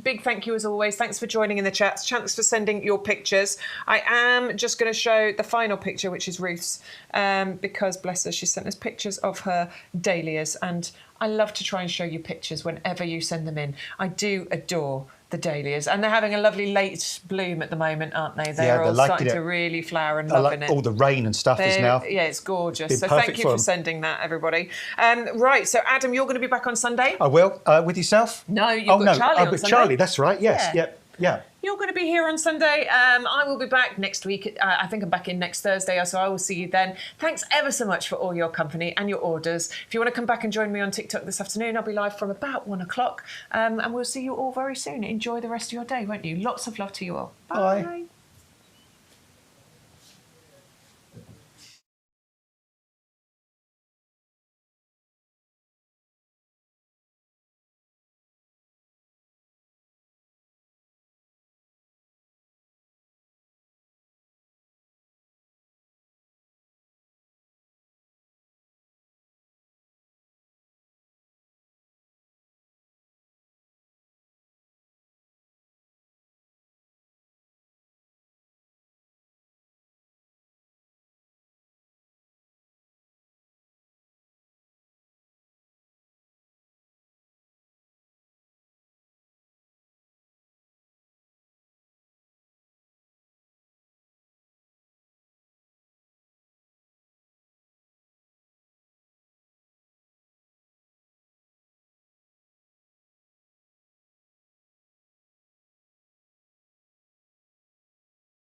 Big thank you as always. Thanks for joining in the chat. Thanks for sending your pictures. I am just going to show the final picture, which is Ruth's, because bless her, she sent us pictures of her dahlias, and I love to try and show you pictures whenever you send them in. I do adore the dahlias, and they're having a lovely late bloom at the moment, aren't they? They're all starting to really flower and loving it. All the rain and stuff is now. Yeah, it's gorgeous. So thank you for sending that, everybody. Right, so Adam, you're going to be back on Sunday? I will. With yourself? No, you've got Charlie on with Sunday. Charlie, that's right, yes. Yeah. You're going to be here on Sunday. I will be back next week. I think I'm back in next Thursday, so I will see you then. Thanks ever so much for all your company and your orders. If you want to come back and join me on TikTok this afternoon, I'll be live from about 1 o'clock. And we'll see you all very soon. Enjoy the rest of your day, won't you? Lots of love to you all. Bye. Bye.